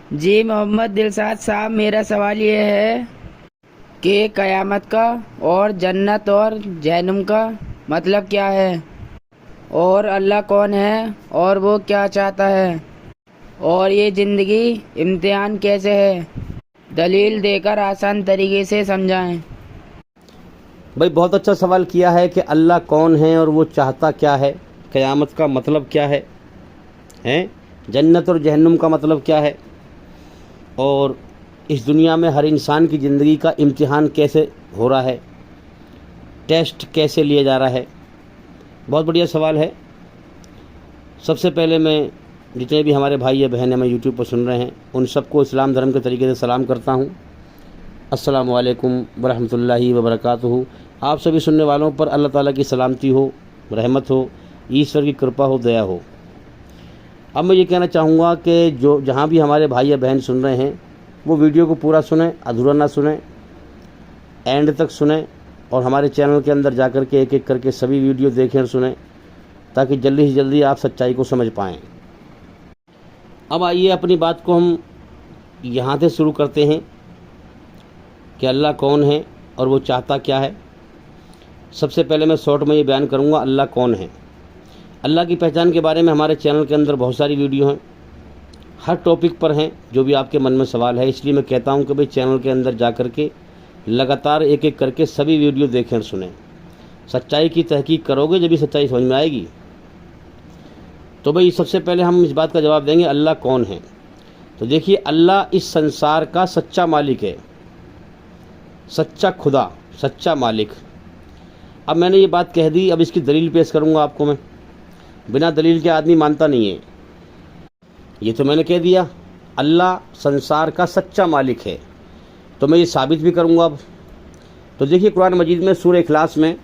जी मोहम्मद दिलशाद साहब, मेरा सवाल ये है कि क़यामत का और जन्नत और जहन्नुम का मतलब क्या है, और अल्लाह कौन है और वो क्या चाहता है, और ये ज़िंदगी इम्तिहान कैसे है। दलील देकर आसान तरीके से समझाएं। भाई बहुत अच्छा सवाल किया है कि अल्लाह कौन है और वो चाहता क्या है, क़यामत का मतलब क्या है, हैं जन्नत और जहन्नुम का मतलब क्या है, और इस दुनिया में हर इंसान की ज़िंदगी का इम्तिहान कैसे हो रहा है, टेस्ट कैसे लिया जा रहा है। बहुत बढ़िया सवाल है। सबसे पहले मैं जितने भी हमारे भाई या बहन हमें यूट्यूब पर सुन रहे हैं उन सबको इस्लाम धर्म के तरीके से सलाम करता हूँ। अस्सलामु अलैकुम वरहमतुल्लाहि वबरकातुहू। आप सभी सुनने वालों पर अल्लाह ताला की सलामती हो, रहमत हो, ईश्वर की कृपा हो, दया हो। अब मैं ये कहना चाहूँगा कि जो जहाँ भी हमारे भाई या बहन सुन रहे हैं वो वीडियो को पूरा सुने, अधूरा ना सुने, एंड तक सुने, और हमारे चैनल के अंदर जाकर के एक एक करके सभी वीडियो देखें और सुने, ताकि जल्दी से जल्दी आप सच्चाई को समझ पाएँ। अब आइए अपनी बात को हम यहाँ से शुरू करते हैं कि अल्लाह कौन है और वो चाहता क्या है। सबसे पहले मैं शॉर्ट में ये बयान करूँगा अल्लाह कौन है। अल्लाह की पहचान के बारे में हमारे चैनल के अंदर बहुत सारी वीडियो हैं, हर टॉपिक पर हैं जो भी आपके मन में सवाल है। इसलिए मैं कहता हूं कि भाई चैनल के अंदर जा कर के लगातार एक एक करके सभी वीडियो देखें और सुनें। सच्चाई की तहकीक करोगे जब भी सच्चाई समझ में आएगी। तो भाई सबसे पहले हम इस बात का जवाब देंगे अल्लाह कौन है। तो देखिए, अल्लाह इस संसार का सच्चा मालिक है, सच्चा खुदा, सच्चा मालिक। अब मैंने ये बात कह दी, अब इसकी दलील पेश करूँगा आपको मैं। बिना दलील के आदमी मानता नहीं है। ये तो मैंने कह दिया अल्लाह संसार का सच्चा मालिक है, तो मैं ये साबित भी करूँगा अब। तो देखिए, कुरान मजीद में सूरह इखलास में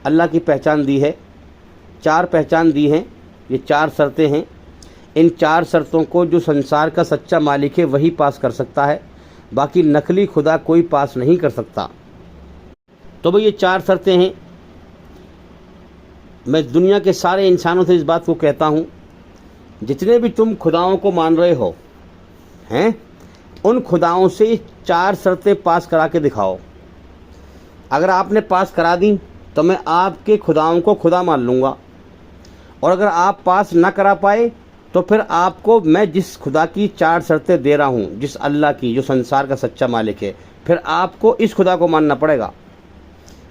अल्लाह की पहचान दी है, 4 पहचान दी हैं। ये 4 शर्तें हैं। इन 4 शर्तों को जो संसार का सच्चा मालिक है वही पास कर सकता है, बाकी नकली खुदा कोई पास नहीं कर सकता। तो भाई ये 4 शर्तें हैं। मैं दुनिया के सारे इंसानों से इस बात को कहता हूँ, जितने भी तुम खुदाओं को मान रहे हो हैं, उन खुदाओं से 4 शर्तें पास करा के दिखाओ। अगर आपने पास करा दी तो मैं आपके खुदाओं को खुदा मान लूँगा, और अगर आप पास ना करा पाए तो फिर आपको मैं जिस खुदा की 4 शर्तें दे रहा हूँ, जिस अल्लाह की जो संसार का सच्चा मालिक है, फिर आपको इस खुदा को मानना पड़ेगा।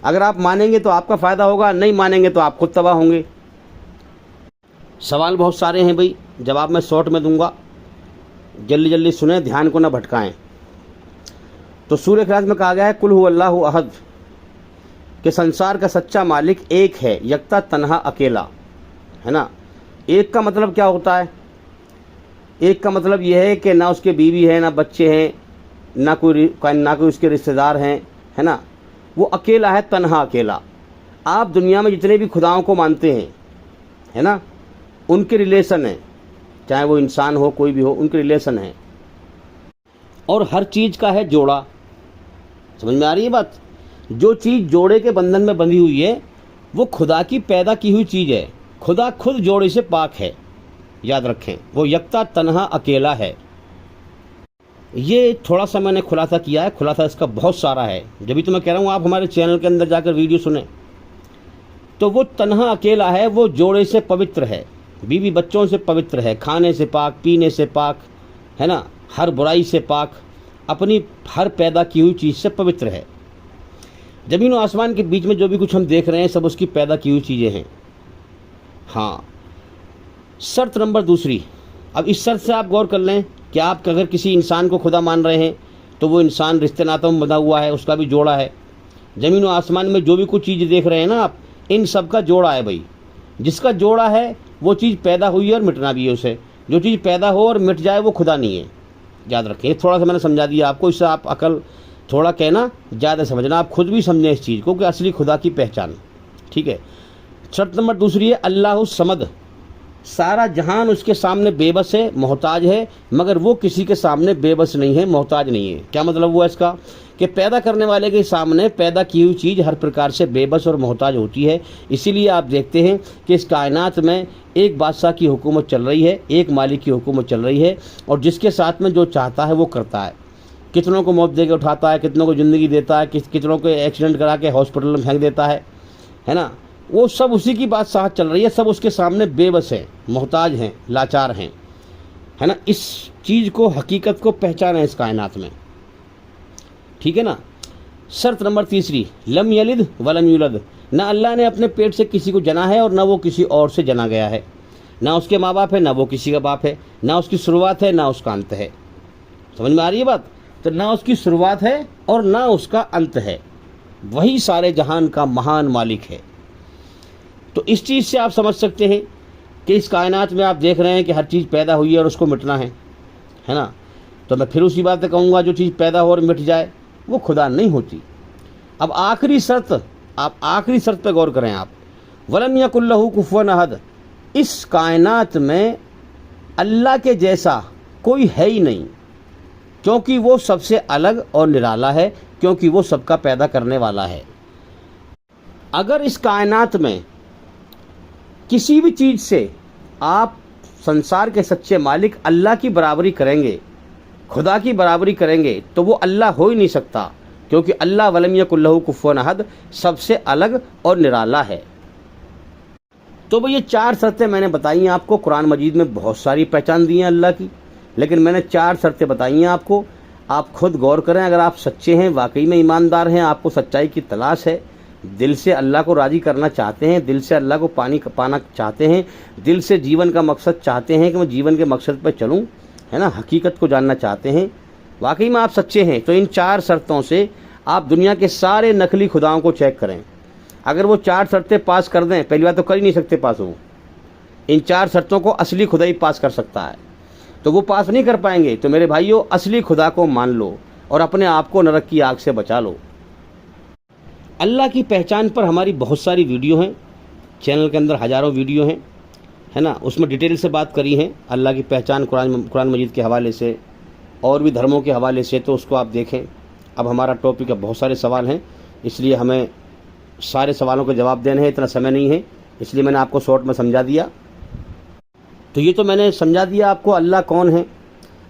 अगर आप मानेंगे तो आपका फ़ायदा होगा, नहीं मानेंगे तो आप खुद तबाह होंगे। सवाल बहुत सारे हैं भाई, जवाब मैं शॉर्ट में दूंगा, जल्दी जल्दी सुने, ध्यान को ना भटकाएं। तो सूरह इखलास में कहा गया है कुल हुवल्लाहु अहद, कि संसार का सच्चा मालिक एक है, यकता तन्हा अकेला, है ना। एक का मतलब क्या होता है? एक का मतलब यह है कि ना उसके बीवी है, ना बच्चे हैं, ना कोई उसके रिश्तेदार हैं, है ना। वो अकेला है, तन्हा अकेला। आप दुनिया में जितने भी खुदाओं को मानते हैं, है ना, उनके रिलेशन है, चाहे वो इंसान हो कोई भी हो, उनके रिलेशन है। और हर चीज़ का है जोड़ा। समझ में आ रही है बात? जो चीज़ जोड़े के बंधन में बंधी हुई है वो खुदा की पैदा की हुई चीज़ है। खुदा खुद जोड़े से पाक है, याद रखें। वो यकता तन्हा अकेला है। ये थोड़ा सा मैंने खुलासा किया है, खुलासा इसका बहुत सारा है। जब भी तो मैं कह रहा हूँ आप हमारे चैनल के अंदर जाकर वीडियो सुने। तो वो तन्हा अकेला है, वो जोड़े से पवित्र है, बीवी बच्चों से पवित्र है, खाने से पाक, पीने से पाक, है ना, हर बुराई से पाक, अपनी हर पैदा की हुई चीज़ से पवित्र है। ज़मीन और आसमान के बीच में जो भी कुछ हम देख रहे हैं सब उसकी पैदा की हुई चीज़ें हैं। हाँ, शर्त नंबर दूसरी। अब इस शर्त से आप गौर कर लें कि आप अगर किसी इंसान को खुदा मान रहे हैं तो वो इंसान रिश्ते नातों में बंधा हुआ है, उसका भी जोड़ा है। ज़मीन और आसमान में जो भी कुछ चीज़ देख रहे हैं ना आप, इन सब का जोड़ा है भाई। जिसका जोड़ा है वो चीज़ पैदा हुई है और मिटना भी है उसे। जो चीज़ पैदा हो और मिट जाए वो खुदा नहीं है, याद रखें। थोड़ा सा मैंने समझा दिया आपको, इससे आप अकल थोड़ा कहना, ज़्यादा समझना, आप खुद भी समझें इस चीज़ को कि असली खुदा की पहचान। ठीक है। शर्त नंबर दूसरी है अल्लाह समद। सारा जहान उसके सामने बेबस है, मोहताज है, मगर वो किसी के सामने बेबस नहीं है, मोहताज नहीं है। क्या मतलब हुआ इसका? कि पैदा करने वाले के सामने पैदा की हुई चीज़ हर प्रकार से बेबस और मोहताज होती है। इसीलिए आप देखते हैं कि इस कायनात में एक बादशाह की हुकूमत चल रही है, एक मालिक की हुकूमत चल रही है, और जिसके साथ में जो चाहता है वो करता है। कितनों को मौत दे के उठाता है, कितनों को ज़िंदगी देता है, कितनों को एक्सीडेंट करा के हॉस्पिटल में फेंक देता है ना। वो सब उसी की बादशाह चल रही है, सब उसके सामने बेबस है, मोहताज हैं, लाचार हैं, है ना। इस चीज़ को, हकीकत को पहचाना इस कायनात में, ठीक है ना। शर्त नंबर तीसरी, लम यलिद वलम यूलद, ना अल्लाह ने अपने पेट से किसी को जना है और ना वो किसी और से जना गया है। ना उसके माँ बाप है, ना वो किसी का बाप है, ना उसकी शुरुआत है, ना उसका अंत है। समझ में आ रही है बात? तो ना उसकी शुरुआत है और ना उसका अंत है, वही सारे जहान का महान मालिक है। तो इस चीज़ से आप समझ सकते हैं कि इस कायनात में आप देख रहे हैं कि हर चीज़ पैदा हुई है और उसको मिटना है ना। तो मैं फिर उसी बात पे कहूँगा, जो चीज़ पैदा हो और मिट जाए वो खुदा नहीं होती। अब आखिरी शर्त, आप आखिरी शर्त पे गौर करें आप, वलम यकुल लहू कुफुवन अहद, इस कायनात में अल्लाह के जैसा कोई है ही नहीं, क्योंकि वो सबसे अलग और निराला है, क्योंकि वो सबका पैदा करने वाला है। अगर इस कायनात में किसी भी चीज़ से आप संसार के सच्चे मालिक अल्लाह की बराबरी करेंगे, खुदा की बराबरी करेंगे, तो वो अल्लाह हो ही नहीं सकता, क्योंकि अल्लाह वलम यकुल लहू कुफुवन अहद सबसे अलग और निराला है। तो भाई ये 4 शर्तें मैंने बताई हैं आपको। कुरान मजीद में बहुत सारी पहचान दी है अल्लाह की, लेकिन मैंने 4 शर्तें बताई हैं आपको। आप खुद गौर करें, अगर आप सच्चे हैं, वाकई में ईमानदार हैं, आपको सच्चाई की तलाश है, दिल से अल्लाह को राज़ी करना चाहते हैं, दिल से अल्लाह को पाना चाहते हैं, दिल से जीवन का मकसद चाहते हैं कि मैं जीवन के मकसद पर चलूँ, है ना, हकीकत को जानना चाहते हैं, वाकई में आप सच्चे हैं, तो इन 4 शर्तों से आप दुनिया के सारे नकली खुदाओं को चेक करें। अगर वो 4 शर्तें पास कर दें, पहली बात तो कर ही नहीं सकते पास वो, इन 4 शर्तों को असली खुदा ही पास कर सकता है, तो वो पास नहीं कर पाएंगे। तो मेरे भाइयों, असली खुदा को मान लो और अपने आप को नरक की आग से बचा लो। अल्लाह की पहचान पर हमारी बहुत सारी वीडियो हैं, चैनल के अंदर हज़ारों वीडियो हैं, है ना। उसमें डिटेल से बात करी है अल्लाह की पहचान कुरान मजीद के हवाले से और भी धर्मों के हवाले से, तो उसको आप देखें। अब हमारा टॉपिक है, बहुत सारे सवाल हैं, इसलिए हमें सारे सवालों के जवाब देने हैं, इतना समय नहीं है, इसलिए मैंने आपको शॉर्ट में समझा दिया। तो ये तो मैंने समझा दिया आपको अल्लाह कौन है।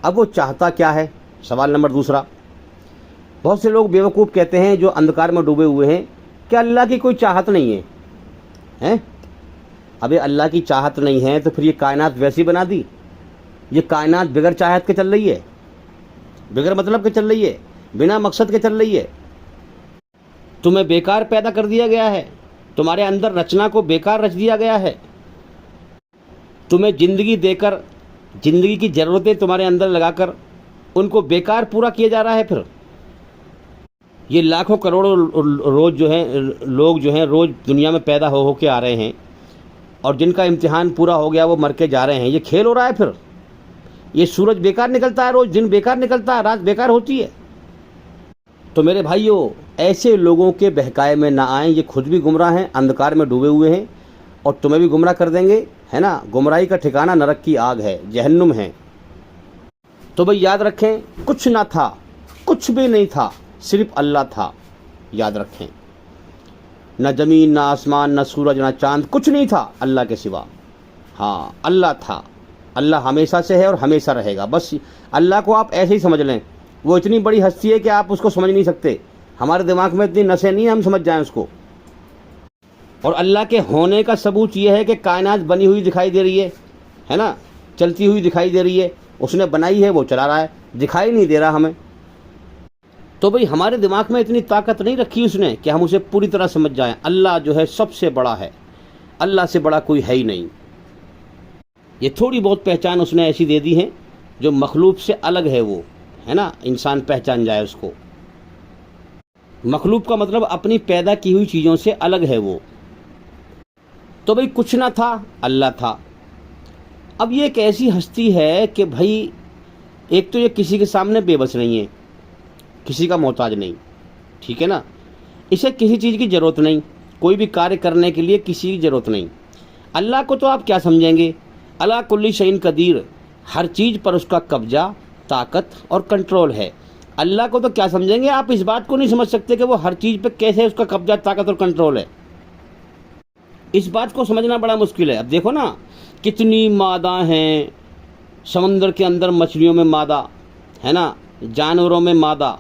अब वो चाहता क्या है, सवाल नंबर दूसरा। बहुत से लोग बेवकूफ़ कहते हैं जो अंधकार में डूबे हुए हैं कि अल्लाह की कोई चाहत नहीं है, हैं? अबे अल्लाह की चाहत नहीं है तो फिर ये कायनात वैसी बना दी? ये कायनात बगैर चाहत के चल रही है, बगैर मतलब के चल रही है, बिना मकसद के चल रही है। तुम्हें बेकार पैदा कर दिया गया है, तुम्हारे अंदर रचना को बेकार रच दिया गया है, तुम्हें ज़िंदगी देकर, ज़िंदगी की ज़रूरतें तुम्हारे अंदर लगाकर उनको बेकार पूरा किया जा रहा है। फिर ये लाखों करोड़ों रोज़ जो हैं लोग जो हैं रोज़ दुनिया में पैदा हो के आ रहे हैं, और जिनका इम्तिहान पूरा हो गया वो मर के जा रहे हैं। ये खेल हो रहा है। फिर ये सूरज बेकार निकलता है, रोज़ दिन बेकार निकलता है, रात बेकार होती है। तो मेरे भाइयों, ऐसे लोगों के बहकाए में ना आएँ, ये खुद भी गुमराह हैं, अंधकार में डूबे हुए हैं और तुम्हें भी गुमराह कर देंगे, है ना। गुमराही का ठिकाना नरक की आग है, जहन्नुम है। तो भाई याद रखें, कुछ ना था, कुछ भी नहीं था, सिर्फ अल्लाह था। याद रखें, न ज़मीन, न आसमान, न सूरज, न चांद, कुछ नहीं था अल्लाह के सिवा। हाँ, अल्लाह था। अल्लाह हमेशा से है और हमेशा रहेगा। बस अल्लाह को आप ऐसे ही समझ लें। वो इतनी बड़ी हस्ती है कि आप उसको समझ नहीं सकते। हमारे दिमाग में इतनी नसें नहीं है हम समझ जाएं उसको। और अल्लाह के होने का सबूत ये है कि कायनात बनी हुई दिखाई दे रही है ना, चलती हुई दिखाई दे रही है। उसने बनाई है, वो चला रहा है, दिखाई नहीं दे रहा हमें। तो भाई हमारे दिमाग में इतनी ताकत नहीं रखी उसने कि हम उसे पूरी तरह समझ जाएं। अल्लाह जो है सबसे बड़ा है, अल्लाह से बड़ा कोई है ही नहीं। ये थोड़ी बहुत पहचान उसने ऐसी दे दी है जो मखलूक से अलग है, वो है ना, इंसान पहचान जाए उसको। मखलूक का मतलब अपनी पैदा की हुई चीज़ों से अलग है वो। तो भाई कुछ ना था, अल्लाह था। अब ये एक ऐसी हस्ती है कि भाई एक तो ये किसी के सामने बेबस नहीं है, किसी का मोहताज नहीं, ठीक है ना। इसे किसी चीज़ की ज़रूरत नहीं, कोई भी कार्य करने के लिए किसी की ज़रूरत नहीं। अल्लाह को तो आप क्या समझेंगे, अला कुल्ली शैइन कदीर, हर चीज़ पर उसका कब्जा, ताकत और कंट्रोल है। अल्लाह को तो क्या समझेंगे, आप इस बात को नहीं समझ सकते कि वो हर चीज़ पे कैसे उसका कब्जा, ताकत और कंट्रोल है। इस बात को समझना बड़ा मुश्किल है। अब देखो ना, कितनी मादा हैं, समंदर के अंदर मछलियों में मादा है ना, जानवरों में मादा,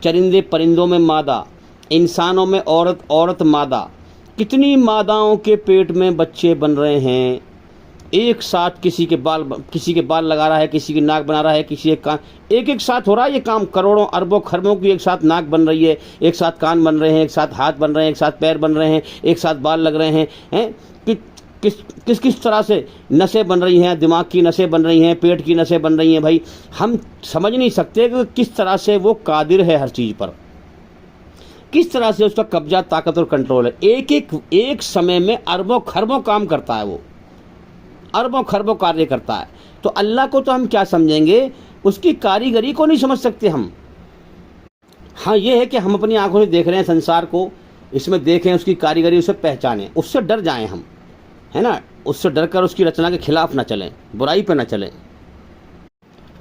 चरिंदे परिंदों में मादा, इंसानों में औरत, औरत मादा, कितनी मादाओं के पेट में बच्चे बन रहे हैं। एक साथ किसी के बाल लगा रहा है, किसी की नाक बना रहा है, किसी एक कान, एक साथ हो रहा है ये काम। करोड़ों अरबों खरबों की एक साथ नाक बन रही है, एक साथ कान बन रहे हैं, एक साथ हाथ बन रहे हैं, एक साथ पैर बन रहे हैं, एक साथ बाल लग रहे हैं कि किस तरह से नसें बन रही हैं, दिमाग की नसें बन रही हैं, पेट की नसें बन रही हैं। भाई हम समझ नहीं सकते कि किस तरह से वो कादिर है हर चीज़ पर, किस तरह से उसका कब्जा, ताकत और कंट्रोल है। एक समय में अरबों खरबों काम करता है, वो अरबों खरबों कार्य करता है। तो अल्लाह को तो हम क्या समझेंगे, उसकी कारीगरी को नहीं समझ सकते हम। हाँ, ये है कि हम अपनी आंखों से देख रहे हैं संसार को, इसमें देखें उसकी कारीगरी, उसे पहचानें, उससे डर जाएं हम, है ना, उससे डर कर उसकी रचना के खिलाफ ना चलें, बुराई पे ना चलें।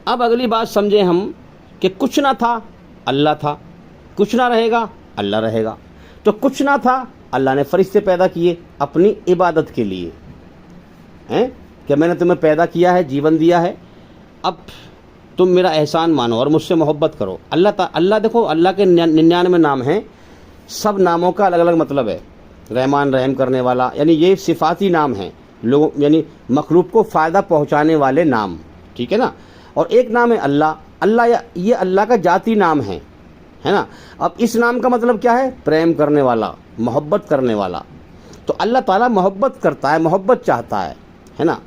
अब अगली बात समझें हम कि कुछ ना था अल्लाह था, कुछ ना रहेगा अल्लाह रहेगा। तो कुछ ना था, अल्लाह ने फरिश्ते पैदा किए अपनी इबादत के लिए, हैं कि मैंने तुम्हें पैदा किया है, जीवन दिया है, अब तुम मेरा एहसान मानो और मुझसे मोहब्बत करो। अल्लाह देखो, अल्लाह के 99 नाम हैं, सब नामों का अलग अलग मतलब है। रहमान, रहम करने वाला, यानी ये सिफाती नाम हैं, लोगों यानी मखलूक को फ़ायदा पहुँचाने वाले नाम, ठीक है ना। और एक नाम है अल्लाह, ये अल्लाह का जाती नाम है ना। अब इस नाम का मतलब क्या है, प्रेम करने वाला, मोहब्बत करने वाला। तो अल्लाह ताला मोहब्बत करता है, मोहब्बत चाहता है ना।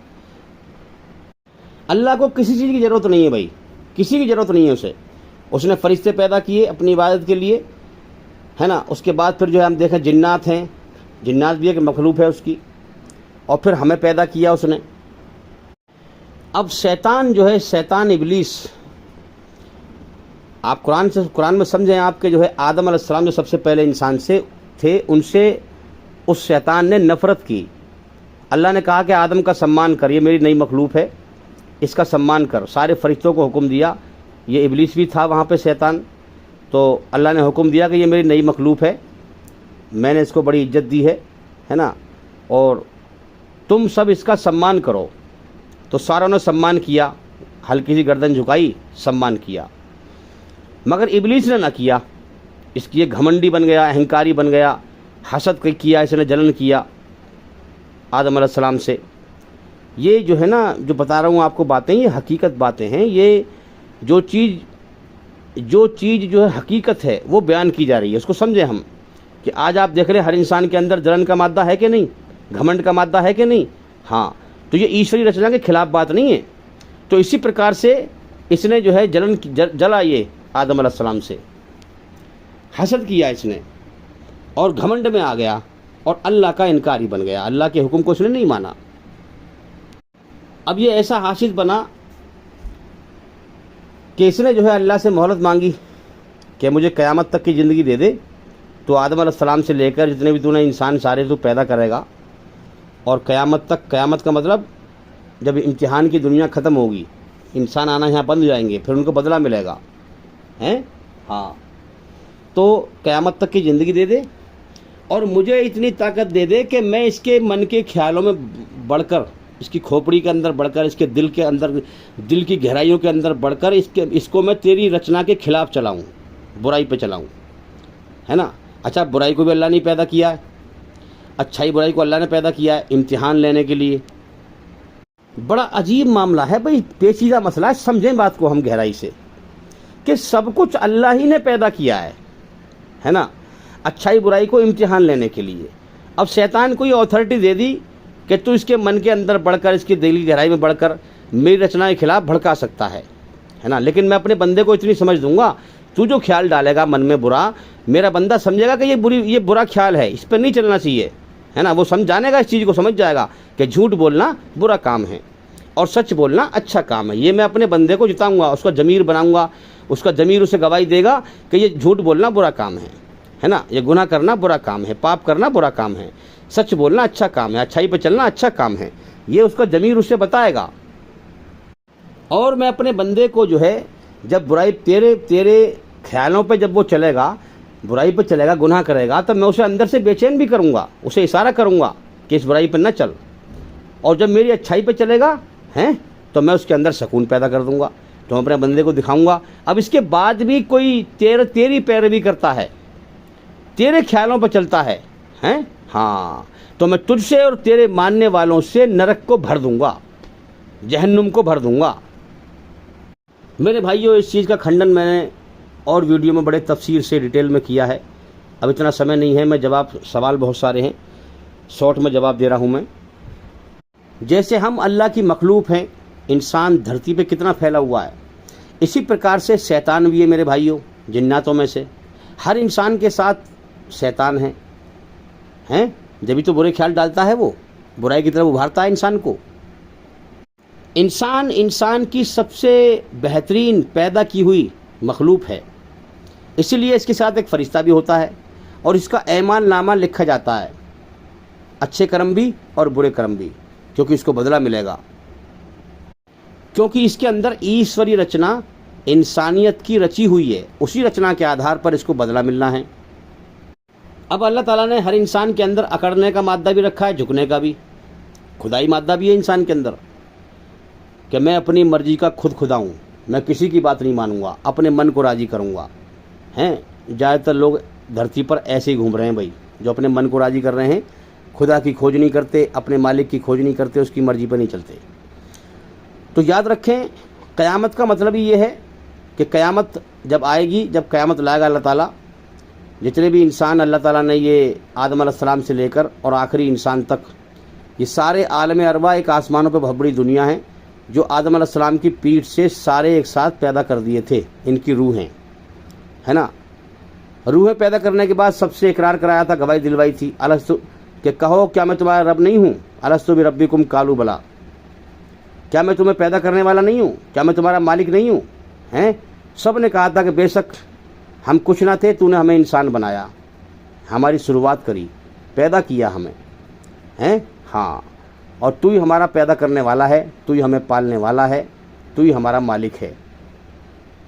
अल्लाह को किसी चीज़ की ज़रूरत नहीं है भाई, किसी की ज़रूरत नहीं है उसने फरिश्ते पैदा किए अपनी इबादत के लिए, है ना। उसके बाद फिर जो है हम देखें जिन्नात हैं, जिन्नात भी एक मखलूक है उसकी, और फिर हमें पैदा किया उसने। अब शैतान जो है, शैतान इब्लीस, आप कुरान में समझें, आपके जो है आदम अलैहिस्सलाम जो सबसे पहले इंसान से थे, उनसे उस शैतान ने नफ़रत की। अल्लाह ने कहा कि आदम का सम्मान कर, ये मेरी नई मखलूक है, इसका सम्मान कर। सारे फरिश्तों को हुक्म दिया, ये इब्लीस भी था वहाँ पे शैतान, तो अल्लाह ने हुक्म दिया कि ये मेरी नई मखलूक है, मैंने इसको बड़ी इज्जत दी है ना, और तुम सब इसका सम्मान करो। तो सारों ने सम्मान किया, हल्की सी गर्दन झुकाई, सम्मान किया। मगर इब्लीस ने ना किया, इसकी ये घमंडी बन गया, अहंकारी बन गया, हसद किया, इसने जलन किया आदम अलैहिस्सलाम से। ये जो है ना, जो बता रहा हूँ आपको बातें, ये हकीकत बातें हैं। ये जो चीज़ जो है हकीकत है, वो बयान की जा रही है। उसको समझें हम कि आज आप देख रहे हैं हर इंसान के अंदर जलन का मादा है कि नहीं, घमंड का मादा है कि नहीं। हाँ, तो ये ईश्वरी रचना के खिलाफ बात नहीं है। तो इसी प्रकार से इसने जो है जला ये आदम अलैहिस्सलाम से, हसद किया इसने, और घमंड में आ गया, और अल्लाह का इनकारी बन गया, अल्लाह के हुक्म को इसने नहीं माना। अब ये ऐसा हासिल बना कि इसने जो है अल्लाह से मोहलत मांगी कि मुझे क़यामत तक की ज़िंदगी दे दे, तो आदम अलैहिस्सलाम से लेकर जितने भी तूने इंसान सारे तू पैदा करेगा, और क़यामत तक, क़यामत का मतलब जब इम्तिहान की दुनिया ख़त्म होगी, इंसान आना यहाँ बंद हो जाएंगे, फिर उनको बदला मिलेगा, हैं। हाँ, तो क़यामत तक की ज़िंदगी दे दे, और मुझे इतनी ताकत दे दे कि मैं इसके मन के ख्यालों में बढ़कर, इसकी खोपड़ी के अंदर बढ़कर, इसके दिल के अंदर, दिल की गहराइयों के अंदर बढ़कर इसको मैं तेरी रचना के खिलाफ चलाऊं, बुराई पे चलाऊं, है ना। अच्छा, बुराई को भी अल्लाह ने पैदा किया है, अच्छाई बुराई को अल्लाह ने पैदा किया है इम्तिहान लेने के लिए। बड़ा अजीब मामला है भाई, पेचीदा मसला है। समझें बात को हम गहराई से कि सब कुछ अल्लाह ही ने पैदा किया है ना, अच्छाई बुराई को इम्तिहान लेने के लिए। अब शैतान को ये अथॉरिटी दे दी कि तू इसके मन के अंदर बढ़कर, इसकी दिल की गहराई में बढ़कर मेरी रचना के खिलाफ भड़का सकता है ना। लेकिन मैं अपने बंदे को इतनी समझ दूंगा, तू जो ख्याल डालेगा मन में बुरा, मेरा बंदा समझेगा कि ये बुरा ख्याल है, इस पर नहीं चलना चाहिए, है ना। वो जानेगा, इस चीज़ को समझ जाएगा कि झूठ बोलना बुरा काम है और सच बोलना अच्छा काम है। ये मैं अपने बंदे को जिताऊंगा, उसका ज़मीर बनाऊंगा, उसका ज़मीर उसे गवाही देगा कि ये झूठ बोलना बुरा काम है ना, ये गुनाह करना बुरा काम है, पाप करना बुरा काम है, सच बोलना अच्छा काम है, अच्छाई पे चलना अच्छा काम है। ये उसका ज़मीर उसे बताएगा। और मैं अपने बंदे को जो है जब बुराई तेरे तेरे ख्यालों पे जब वो चलेगा, बुराई पे चलेगा, गुनाह करेगा, तब मैं उसे अंदर से बेचैन भी करूँगा, उसे इशारा करूँगा कि इस बुराई पर न चल। और जब मेरी अच्छाई पे चलेगा हैं तो मैं उसके अंदर सुकून पैदा कर दूँगा, तो मैं अपने बंदे को दिखाऊँगा। अब इसके बाद भी कोई तेरी पैरवी करता है, तेरे ख्यालों पर चलता है हैं, हाँ, तो मैं तुझसे और तेरे मानने वालों से नरक को भर दूँगा, जहन्नुम को भर दूँगा। मेरे भाइयों, इस चीज़ का खंडन मैंने और वीडियो में बड़े तफसीर से डिटेल में किया है। अब इतना समय नहीं है, मैं सवाल बहुत सारे हैं, शॉर्ट में जवाब दे रहा हूँ मैं। जैसे हम अल्लाह की मखलूक हैं, इंसान धरती पे कितना फैला हुआ है, इसी प्रकार से शैतान भी है मेरे भाइयों। जिन्नातों में से हर इंसान के साथ शैतान हैं, जब तो बुरे ख्याल डालता है, वो बुराई की तरफ उभारता है इंसान को। इंसान की सबसे बेहतरीन पैदा की हुई मखलूक है, इसीलिए इसके साथ एक फरिश्ता भी होता है और इसका ईमान नामा लिखा जाता है, अच्छे कर्म भी और बुरे कर्म भी, क्योंकि इसको बदला मिलेगा। क्योंकि इसके अंदर ईश्वरीय रचना इंसानियत की रची हुई है, उसी रचना के आधार पर इसको बदला मिलना है। अब अल्लाह ताला ने हर इंसान के अंदर अकड़ने का मादा भी रखा है, झुकने का भी, खुदाई मादा भी है इंसान के अंदर, कि मैं अपनी मर्जी का खुदा हूँ, मैं किसी की बात नहीं मानूंगा, अपने मन को राज़ी करूँगा। हैं, ज़्यादातर लोग धरती पर ऐसे ही घूम रहे हैं भाई, जो अपने मन को राज़ी कर रहे हैं, खुदा की खोज नहीं करते, अपने मालिक की खोज नहीं करते, उसकी मर्जी पर नहीं चलते। तो याद रखें, क़यामत का मतलब ही ये है कि क़यामत जब आएगी, जब क़यामत लाएगा अल्लाह ताला, जितने भी इंसान अल्लाह ताला ने ये आदम अलैहिस्सलाम से लेकर और आखिरी इंसान तक, ये सारे आलम अरवा एक आसमानों पर बहुत बड़ी दुनिया है, जो आदम अलैहिस्सलाम की पीठ से सारे एक साथ पैदा कर दिए थे, इनकी रूहें, है ना। रूहें पैदा करने के बाद सबसे इकरार कराया था, गवाही दिलवाई थी, अलस्तु, कि कहो क्या मैं तुम्हारा रब नहीं हूँ, अलस्तु भी रब्बिकुम कालू बला, क्या मैं तुम्हें पैदा करने वाला नहीं हूँ, क्या मैं तुम्हारा मालिक नहीं हूँ, हैं। सब ने कहा था कि बेशक हम कुछ ना थे, तूने हमें इंसान बनाया, हमारी शुरुआत करी, पैदा किया हमें, हैं, हाँ, और तू ही हमारा पैदा करने वाला है, तू ही हमें पालने वाला है, तू ही हमारा मालिक है।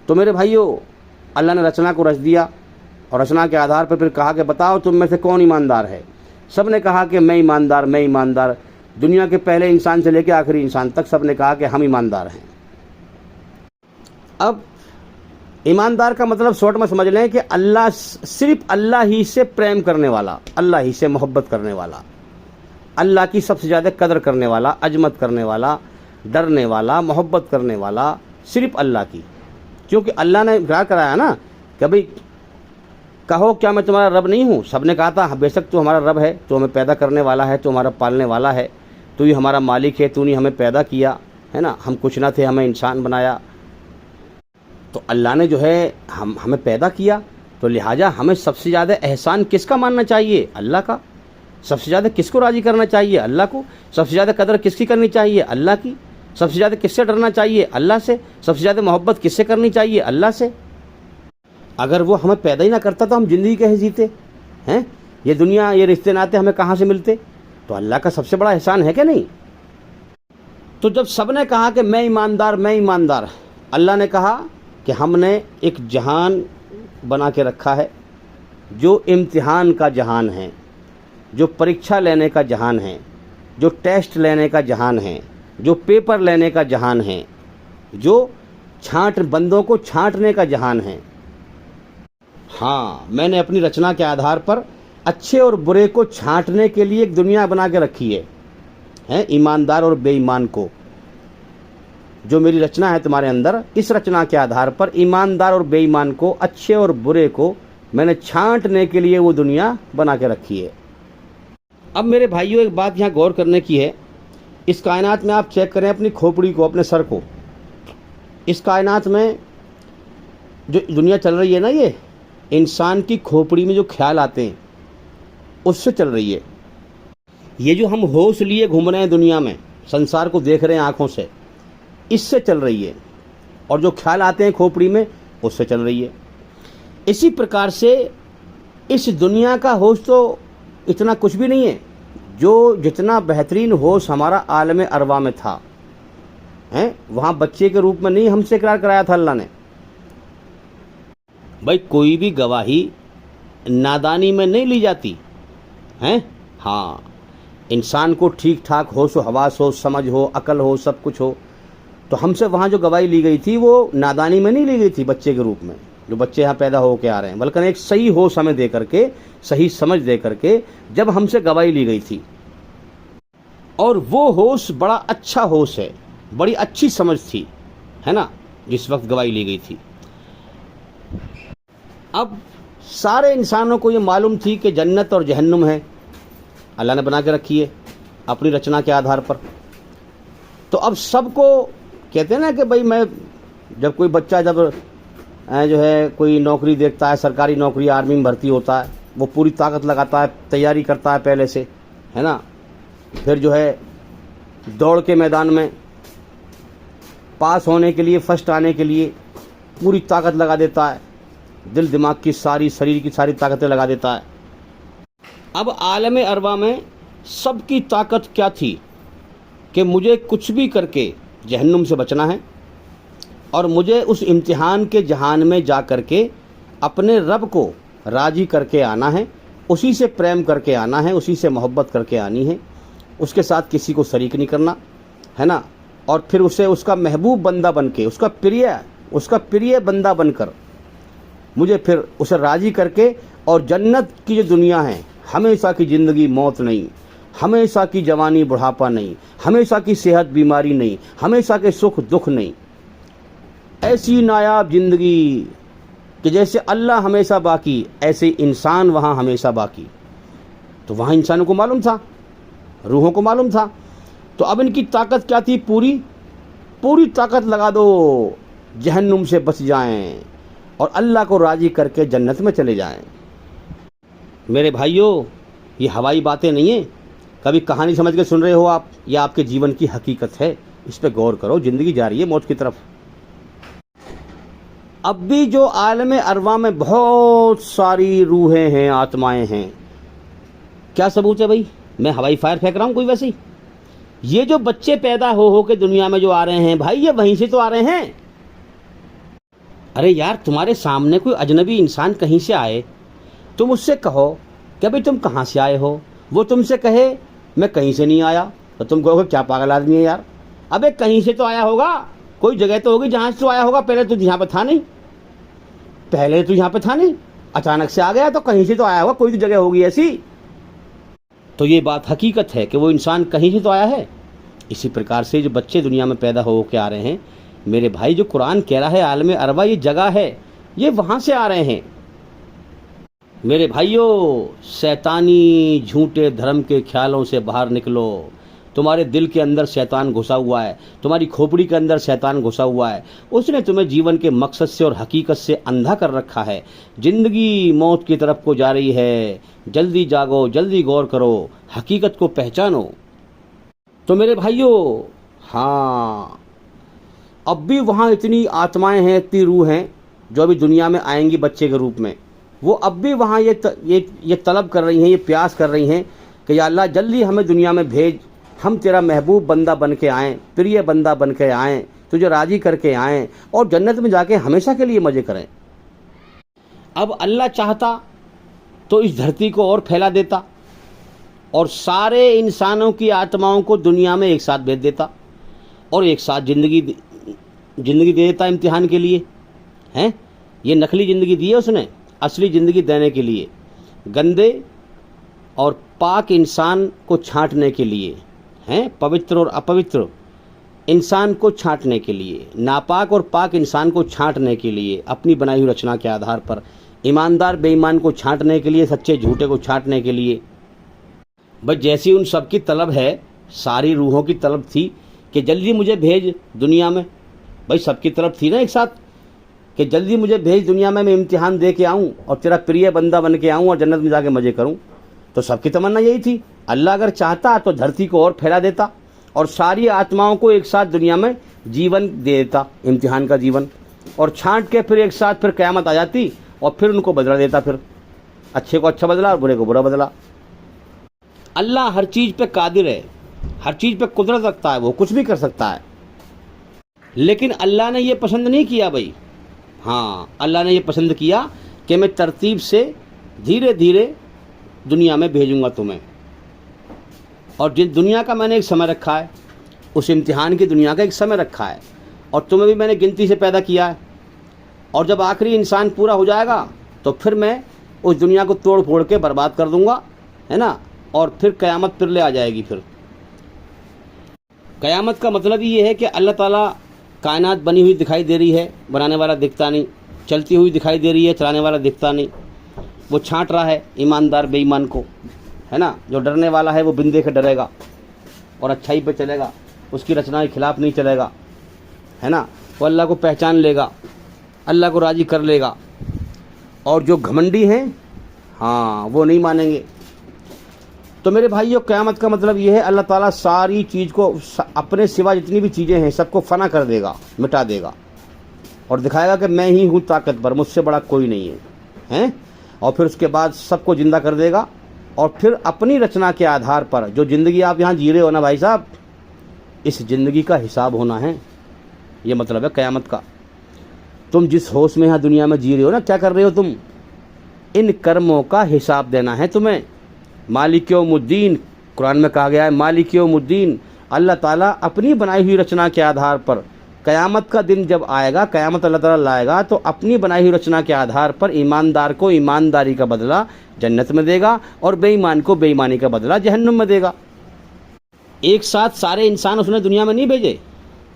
तो मेरे भाइयों, अल्लाह ने रचना को रच दिया और रचना के आधार पर फिर कहा कि बताओ तुम में से कौन ईमानदार है। सब ने कहा कि मैं ईमानदार, मैं ईमानदार। दुनिया के पहले इंसान से लेकर आखिरी इंसान तक सब ने कहा कि हम ईमानदार हैं। अब ईमानदार का मतलब शॉर्ट में समझ लें कि अल्लाह, सिर्फ अल्लाह ही से प्रेम करने वाला, अल्लाह ही से मोहब्बत करने वाला, अल्लाह की सबसे ज़्यादा कदर करने वाला, अजमत करने वाला, डरने वाला, मोहब्बत करने वाला, सिर्फ अल्लाह की। क्योंकि अल्लाह ने इकरार कराया ना कि भाई कहो क्या मैं तुम्हारा रब नहीं हूँ। सब ने कहा था बेशक तू हमारा रब है, तू हमें पैदा करने वाला है, तू हमारा पालने वाला है, तू ही हमारा मालिक है, तू ने हमें पैदा किया, है ना, हम कुछ ना थे, हमें इंसान बनाया। तो अल्लाह ने जो है हमें पैदा किया, तो लिहाजा हमें सबसे ज़्यादा एहसान किसका मानना चाहिए? अल्लाह का। सबसे ज़्यादा किसको राज़ी करना चाहिए? अल्लाह को। सबसे ज़्यादा कदर किसकी करनी चाहिए? अल्लाह की। सबसे ज़्यादा किससे डरना चाहिए? अल्लाह से। सबसे ज़्यादा मोहब्बत किससे करनी चाहिए? अल्लाह से। अगर वो हमें पैदा ही ना करता तो हम ज़िंदगी कैसे जीते हैं? ये दुनिया, ये रिश्ते नाते हमें कहाँ से मिलते? तो अल्लाह का सबसे बड़ा एहसान है क्या नहीं? तो जब सब ने कहा कि मैं ईमानदार, मैं ईमानदार, अल्लाह ने कहा कि हमने एक जहान बना के रखा है जो इम्तिहान का जहान है, जो परीक्षा लेने का जहान है, जो टेस्ट लेने का जहान है, जो पेपर लेने का जहान है, जो बंदों को छांटने का जहान है। हाँ, मैंने अपनी रचना के आधार पर अच्छे और बुरे को छांटने के लिए एक दुनिया बना के रखी है ईमानदार और बेईमान को। जो मेरी रचना है तुम्हारे अंदर, इस रचना के आधार पर ईमानदार और बेईमान को, अच्छे और बुरे को मैंने छांटने के लिए वो दुनिया बना के रखी है। अब मेरे भाइयों, एक बात यहाँ गौर करने की है। इस कायनात में आप चेक करें अपनी खोपड़ी को, अपने सर को। इस कायनात में जो दुनिया चल रही है ना, ये इंसान की खोपड़ी में जो ख्याल आते हैं उससे चल रही है। ये जो हम होश लिए घूम रहे हैं दुनिया में, संसार को देख रहे हैं आँखों से, इससे चल रही है। और जो ख्याल आते हैं खोपड़ी में, उससे चल रही है। इसी प्रकार से इस दुनिया का होश तो इतना कुछ भी नहीं है जो जितना बेहतरीन होश हमारा आलम अरवा में था, हैं, वहाँ बच्चे के रूप में नहीं हमसे इकरार कराया था अल्लाह ने भाई कोई भी गवाही नादानी में नहीं ली जाती हैं। हाँ, इंसान को ठीक ठाक होश हो, हवास हो, समझ हो, अकल हो, सब कुछ हो। तो हमसे वहाँ जो गवाही ली गई थी वो नादानी में नहीं ली गई थी बच्चे के रूप में, जो बच्चे यहाँ पैदा हो के आ रहे हैं, बल्कि एक सही होश हमें दे करके, सही समझ दे करके जब हमसे गवाही ली गई थी। और वो होश बड़ा अच्छा होश है, बड़ी अच्छी समझ थी, है ना, जिस वक्त गवाही ली गई थी। अब सारे इंसानों को ये मालूम थी कि जन्नत और जहन्नुम है, अल्लाह ने बना के रखी है अपनी रचना के आधार पर। तो अब सबको कहते हैं ना कि भाई मैं, जब कोई बच्चा जब जो है कोई नौकरी देखता है, सरकारी नौकरी, आर्मी में भर्ती होता है, वो पूरी ताकत लगाता है, तैयारी करता है पहले से, है ना, फिर जो है दौड़ के मैदान में पास होने के लिए, फर्स्ट आने के लिए पूरी ताकत लगा देता है, दिल दिमाग की सारी, शरीर की सारी ताकतें लगा देता है। अब आलम अरवा में सबकी ताकत क्या थी कि मुझे कुछ भी करके जहन्नुम से बचना है और मुझे उस इम्तिहान के जहान में जा कर के अपने रब को राज़ी करके आना है, उसी से प्रेम करके आना है, उसी से मोहब्बत करके आनी है, उसके साथ किसी को शरीक नहीं करना, है ना, और फिर उसे उसका महबूब बंदा बन के, उसका प्रिय बंदा बनकर मुझे फिर उसे राज़ी करके, और जन्नत की जो दुनिया है, हमेशा की ज़िंदगी मौत नहीं, हमेशा की जवानी बुढ़ापा नहीं, हमेशा की सेहत बीमारी नहीं, हमेशा के सुख दुख नहीं, ऐसी नायाब ज़िंदगी कि जैसे अल्लाह हमेशा बाकी, ऐसे इंसान वहाँ हमेशा बाकी। तो वहाँ इंसानों को मालूम था, रूहों को मालूम था। तो अब इनकी ताकत क्या थी? पूरी ताकत लगा दो, जहन्नुम से बच जाएं और अल्लाह को राज़ी करके जन्नत में चले जाएं। मेरे भाइयों, ये हवाई बातें नहीं है, कभी कहानी समझ के सुन रहे हो आप, यह आपके जीवन की हकीकत है। इस पे गौर करो, ज़िंदगी जा रही है मौत की तरफ। अब भी जो आलम अरवा में बहुत सारी रूहें हैं, आत्माएं हैं। क्या सबूत है भाई? मैं हवाई फायर फेंक रहा हूँ कोई? वैसे ही ये जो बच्चे पैदा हो के दुनिया में जो आ रहे हैं भाई, ये वहीं से तो आ रहे हैं। अरे यार, तुम्हारे सामने कोई अजनबी इंसान कहीं से आए, तुम उससे कहो कि भाई तुम कहाँ से आए हो, वो तुमसे कहे मैं कहीं से नहीं आया, तो तुम कहोगे क्या पागल आदमी है यार। अबे कहीं से तो आया होगा, कोई जगह तो होगी जहाँ से तो आया होगा। पहले तो यहाँ पे था नहीं, अचानक से आ गया, तो कहीं से तो आया होगा, कोई तो जगह होगी ऐसी। तो ये बात हकीकत है कि वो इंसान कहीं से तो आया है। इसी प्रकार से जो बच्चे दुनिया में पैदा हो के आ रहे हैं, मेरे भाई, जो कुरान कह रहा है आलम अरवा ये जगह है, ये वहाँ से आ रहे हैं। मेरे भाइयों, शैतानी झूठे धर्म के ख्यालों से बाहर निकलो। तुम्हारे दिल के अंदर शैतान घुसा हुआ है, तुम्हारी खोपड़ी के अंदर शैतान घुसा हुआ है। उसने तुम्हें जीवन के मकसद से और हकीकत से अंधा कर रखा है। ज़िंदगी मौत की तरफ को जा रही है। जल्दी जागो, जल्दी गौर करो, हकीकत को पहचानो। तो मेरे भाइयों, हाँ, अब भी वहाँ इतनी आत्माएं हैं, इतनी रूह हैं जो अभी दुनिया में आएंगी बच्चे के रूप में। वो अब भी वहाँ ये तलब कर रही हैं, ये प्यास कर रही हैं कि या अल्लाह जल्दी हमें दुनिया में भेज, हम तेरा महबूब बंदा बन के आएँ, प्रिय बंदा बन के आएँ, तुझे राज़ी करके आएँ और जन्नत में जाके हमेशा के लिए मज़े करें। अब अल्लाह चाहता तो इस धरती को और फैला देता और सारे इंसानों की आत्माओं को दुनिया में एक साथ भेज देता और एक साथ ज़िंदगी दे देता इम्तिहान के लिए। हैं, ये नकली ज़िंदगी दी है उसने, असली ज़िंदगी देने के लिए, गंदे और पाक इंसान को छांटने के लिए, हैं, पवित्र और अपवित्र इंसान को छांटने के लिए, नापाक और पाक इंसान को छांटने के लिए, अपनी बनाई हुई रचना के आधार पर ईमानदार बेईमान को छांटने के लिए, सच्चे झूठे को छांटने के लिए। बस जैसी उन सब की तलब है, सारी रूहों की तलब थी कि जल्दी मुझे भेज दुनिया में। भाई सबकी तलब थी ना एक साथ कि जल्दी मुझे भेज दुनिया में, मैं इम्तिहान दे के आऊँ और तेरा प्रिय बंदा बन के आऊँ और जन्नत में जाके मज़े करूँ। तो सबकी तमन्ना यही थी। अल्लाह अगर चाहता तो धरती को और फैला देता और सारी आत्माओं को एक साथ दुनिया में जीवन दे देता, इम्तिहान का जीवन, और छांट के फिर एक साथ फिर क़यामत आ जाती और फिर उनको बदला देता, फिर अच्छे को अच्छा बदला और बुरे को बुरा बदला। अल्लाह हर चीज़ पे कादिर है, हर चीज़ पे कुदरत रखता है, वो कुछ भी कर सकता है। लेकिन अल्लाह ने ये पसंद नहीं किया भाई हाँ, अल्लाह ने ये पसंद किया कि मैं तरतीब से धीरे धीरे दुनिया में भेजूंगा तुम्हें। और जिस दुनिया का मैंने एक समय रखा है, उस इम्तिहान की दुनिया का एक समय रखा है, और तुम्हें भी मैंने गिनती से पैदा किया है। और जब आखिरी इंसान पूरा हो जाएगा तो फिर मैं उस दुनिया को तोड़ फोड़ के बर्बाद कर दूंगा, है ना। और फिर क़यामत फिर ले आ जाएगी। फिर क़यामत का मतलब ये है कि अल्लाह ताला कायनात बनी हुई दिखाई दे रही है, बनाने वाला दिखता नहीं, चलती हुई दिखाई दे रही है, चलाने वाला दिखता नहीं। वो छांट रहा है ईमानदार बेईमान को, है ना। जो डरने वाला है वो बिन देखे डरेगा और अच्छाई पे चलेगा, उसकी रचना के खिलाफ नहीं चलेगा, है ना। वो अल्लाह को पहचान लेगा, अल्लाह को राज़ी कर लेगा। और जो घमंडी हैं, हाँ, वो नहीं मानेंगे। तो मेरे भाइयों, क़यामत का मतलब ये है अल्लाह ताला सारी चीज़ को, अपने सिवा जितनी भी चीज़ें हैं सबको फ़ना कर देगा, मिटा देगा, और दिखाएगा कि मैं ही हूँ ताकतवर, मुझसे बड़ा कोई नहीं है, हैं। और फिर उसके बाद सबको ज़िंदा कर देगा। और फिर अपनी रचना के आधार पर जो ज़िंदगी आप यहाँ जी रहे हो ना भाई साहब, इस ज़िंदगी का हिसाब होना है। ये मतलब है क़यामत का। तुम जिस होश में यहाँ दुनिया में जी रहे हो ना, क्या कर रहे हो तुम, इन कर्मों का हिसाब देना है तुम्हें। मालिक यौमुद्दीन, कुरान में कहा गया है मालिक यौमुद्दीन। अल्लाह ताला अपनी बनाई हुई रचना के आधार पर क़यामत का दिन जब आएगा, क़यामत अल्लाह ताला लाएगा, तो अपनी बनाई हुई रचना के आधार पर ईमानदार को ईमानदारी का बदला जन्नत में देगा और बेईमान को बेईमानी का बदला जहन्नुम में देगा। एक साथ सारे इंसान उसने दुनिया में नहीं भेजे,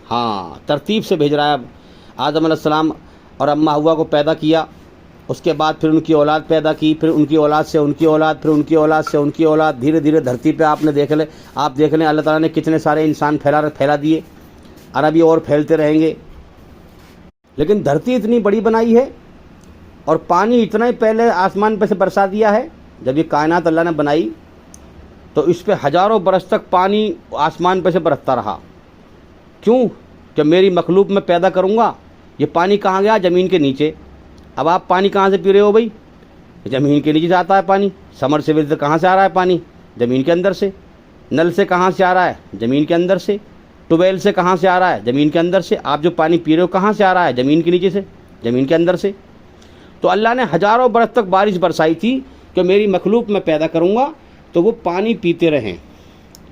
हाँ, तरतीब से भेज रहा है। अब आदम अलैहिस्सलाम और अम्मा हव्वा को पैदा किया, उसके बाद फिर उनकी औलाद पैदा की, फिर उनकी औलाद से उनकी औलाद, फिर उनकी औलाद से उनकी औलाद। धीरे धीरे धरती पे आप देख लें अल्लाह ताला ने कितने सारे इंसान फैला दिए, और अभी और फैलते रहेंगे। लेकिन धरती इतनी बड़ी बनाई है और पानी इतना ही पहले आसमान पे से बरसा दिया है। जब ये कायनात अल्लाह ने बनाई तो इस पे हज़ारों बरस तक पानी आसमान पे से बरसता रहा। क्यों? जब मेरी मखलूक में पैदा करूँगा। ये पानी कहाँ गया? ज़मीन के नीचे। अब आप पानी कहाँ से पी रहे हो भाई? ज़मीन के नीचे से आता है पानी। समरसेबल से कहाँ से आ रहा है पानी? ज़मीन के अंदर से। नल से कहाँ से आ रहा है? ज़मीन के अंदर से। ट्यूबवेल से कहाँ से आ रहा है? ज़मीन के अंदर से। आप जो पानी पी रहे हो कहाँ से आ रहा है? ज़मीन के नीचे से, ज़मीन के अंदर से। तो अल्लाह ने हज़ारों बरस तक बारिश बरसाई थी कि मेरी मखलूक में पैदा करूँगा तो वो पानी पीते रहें।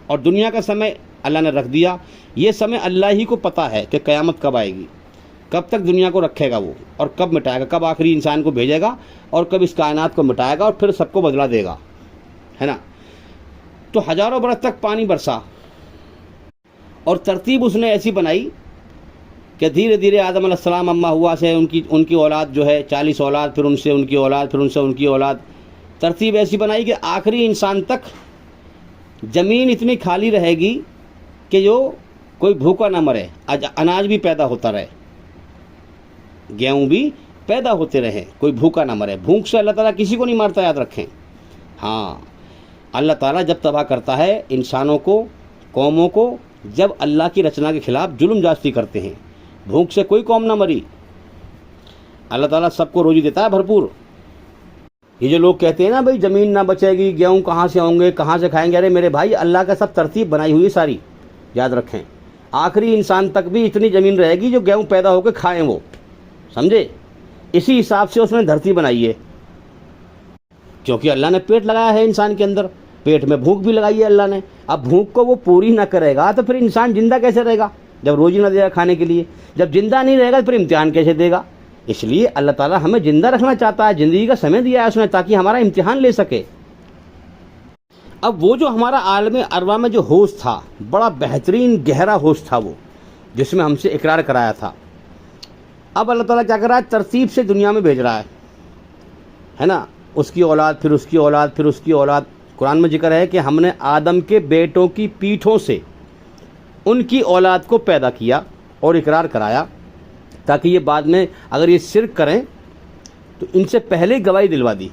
और दुनिया का समय अल्लाह ने रख दिया। ये समय अल्लाह ही को पता है कि क़यामत कब आएगी, कब तक दुनिया को रखेगा वो, और कब मिटाएगा, कब आखिरी इंसान को भेजेगा और कब इस कायनात को मिटाएगा और फिर सबको बदला देगा, है ना। तो हज़ारों बरस तक पानी बरसा और तरतीब उसने ऐसी बनाई कि धीरे धीरे आदम अलैहिस्सलाम अम्मा हुआ से उनकी औलाद जो है 40 औलाद, फिर उनसे उनकी औलाद, फिर उनसे उनकी औलाद। तरतीब ऐसी बनाई कि आखिरी इंसान तक ज़मीन इतनी खाली रहेगी कि जो कोई भूखा ना मरे, अनाज भी पैदा होता रहे, गेहूँ भी पैदा होते रहे, कोई भूखा ना मरे। भूख से अल्लाह ताला किसी को नहीं मारता, याद रखें। हाँ, अल्लाह ताला जब तबाह करता है इंसानों को, कौमों को, जब अल्लाह की रचना के खिलाफ जुल्म जास्ती करते हैं। भूख से कोई कौम ना मरी। अल्लाह ताला सबको रोजी देता है भरपूर। ये जो लोग कहते हैं ना भाई ज़मीन ना बचेगी, गेहूँ कहाँ से होंगे, कहाँ से खाएंगे, अरे मेरे भाई अल्लाह का सब तरतीब बनाई हुई है सारी, याद रखें। आखिरी इंसान तक भी इतनी ज़मीन रहेगी जो गेहूँ पैदा होकर खाएं वो, समझे। इसी हिसाब से उसने धरती बनाई है, क्योंकि अल्लाह ने पेट लगाया है इंसान के अंदर, पेट में भूख भी लगाई है अल्लाह ने। अब भूख को वो पूरी ना करेगा तो फिर इंसान जिंदा कैसे रहेगा, जब रोजी ना देगा खाने के लिए। जब जिंदा नहीं रहेगा तो फिर इम्तिहान कैसे देगा। इसलिए अल्लाह ताला हमें जिंदा रखना चाहता है, ज़िंदगी का समय दिया है उसने ताकि हमारा इम्तिहान ले सके। अब वो जो हमारा आलम अरवा में जो होश था, बड़ा बेहतरीन गहरा होश था वो, जिसमें हमसे इकरार कराया था। अब अल्लाह ताला क्या कर रहा है? तरतीब से दुनिया में भेज रहा है ना। उसकी औलाद, फिर उसकी औलाद, फिर उसकी औलाद। कुरान में जिक्र है कि हमने आदम के बेटों की पीठों से उनकी औलाद को पैदा किया और इकरार कराया, ताकि ये बाद में अगर ये शिर्क करें तो इनसे पहले गवाही दिलवा दी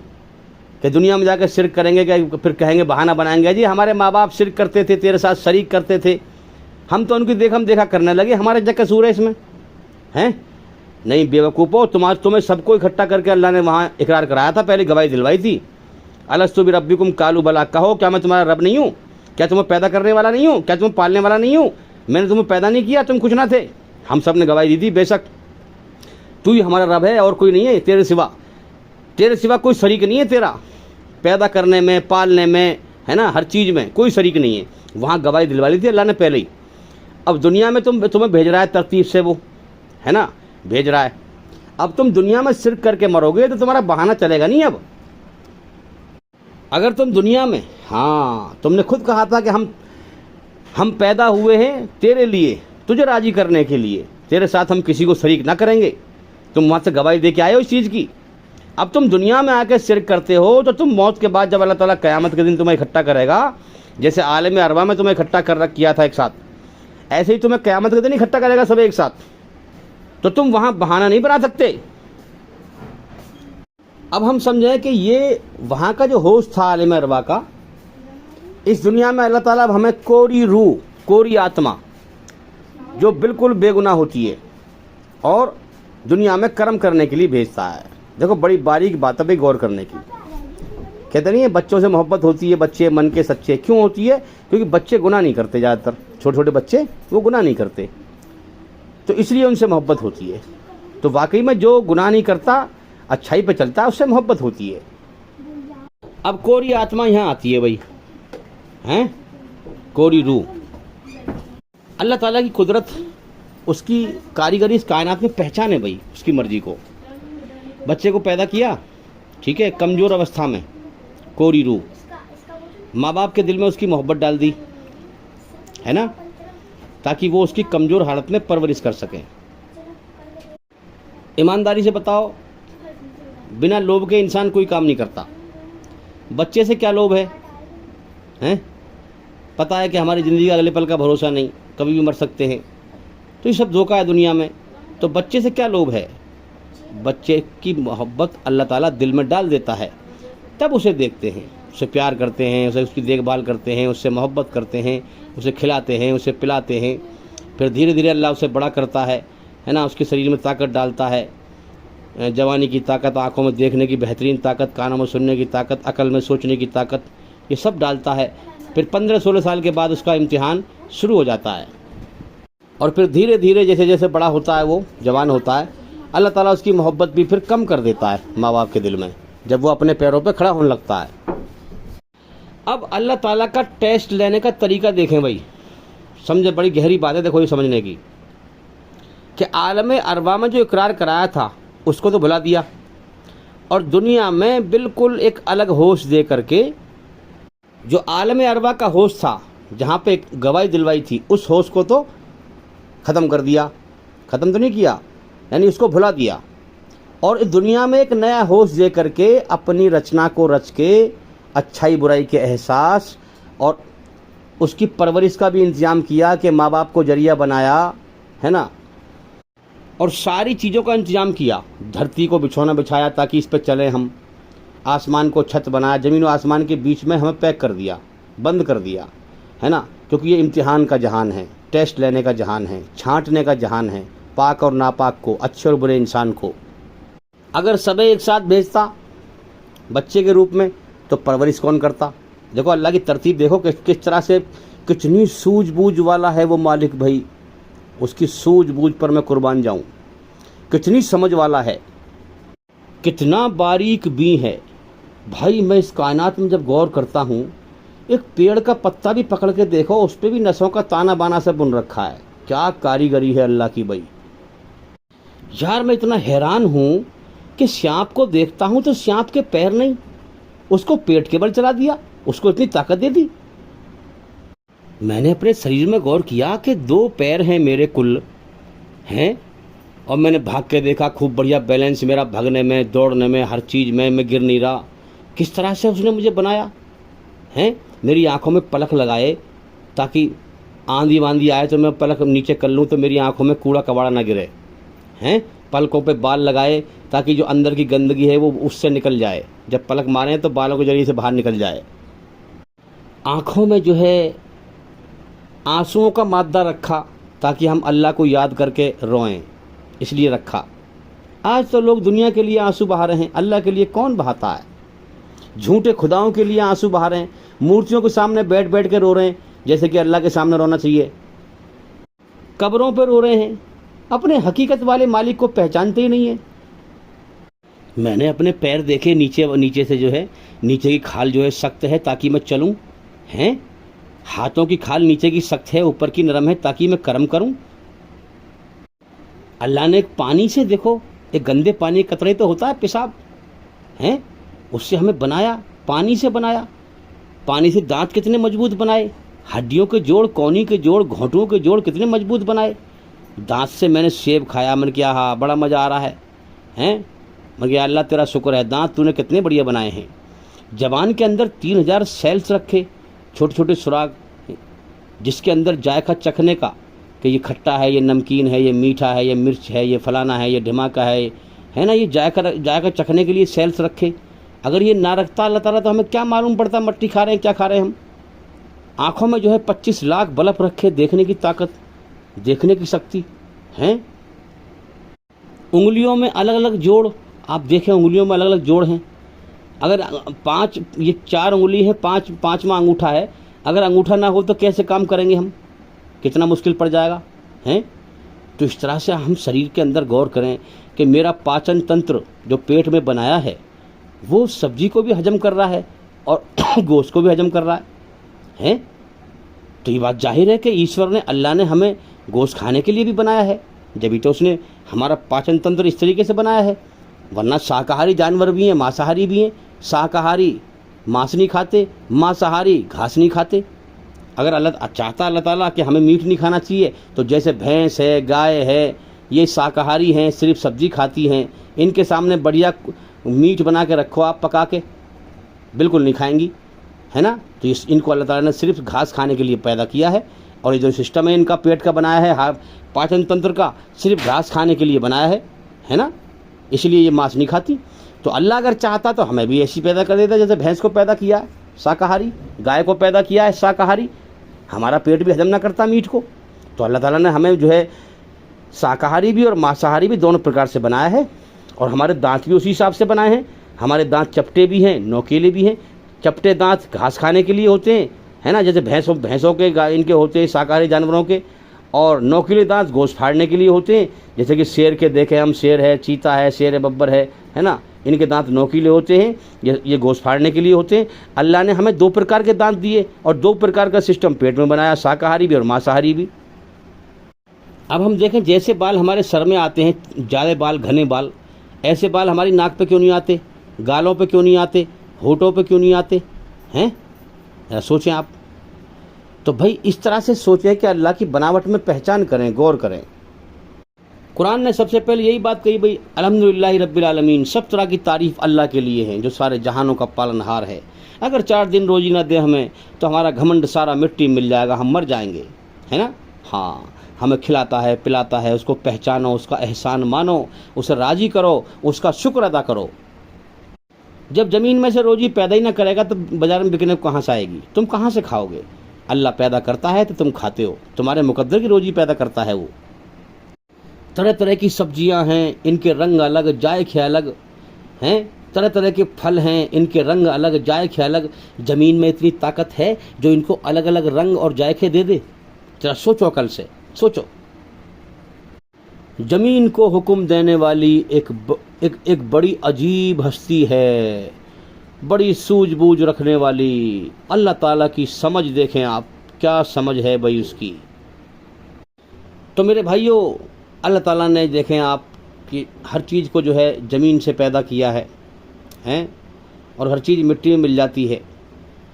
कि दुनिया में जाकर शिर्क करेंगे कि फिर कहेंगे, बहाना बनाएंगे, जी हमारे माँ बाप शिर्क करते थे, तेरे साथ शरीक करते थे, हम तो उनकी देखम देखा करने लगे, हमारा क्या कसूर है इसमें, हैं? नहीं बेवकूफ़ो, तुम्हें सबको इकट्ठा करके अल्लाह ने वहाँ इकरार कराया था, पहले गवाही दिलवाई थी। अलस्तु बिरब्बिकुम कालू बला, कहो क्या मैं तुम्हारा रब नहीं हूँ? क्या तुम्हें पैदा करने वाला नहीं हूँ? क्या तुम्हें पालने वाला नहीं हूँ? मैंने तुम्हें पैदा नहीं किया, तुम कुछ ना थे। हम सब ने गवाही दी थी बेशक। तू ही हमारा रब है और कोई नहीं है तेरे सिवा कोई शरीक नहीं है तेरा, पैदा करने में, पालने में, है ना, हर चीज़ में कोई शरीक नहीं है। वहाँ गवाही दिलवा ली थी अल्लाह ने पहले ही। अब दुनिया में तुम्हें भेज रहा है तरतीब से, वो है ना, भेज रहा है। अब तुम दुनिया में शिर्क करके मरोगे तो तुम्हारा बहाना चलेगा नहीं। अब अगर तुम दुनिया में, हाँ, तुमने खुद कहा था कि हम पैदा हुए हैं तेरे लिए, तुझे राजी करने के लिए, तेरे साथ हम किसी को शरीक ना करेंगे। तुम वहाँ से गवाही दे के आए हो इस चीज़ की। अब तुम दुनिया में आके शिर्क करते हो तो तुम मौत के बाद जब अल्लाह ताला क़यामत के दिन तुम्हें इकट्ठा करेगा, जैसे आलम अरवा में तुम्हें इकट्ठा किया था एक साथ, ऐसे ही तुम्हें क़यामत के दिन इकट्ठा करेगा सब एक साथ। तो तुम वहाँ बहाना नहीं बना सकते। अब हम समझें कि ये वहाँ का जो होश था आलम अरवा का, इस दुनिया में अल्लाह ताला अब हमें कोरी रूह, कोरी आत्मा जो बिल्कुल बेगुनाह होती है और दुनिया में कर्म करने के लिए भेजता है। देखो बड़ी बारीक बात है भाई, गौर करने की। कहते नहीं है बच्चों से मोहब्बत होती है, बच्चे मन के सच्चे। क्यों होती है? क्योंकि बच्चे गुनाह नहीं करते, ज़्यादातर छोटे छोटे बच्चे वो गुनाह नहीं करते, तो इसलिए उनसे मोहब्बत होती है। तो वाकई में जो गुनाह नहीं करता, अच्छाई पे चलता है, उससे मोहब्बत होती है। अब कोरी आत्मा यहाँ आती है भाई, हैं, कोरी रूह। अल्लाह ताला की कुदरत, उसकी कारीगरी इस कायनात में पहचान है भाई, उसकी मर्जी को। बच्चे को पैदा किया, ठीक है, कमज़ोर अवस्था में, कोरी रूह, माँ बाप के दिल में उसकी मोहब्बत डाल दी, है ना, ताकि वो उसकी कमज़ोर हालत में परवरिश कर सकें। ईमानदारी से बताओ, बिना लोभ के इंसान कोई काम नहीं करता। बच्चे से क्या लोभ है? हैं? पता है कि हमारी ज़िंदगी का अगले पल का भरोसा नहीं, कभी भी मर सकते हैं, तो ये सब धोखा है दुनिया में। तो बच्चे से क्या लोभ है? बच्चे की मोहब्बत अल्लाह ताला दिल में डाल देता है, तब उसे देखते हैं, उसे प्यार करते हैं, उसे उसकी देखभाल करते हैं, उससे मोहब्बत करते हैं, उसे खिलाते हैं, उसे पिलाते हैं। फिर धीरे धीरे अल्लाह उसे बड़ा करता है ना, उसके शरीर में ताकत डालता है, जवानी की ताकत, आँखों में देखने की बेहतरीन ताकत, कानों में सुनने की ताकत, अकल में सोचने की ताकत, ये सब डालता है। फिर 15-16 साल के बाद उसका इम्तिहान शुरू हो जाता है, और फिर धीरे धीरे जैसे जैसे बड़ा होता है, वो जवान होता है, अल्लाह ताला उसकी मोहब्बत भी फिर कम कर देता है माँ बाप के दिल में, जब वो अपने पैरों पे खड़ा होने लगता है। अब अल्लाह ताला का टेस्ट लेने का तरीका देखें भाई, समझे, बड़ी गहरी बात है, देखो ये समझने की, कि आलम अरवा में जो इकरार कराया था उसको तो भुला दिया, और दुनिया में बिल्कुल एक अलग होश दे करके, जो आलम अरवा का होश था, जहाँ पे एक गवाही दिलवाई थी, उस होश को तो ख़त्म कर दिया। ख़त्म तो नहीं किया, यानी उसको भुला दिया, और इस दुनिया में एक नया होश दे करके अपनी रचना को रच के अच्छाई बुराई के एहसास और उसकी परवरिश का भी इंतज़ाम किया, कि माँ बाप को जरिया बनाया, है ना, और सारी चीज़ों का इंतज़ाम किया। धरती को बिछौना बिछाया ताकि इस पर चलें हम, आसमान को छत बनाया, ज़मीन और आसमान के बीच में हमें पैक कर दिया, बंद कर दिया, है ना, क्योंकि ये इम्तिहान का जहान है, टेस्ट लेने का जहान है, छांटने का जहान है, पाक और नापाक को, अच्छे और बुरे इंसान को। अगर सब एक साथ भेजता बच्चे के रूप में, तो परवरिश कौन करता? देखो अल्लाह की तरतीब देखो किस तरह से, कितनी सूझबूझ वाला है वो मालिक भाई, उसकी सूझबूझ पर मैं कुर्बान जाऊं। कितनी समझ वाला है, कितना बारीक भी है भाई। मैं इस कायनात में जब गौर करता हूँ, एक पेड़ का पत्ता भी पकड़ के देखो, उस पर भी नसों का ताना बाना से बुन रखा है। क्या कारीगरी है अल्लाह की भाई। यार मैं इतना हैरान हूँ कि सांप को देखता हूँ तो सांप के पैर नहीं, उसको पेट के बल चला दिया, उसको इतनी ताकत दे दी। मैंने अपने शरीर में गौर किया कि 2 पैर हैं मेरे कुल, हैं, और मैंने भाग के देखा, खूब बढ़िया बैलेंस मेरा, भागने में, दौड़ने में, हर चीज़ में मैं गिर नहीं रहा। किस तरह से उसने मुझे बनाया है। मेरी आंखों में पलक लगाए ताकि आंधी वांधी आए तो मैं पलक नीचे कर लूँ तो मेरी आंखों में कूड़ा कबाड़ा ना गिरे, हैं। पलकों पे बाल लगाए ताकि जो अंदर की गंदगी है वो उससे निकल जाए, जब पलक मारें तो बालों के जरिए से बाहर निकल जाए। आँखों में जो है आंसुओं का मादा रखा ताकि हम अल्लाह को याद करके रोएं, इसलिए रखा। आज तो लोग दुनिया के लिए आंसू बहा रहे हैं, अल्लाह के लिए कौन बहाता है। झूठे खुदाओं के लिए आंसू बहा रहे हैं, मूर्तियों के सामने बैठ बैठ के रो रहे हैं, जैसे कि अल्लाह के सामने रोना चाहिए। कब्रों पर रो रहे हैं, अपने हकीकत वाले मालिक को पहचानते ही नहीं है। मैंने अपने पैर देखे, नीचे से जो है नीचे की खाल जो है सख्त है ताकि मैं चलूं, हैं? हाथों की खाल नीचे की सख्त है, ऊपर की नरम है ताकि मैं कर्म करूं। अल्लाह ने एक पानी से, देखो एक गंदे पानी के कतरे तो होता है पेशाब, हैं? उससे हमें बनाया, पानी से बनाया। पानी से दांत कितने मजबूत बनाए, हड्डियों के जोड़, कौनी के जोड़, घोंटुओं के जोड़ कितने मजबूत बनाए। दांत से मैंने सेब खाया, मैंने किया हाँ बड़ा मज़ा आ रहा है, हैं? मैं कहा अल्लाह तेरा शुक्र है, दांत तूने कितने बढ़िया बनाए हैं। जबान के अंदर 3000 सेल्स रखे, छोटे छोटे सुराग, जिसके अंदर जायका चखने का, कि ये खट्टा है, ये नमकीन है, ये मीठा है, ये मिर्च है, ये फलाना है, ये ढिमाका है ना। ये जायका चखने के लिए सेल्स रखे। अगर ये ना रखता अल्लाह ताला तो हमें क्या मालूम पड़ता मट्टी खा रहे हैं क्या खा रहे हैं हम। आँखों में जो है 25 लाख बल्ब रखे, देखने की ताकत, देखने की शक्ति, हैं? उंगलियों में अलग अलग जोड़, आप देखें उंगलियों में अलग अलग जोड़ हैं। अगर ये 4 उंगली है, पाँचवा अंगूठा है, अगर अंगूठा ना हो तो कैसे काम करेंगे हम, कितना मुश्किल पड़ जाएगा, हैं? तो इस तरह से हम शरीर के अंदर गौर करें कि मेरा पाचन तंत्र जो पेट में बनाया है वो सब्जी को भी हजम कर रहा है और गोश्त को भी हजम कर रहा है। तो ये बात जाहिर है कि ईश्वर ने, अल्लाह ने हमें गोश्त खाने के लिए भी बनाया है, जब तो उसने हमारा पाचन तंत्र इस तरीके से बनाया है। वरना शाकाहारी जानवर भी हैं, मांसाहारी भी हैं। शाकाहारी मांस नहीं खाते, मांसाहारी घास नहीं खाते। अगर अल्लाह ताला कि हमें मीट नहीं खाना चाहिए, तो जैसे भैंस है, गाय है, ये शाकाहारी हैं, सिर्फ सब्जी खाती हैं, इनके सामने बढ़िया मीट बना के रखो आप पका के, बिल्कुल नहीं खाएंगी, है ना। तो इनको अल्लाह ताला ने सिर्फ घास खाने के लिए पैदा किया है, और ये जो सिस्टम है इनका पेट का बनाया है, पाचन तंत्र का, सिर्फ घास खाने के लिए बनाया है ना। इसलिए ये मांस नहीं खाती। तो अल्लाह अगर चाहता तो हमें भी ऐसी पैदा कर देता, जैसे भैंस को पैदा किया है शाकाहारी, गाय को पैदा किया है शाकाहारी। हमारा पेट भी हजम ना करता मीट को, तो अल्लाह ताला ने हमें जो है शाकाहारी भी और मांसाहारी भी दोनों प्रकार से बनाया है। और हमारे दांत भी उसी हिसाब से बनाए हैं। हमारे दांत चपटे भी हैं, नोकीले भी हैं। चपटे दांत घास खाने के लिए होते हैं, है ना, जैसे भैंसों के, गाय इनके होते हैं, शाकाहारी जानवरों के। और नोकीले दांत गोश्त फाड़ने के लिए होते हैं, जैसे कि शेर के देखें हम, शेर है, चीता है, शेर है, बब्बर है ना, इनके दांत नोकीले होते हैं, ये गोश्त फाड़ने के लिए होते हैं। अल्लाह ने हमें 2 प्रकार के दांत दिए और 2 प्रकार का सिस्टम पेट में बनाया, शाकाहारी भी और मांसाहारी भी। अब हम देखें, जैसे बाल हमारे सर में आते हैं, ज़्यादा बाल, घने बाल, ऐसे बाल हमारी नाक पे क्यों नहीं आते, गालों पे क्यों नहीं आते, होठों पे क्यों नहीं आते, हैं? सोचें आप। तो भाई इस तरह से सोचें कि अल्लाह की बनावट में पहचान करें, गौर करें। कुरान ने सबसे पहले यही बात कही, भाई अल्हम्दुलिल्लाह रब्बिल आलमीन, सब तरह की तारीफ़ अल्लाह के लिए है जो सारे जहानों का पालनहार है। अगर 4 दिन रोजी ना दे हमें तो हमारा घमंड सारा मिट्टी मिल जाएगा, हम मर जाएंगे, है ना। हाँ, हमें खिलाता है, पिलाता है, उसको पहचानो, उसका एहसान मानो, उसे राज़ी करो, उसका शुक्र अदा करो। जब ज़मीन में से रोजी पैदा ही ना करेगा तो बाज़ार में बिकने कहाँ से आएगी, तुम कहाँ से खाओगे। अल्लाह पैदा करता है तो तुम खाते हो, तुम्हारे मुकद्दर की रोजी पैदा करता है वो। तरह तरह की सब्जियां हैं, इनके रंग अलग, जायके अलग हैं। तरह तरह के फल हैं, इनके रंग अलग, जायके अलग। ज़मीन में इतनी ताकत है जो इनको अलग अलग रंग और जायके दे दे। जरा सोचो, अकल से सोचो। ज़मीन को हुक्म देने वाली एक बड़ी अजीब हस्ती है, बड़ी सूझबूझ रखने वाली। अल्लाह ताला की समझ देखें आप, क्या समझ है भाई उसकी। तो मेरे भाइयों, अल्लाह ताला ने देखें आप कि हर चीज़ को जो है ज़मीन से पैदा किया है, हैं, और हर चीज़ मिट्टी में मिल जाती है।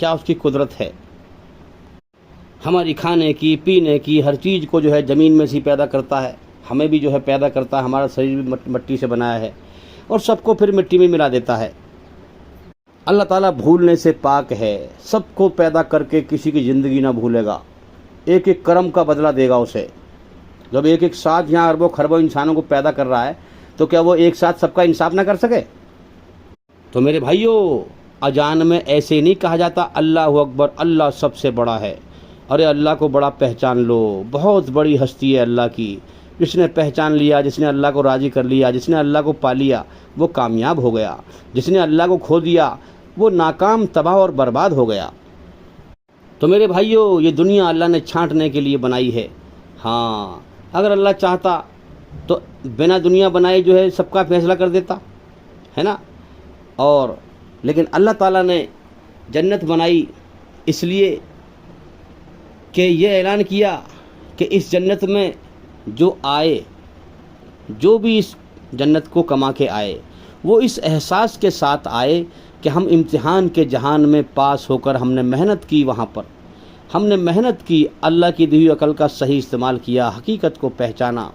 क्या उसकी कुदरत है। हमारी खाने की, पीने की हर चीज़ को जो है ज़मीन में से पैदा करता है, हमें भी जो है पैदा करता है। हमारा शरीर भी मिट्टी से बनाया है और सबको फिर मिट्टी में मिला देता है। अल्लाह ताला भूलने से पाक है, सबको पैदा करके किसी की ज़िंदगी ना भूलेगा, एक एक कर्म का बदला देगा उसे। जब एक एक साथ यहाँ अरबों खरबों इंसानों को पैदा कर रहा है तो क्या वो एक साथ सबका इंसाफ ना कर सके। तो मेरे भाइयों, अजान में ऐसे नहीं कहा जाता अल्लाह अकबर, अल्लाह सबसे बड़ा है। अरे अल्लाह को बड़ा पहचान लो, बहुत बड़ी हस्ती है अल्लाह की। जिसने पहचान लिया, जिसने अल्लाह को राज़ी कर लिया, जिसने अल्लाह को पा लिया, वो कामयाब हो गया। जिसने अल्लाह को खो दिया वो नाकाम, तबाह और बर्बाद हो गया। तो मेरे भाइयों, ये दुनिया अल्लाह ने छांटने के लिए बनाई है। हाँ, अगर अल्लाह चाहता तो बिना दुनिया बनाए जो है सबका फैसला कर देता है ना। और लेकिन अल्लाह ताला ने जन्नत बनाई इसलिए कि ये ऐलान किया कि इस जन्नत में जो आए, जो भी इस जन्नत को कमा के आए, वो इस एहसास के साथ आए कि हम इम्तिहान के जहान में पास होकर हमने मेहनत की, वहाँ पर हमने मेहनत की, अल्लाह की दी हुई अकल का सही इस्तेमाल किया, हकीकत को पहचाना,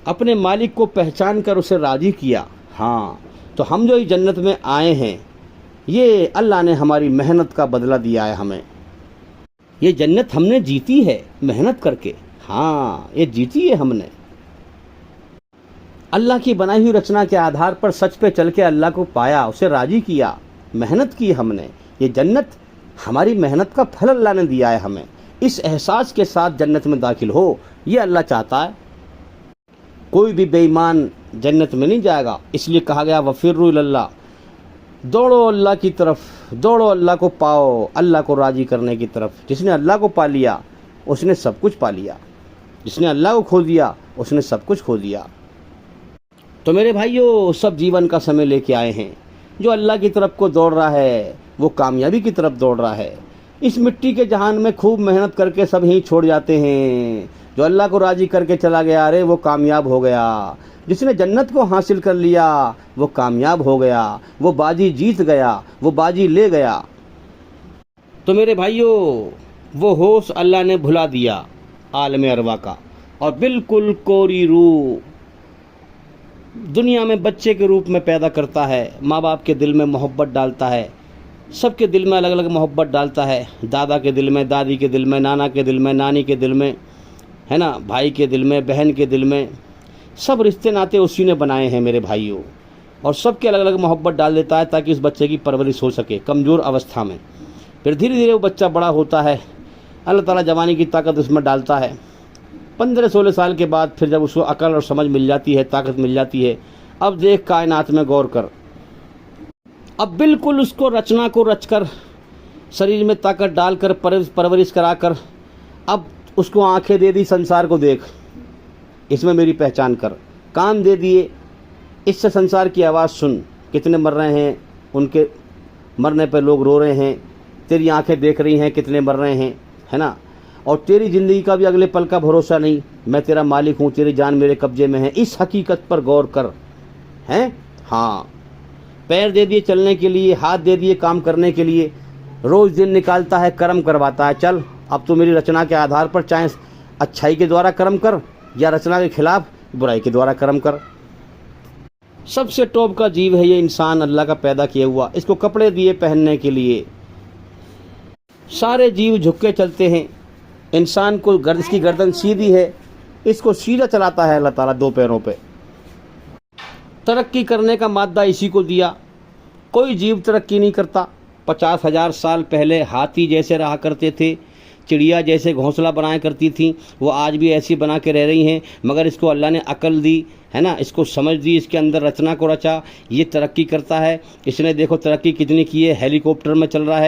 अपने मालिक को पहचान कर उसे राज़ी किया। हाँ, तो हम जो इस जन्नत में आए हैं, ये अल्लाह ने हमारी मेहनत का बदला दिया है हमें। ये जन्नत हमने जीती है मेहनत करके। हाँ, ये जीती है हमने अल्लाह की बनाई हुई रचना के आधार पर सच पे चल के अल्लाह को पाया, उसे राज़ी किया, मेहनत की हमने। ये जन्नत हमारी मेहनत का फल अल्लाह ने दिया है हमें। इस एहसास के साथ जन्नत में दाखिल हो, ये अल्लाह चाहता है। कोई भी बेईमान जन्नत में नहीं जाएगा, इसलिए कहा गया वफ़िर्रू इलल्लाह, दौड़ो अल्लाह की तरफ, दौड़ो अल्लाह को पाओ, अल्लाह को राज़ी करने की तरफ। जिसने अल्लाह को पा लिया उसने सब कुछ पा लिया, जिसने अल्लाह को खो दिया उसने सब कुछ खो दिया। तो मेरे भाइयों, सब जीवन का समय लेके आए हैं। जो अल्लाह की तरफ को दौड़ रहा है वो कामयाबी की तरफ दौड़ रहा है। इस मिट्टी के जहान में खूब मेहनत करके सब यहीं छोड़ जाते हैं। जो अल्लाह को राज़ी करके चला गया, अरे वो कामयाब हो गया। जिसने जन्नत को हासिल कर लिया वो कामयाब हो गया, वो बाजी जीत गया, वो बाजी ले गया। तो मेरे भाइयों, वो होश अल्लाह ने भुला दिया आलम अरवा का, और बिल्कुल कोरी रूह दुनिया में बच्चे के रूप में पैदा करता है। माँ बाप के दिल में मोहब्बत डालता है, सबके दिल में अलग अलग मोहब्बत डालता है। दादा के दिल में, दादी के दिल में, नाना के दिल में, नानी के दिल में, है ना, भाई के दिल में, बहन के दिल में। सब रिश्ते नाते उसी ने बनाए हैं मेरे भाइयों, और सबके अलग अलग मोहब्बत डाल देता है ताकि उस बच्चे की परवरिश हो सके कमज़ोर अवस्था में। फिर धीरे धीरे वो बच्चा बड़ा होता है, अल्लाह ताला जवानी की ताकत उसमें डालता है। 15-16 साल के बाद फिर जब उसको अकल और समझ मिल जाती है, ताकत मिल जाती है, अब देख कायनात में गौर कर, अब बिल्कुल उसको रचना को रचकर शरीर में ताकत डालकर परवरिश कराकर अब उसको आंखें दे दी, संसार को देख, इसमें मेरी पहचान कर। कान दे दिए, इससे संसार की आवाज़ सुन, कितने मर रहे हैं, उनके मरने पर लोग रो रहे हैं, तेरी आंखें देख रही हैं कितने मर रहे हैं, है ना। और तेरी ज़िंदगी का भी अगले पल का भरोसा नहीं, मैं तेरा मालिक हूँ, तेरी जान मेरे कब्जे में है। इस हकीकत पर गौर कर, हैं। हाँ, पैर दे दिए चलने के लिए, हाथ दे दिए काम करने के लिए, रोज़ दिन निकालता है, कर्म करवाता है। चल अब तो मेरी रचना के आधार पर चाहे अच्छाई के द्वारा कर्म कर या रचना के खिलाफ बुराई के द्वारा कर्म कर। सबसे टॉप का जीव है ये इंसान, अल्लाह का पैदा किया हुआ। इसको कपड़े दिए पहनने के लिए, सारे जीव झुक के चलते हैं। इंसान को इसकी गर्दन सीधी है, इसको सीधा चलाता है अल्लाह ताला दो पैरों पे। तरक्की करने का मादा इसी को दिया। कोई जीव तरक्की नहीं करता। 50,000 साल पहले हाथी जैसे रहा करते थे, चिड़िया जैसे घोंसला बनाया करती थी, वो आज भी ऐसी बना के रह रही हैं। मगर इसको अल्लाह ने अकल दी, है ना, इसको समझ दी, इसके अंदर रचना को रचा, ये तरक्की करता है। इसने देखो तरक्की कितनी की है, हेलीकॉप्टर में चल रहा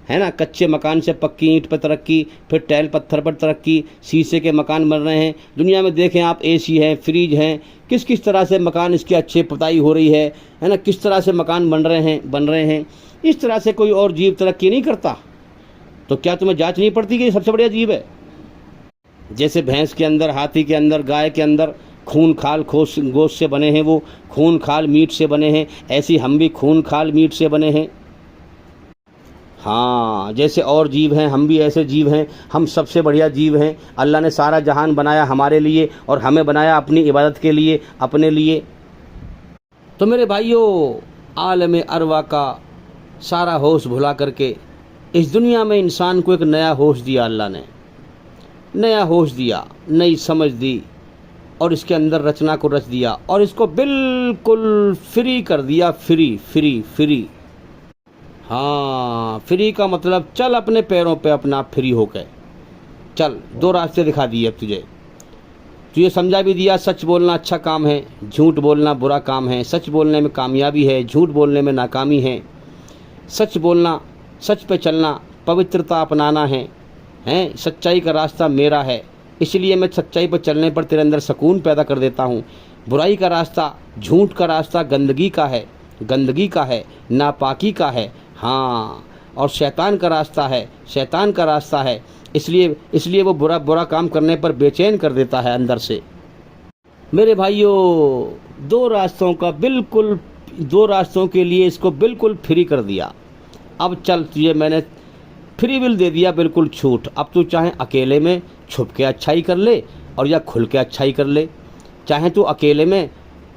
है ना, कच्चे मकान से पक्की ईंट पर तरक्की, फिर टैल पत्थर पर तरक्की, शीशे के मकान बन रहे हैं। दुनिया में देखें आप, एसी है, फ्रिज हैं, किस किस तरह से मकान इसके अच्छे पुताई हो रही है ना, किस तरह से मकान बन रहे हैं। इस तरह से कोई और जीव तरक्की नहीं करता। तो क्या तुम्हें जांच नहीं पड़ती कि ये सबसे बढ़िया जीव है? जैसे भैंस के अंदर, हाथी के अंदर, गाय के अंदर खून खाल गोश्त से बने हैं, वो खून खाल मीट से बने हैं, ऐसी हम भी खून खाल मीट से बने हैं। हाँ, जैसे और जीव हैं हम भी ऐसे जीव हैं, हम सबसे बढ़िया जीव हैं। अल्लाह ने सारा जहान बनाया हमारे लिए और हमें बनाया अपनी इबादत के लिए, अपने लिए। तो मेरे भाइयों, आलम अरवा का सारा होश भुला करके इस दुनिया में इंसान को एक नया होश दिया अल्लाह ने, नया होश दिया, नई समझ दी, और इसके अंदर रचना को रच दिया और इसको बिल्कुल फ्री कर दिया। फ्री। हाँ, फ्री का मतलब चल अपने पैरों पे अपना फ्री होकर चल। दो रास्ते दिखा दिए अब तुझे समझा भी दिया। सच बोलना अच्छा काम है, झूठ बोलना बुरा काम है। सच बोलने में कामयाबी है, झूठ बोलने में नाकामी है। सच बोलना, सच पे चलना, पवित्रता अपनाना है। सच्चाई का रास्ता मेरा है, इसलिए मैं सच्चाई पर चलने पर तेरे अंदर सुकून पैदा कर देता हूँ। बुराई का रास्ता, झूठ का रास्ता गंदगी का है, गंदगी का है, नापाकी का है। हाँ, और शैतान का रास्ता है, शैतान का रास्ता है। इसलिए वो बुरा काम करने पर बेचैन कर देता है अंदर से। मेरे भाइयों, दो रास्तों के लिए इसको बिल्कुल फ्री कर दिया। अब चल, तुझे मैंने फ्री विल दे दिया, बिल्कुल छूट। अब तू चाहे अकेले में छुप के अच्छाई कर ले और या खुल के अच्छाई कर ले। चाहे तू अकेले में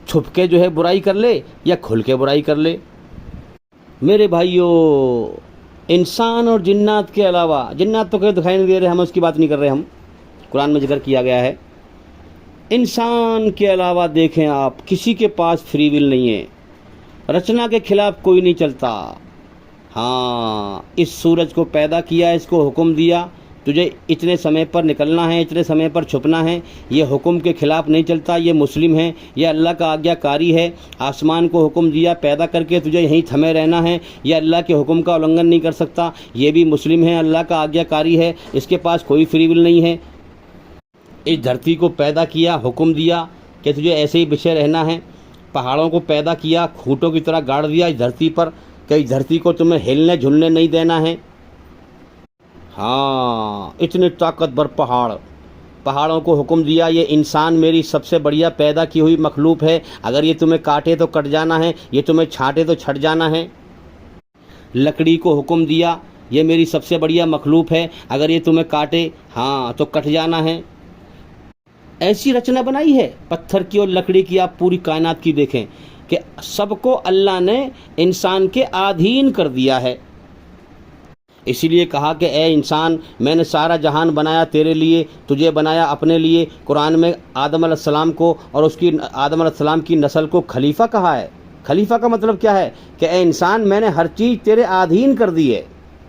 छुप के जो है बुराई कर ले या खुल के बुराई कर ले। मेरे भाइयों, इंसान और जिन्नात के अलावा, जिन्नात तो कहीं दिखाई नहीं दे रहे, हम उसकी बात नहीं कर रहे। हम कुरान में जिक्र किया गया है, इंसान के अलावा देखें आप, किसी के पास फ्री विल नहीं है। रचना के खिलाफ कोई नहीं चलता। हाँ, इस सूरज को पैदा किया, इसको हुक्म दिया तुझे इतने समय पर निकलना है, इतने समय पर छुपना है। ये हुक्म के खिलाफ नहीं चलता, ये मुस्लिम है, ये अल्लाह का आज्ञाकारी है। आसमान को हुक्म दिया पैदा करके तुझे यहीं थमे रहना है, ये अल्लाह के हुक्म का उल्लंघन नहीं कर सकता, ये भी मुस्लिम है, अल्लाह का आज्ञाकारी है, इसके पास कोई फ्री विल नहीं है। इस धरती को पैदा किया, हुक्म दिया कि तुझे ऐसे ही बिछे रहना है। पहाड़ों को पैदा किया, खूंटों की तरह गाड़ दिया इस धरती पर कि इस धरती को तुम्हें हिलने झुलने नहीं देना है। हाँ, इतने ताकतवर पहाड़ों को हुक्म दिया, ये इंसान मेरी सबसे बढ़िया पैदा की हुई मखलूक है, अगर ये तुम्हें काटे तो कट जाना है, ये तुम्हें छांटे तो छट जाना है। लकड़ी को हुक्म दिया, ये मेरी सबसे बढ़िया मखलूक है, अगर ये तुम्हें काटे हाँ तो कट जाना है। ऐसी रचना बनाई है पत्थर की और लकड़ी की। आप पूरी कायनात की देखें कि सबको अल्लाह ने इंसान के अधीन कर दिया है। इसीलिए कहा कि ए इंसान, मैंने सारा जहान बनाया तेरे लिए, तुझे बनाया अपने लिए। कुरान में आदम अलैहिस्सलाम को और आदम अलैहिस्सलाम की नस्ल को खलीफा कहा है। खलीफा का मतलब क्या है कि ए इंसान, मैंने हर चीज़ तेरे अधीन कर दी है,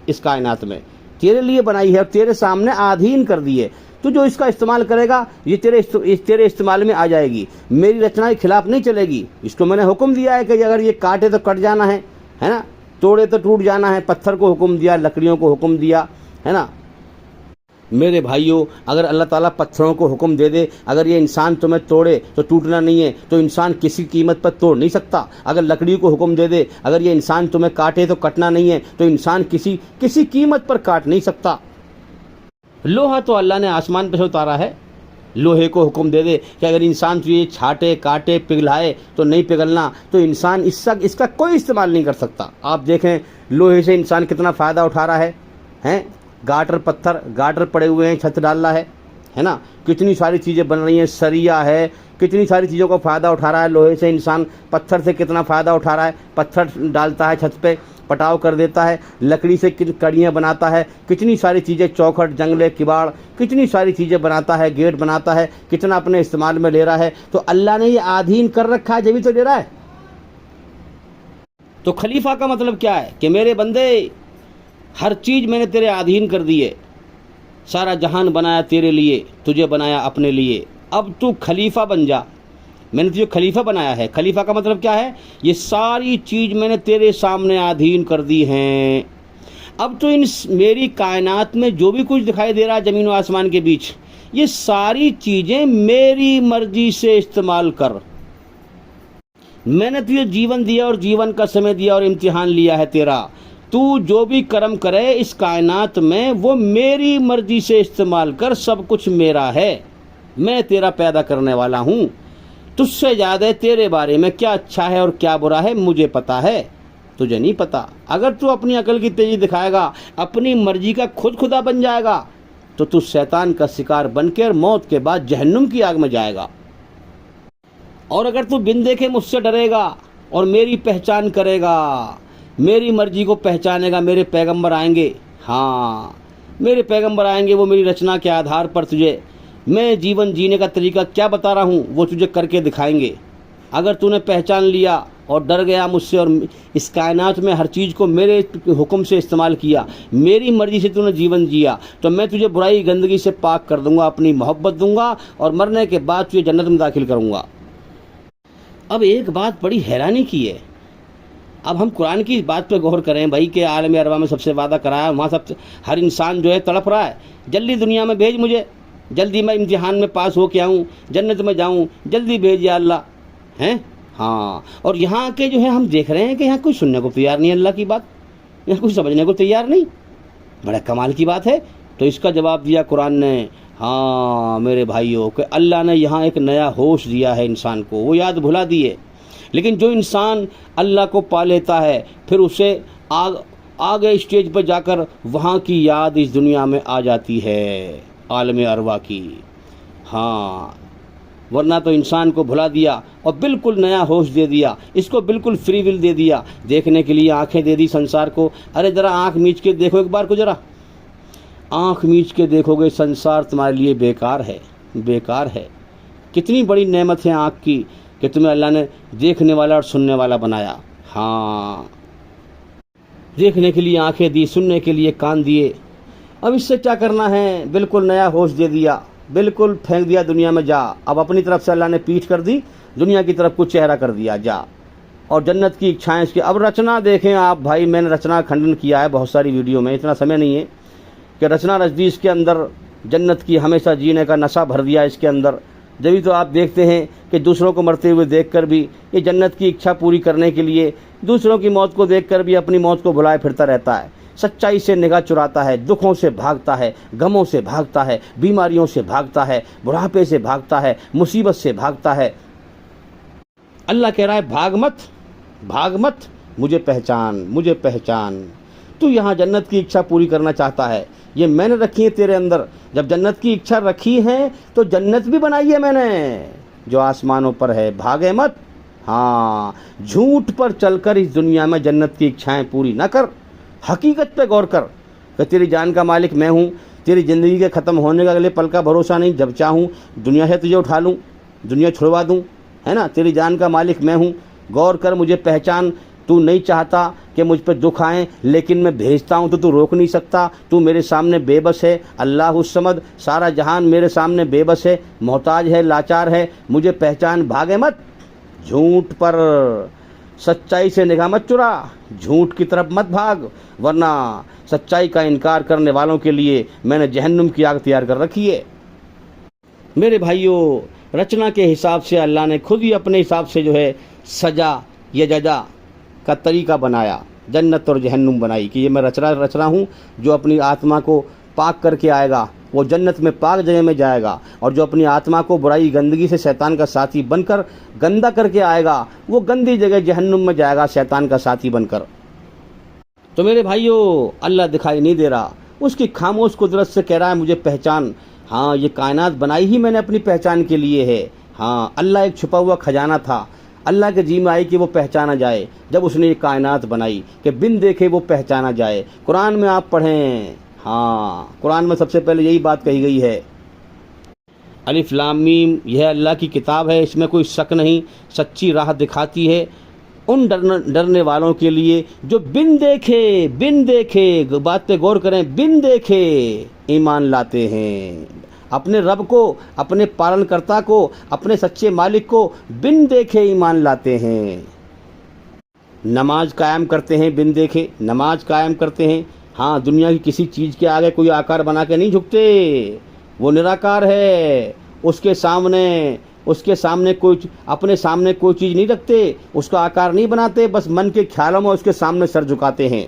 इस कायनात में तेरे लिए बनाई है और तेरे सामने अधीन कर दी है। तो जो इसका इस्तेमाल करेगा ये तेरे इस्तेमाल में आ जाएगी, मेरी रचना के खिलाफ नहीं चलेगी। इसको मैंने हुक्म दिया है कि अगर ये काटे तो कट जाना है ना, तोड़े तो टूट जाना है। पत्थर को हुक्म दिया, लकड़ियों को हुक्म दिया, है ना। मेरे भाइयों, अगर अल्लाह ताला पत्थरों को हुक्म दे दे, अगर ये इंसान तुम्हें तोड़े तो टूटना नहीं है, तो इंसान किसी कीमत पर तोड़ नहीं सकता। अगर लकड़ी को हुक्म दे दे, अगर ये इंसान तुम्हें काटे तो कटना नहीं है, तो इंसान किसी कीमत पर काट नहीं सकता। लोहा तो अल्लाह ने आसमान पर से उतारा है, लोहे को हुक्म दे दे कि अगर इंसान तुझे छाटे काटे पिघलाए तो नहीं पिघलना, तो इंसान इसका कोई इस्तेमाल नहीं कर सकता। आप देखें लोहे से इंसान कितना फ़ायदा उठा रहा है। गाटर पड़े हुए हैं, छत डाल रहा है ना, कितनी सारी चीज़ें बन रही हैं, सरिया है, कितनी सारी चीज़ों का फ़ायदा उठा रहा है लोहे से। इंसान पत्थर से कितना फ़ायदा उठा रहा है, पत्थर डालता है छत पे, पटाव कर देता है, लकड़ी से कड़ियाँ बनाता है, कितनी सारी चीज़ें, चौखट, जंगले, किवाड़, कितनी सारी चीज़ें बनाता है, गेट बनाता है, कितना अपने इस्तेमाल में ले रहा है। तो अल्लाह ने ये अधीन कर रखा है, जब भी तो ले रहा है। तो खलीफा का मतलब क्या है कि मेरे बंदे, हर चीज़ मैंने तेरे अधीन कर दी है, सारा जहान बनाया तेरे लिए, तुझे बनाया अपने लिए, अब तू खलीफा बन जा। मैंने तुझे खलीफा बनाया है। खलीफा का मतलब क्या है, ये सारी चीज़ मैंने तेरे सामने अधीन कर दी हैं। अब तो इन मेरी कायनात में जो भी कुछ दिखाई दे रहा है ज़मीन और आसमान के बीच, ये सारी चीज़ें मेरी मर्जी से इस्तेमाल कर। मैंने तुझे जीवन दिया और जीवन का समय दिया और इम्तिहान लिया है तेरा। तू जो भी कर्म करे इस कायनात में वो मेरी मर्जी से इस्तेमाल कर, सब कुछ मेरा है, मैं तेरा पैदा करने वाला हूँ। तुझसे ज़्यादा तेरे बारे में क्या अच्छा है और क्या बुरा है मुझे पता है, तुझे नहीं पता। अगर तू अपनी अकल की तेजी दिखाएगा, अपनी मर्जी का खुदा बन जाएगा, तो तू शैतान का शिकार बनकर मौत के बाद जहन्नुम की आग में जाएगा। और अगर तू बिन देखे मुझसे डरेगा और मेरी पहचान करेगा, मेरी मर्जी को पहचानेगा, मेरे पैगंबर आएंगे, हाँ मेरे पैगंबर आएंगे, वो मेरी रचना के आधार पर तुझे मैं जीवन जीने का तरीका क्या बता रहा हूँ वो तुझे करके दिखाएंगे। अगर तूने पहचान लिया और डर गया मुझसे और इस कायनात में हर चीज़ को मेरे हुक्म से इस्तेमाल किया, मेरी मर्जी से तूने जीवन जिया, तो मैं तुझे बुराई गंदगी से पाक कर दूंगा, अपनी मोहब्बत दूंगा और मरने के बाद तुझे जन्नत में दाखिल करूंगा। अब एक बात बड़ी हैरानी की है, अब हम कुरान की इस बात पर गौर करें भाई कि आलम अरबा में सबसे वादा कराया, वहाँ सब हर इंसान जो है तड़प रहा है, जल्दी दुनिया में भेज मुझे, जल्दी मैं इम्तिहान में पास हो के आऊँ, जन्नत में जाऊँ, जल्दी भेज या अल्लाह। हैं? हाँ, और यहाँ के जो है हम देख रहे हैं कि यहाँ कोई सुनने को तैयार नहीं अल्लाह की बात, यहाँ कोई समझने को तैयार नहीं। बड़ा कमाल की बात है। तो इसका जवाब दिया कुरान ने, हाँ मेरे भाइयों, कि अल्लाह ने यहाँ एक नया होश दिया है इंसान को, वो याद भुला दिए। लेकिन जो इंसान अल्लाह को पा लेता है फिर उसे आगे स्टेज पर जाकर वहाँ की याद इस दुनिया में आ जाती है, आलम अरवा की। हाँ, वरना तो इंसान को भुला दिया और बिल्कुल नया होश दे दिया, इसको बिल्कुल फ्री विल दे दिया, देखने के लिए आंखें दे दी संसार को। अरे ज़रा आंख मीच के देखो एक बार को, ज़रा आंख मीच के देखोगे संसार तुम्हारे लिए बेकार है, बेकार है। कितनी बड़ी नेमत है आंख की कि तुम्हें अल्लाह ने देखने वाला और सुनने वाला बनाया। हाँ, देखने के लिए आंखें दी, सुनने के लिए कान दिए। अब इससे क्या करना है, बिल्कुल नया होश दे दिया, बिल्कुल फेंक दिया दुनिया में, जा। अब अपनी तरफ से अल्लाह ने पीठ कर दी, दुनिया की तरफ कुछ चेहरा कर दिया, जा। और जन्नत की इच्छाएं इसकी। अब रचना देखें आप भाई, मैंने रचना खंडन किया है बहुत सारी वीडियो में, इतना समय नहीं है कि रचना रच दी इसके अंदर, जन्नत की हमेशा जीने का नशा भर दिया इसके अंदर। जब तो आप देखते हैं कि दूसरों को मरते हुए देखकर भी ये जन्नत की इच्छा पूरी करने के लिए दूसरों की मौत को देखकर भी अपनी मौत को भुलाए फिरता रहता है, सच्चाई से निगाह चुराता है, दुखों से भागता है, गमों से भागता है, बीमारियों से भागता है, बुढ़ापे से भागता है, मुसीबत से भागता है। अल्लाह कह रहा है भाग मत, भाग मत, मुझे पहचान, मुझे पहचान। तू यहाँ जन्नत की इच्छा पूरी करना चाहता है, ये मैंने रखी है तेरे अंदर। जब जन्नत की इच्छा रखी है तो जन्नत भी बनाई है मैंने जो आसमानों पर है, भागे मत। हाँ, झूठ पर चलकर इस दुनिया में जन्नत की इच्छाएं पूरी न कर, हकीकत पे गौर कर कि तेरी जान का मालिक मैं हूँ, तेरी ज़िंदगी के ख़त्म होने का अगले पल का भरोसा नहीं, जब चाहूँ दुनिया से तुझे उठा लूँ, दुनिया छुड़वा दूँ, है ना। तेरी जान का मालिक मैं हूँ, गौर कर, मुझे पहचान। तू नहीं चाहता कि मुझ पर दुख आए, लेकिन मैं भेजता हूँ तो तू रोक नहीं सकता। तू मेरे सामने बेबस है, अल्लाहुस समद, सारा जहान मेरे सामने बेबस है, मोहताज है, लाचार है, मुझे पहचान, भागे मत। झूठ पर सच्चाई से निगाह मत चुरा, झूठ की तरफ मत भाग, वरना सच्चाई का इनकार करने वालों के लिए मैंने जहन्नुम की आग तैयार कर रखी है। मेरे भाइयों, रचना के हिसाब से अल्लाह ने खुद ही अपने हिसाब से जो है सजा या जजा का तरीका बनाया, जन्नत और जहन्नुम बनाई कि ये मैं रच रहा हूँ। जो अपनी आत्मा को पाक करके आएगा वो जन्नत में पाक जगह में जाएगा, और जो अपनी आत्मा को बुराई गंदगी से शैतान का साथी बनकर गंदा करके आएगा वो गंदी जगह जहन्नुम में जाएगा शैतान का साथी बनकर। तो मेरे भाइयों, अल्लाह दिखाई नहीं दे रहा, उसकी खामोश कुदरत से कह रहा है मुझे पहचान। हाँ, ये कायनात बनाई ही मैंने अपनी पहचान के लिए है। हाँ, अल्लाह एक छुपा हुआ खजाना था, अल्लाह के जी में आई कि वो पहचाना जाए। जब उसने ये कायनात बनाई कि बिन देखे वो पहचाना जाए। कुरान में आप पढ़ें, हाँ, कुरान में सबसे पहले यही बात कही गई है, अलिफ लाम मीम, यह अल्लाह की किताब है, इसमें कोई शक नहीं, सच्ची राह दिखाती है उन डरने वालों के लिए जो बिन देखे, बात पे गौर करें, बिन देखे ईमान लाते हैं। अपने रब को, अपने पालनकर्ता को, अपने सच्चे मालिक को बिन देखे ईमान लाते हैं। नमाज कायम करते हैं बिन देखे, नमाज कायम करते हैं। हाँ, दुनिया की किसी चीज़ के आगे कोई आकार बना के नहीं झुकते, वो निराकार है। उसके सामने कोई, अपने सामने कोई चीज़ नहीं रखते, उसका आकार नहीं बनाते, बस मन के ख्यालों में उसके सामने सर झुकाते हैं।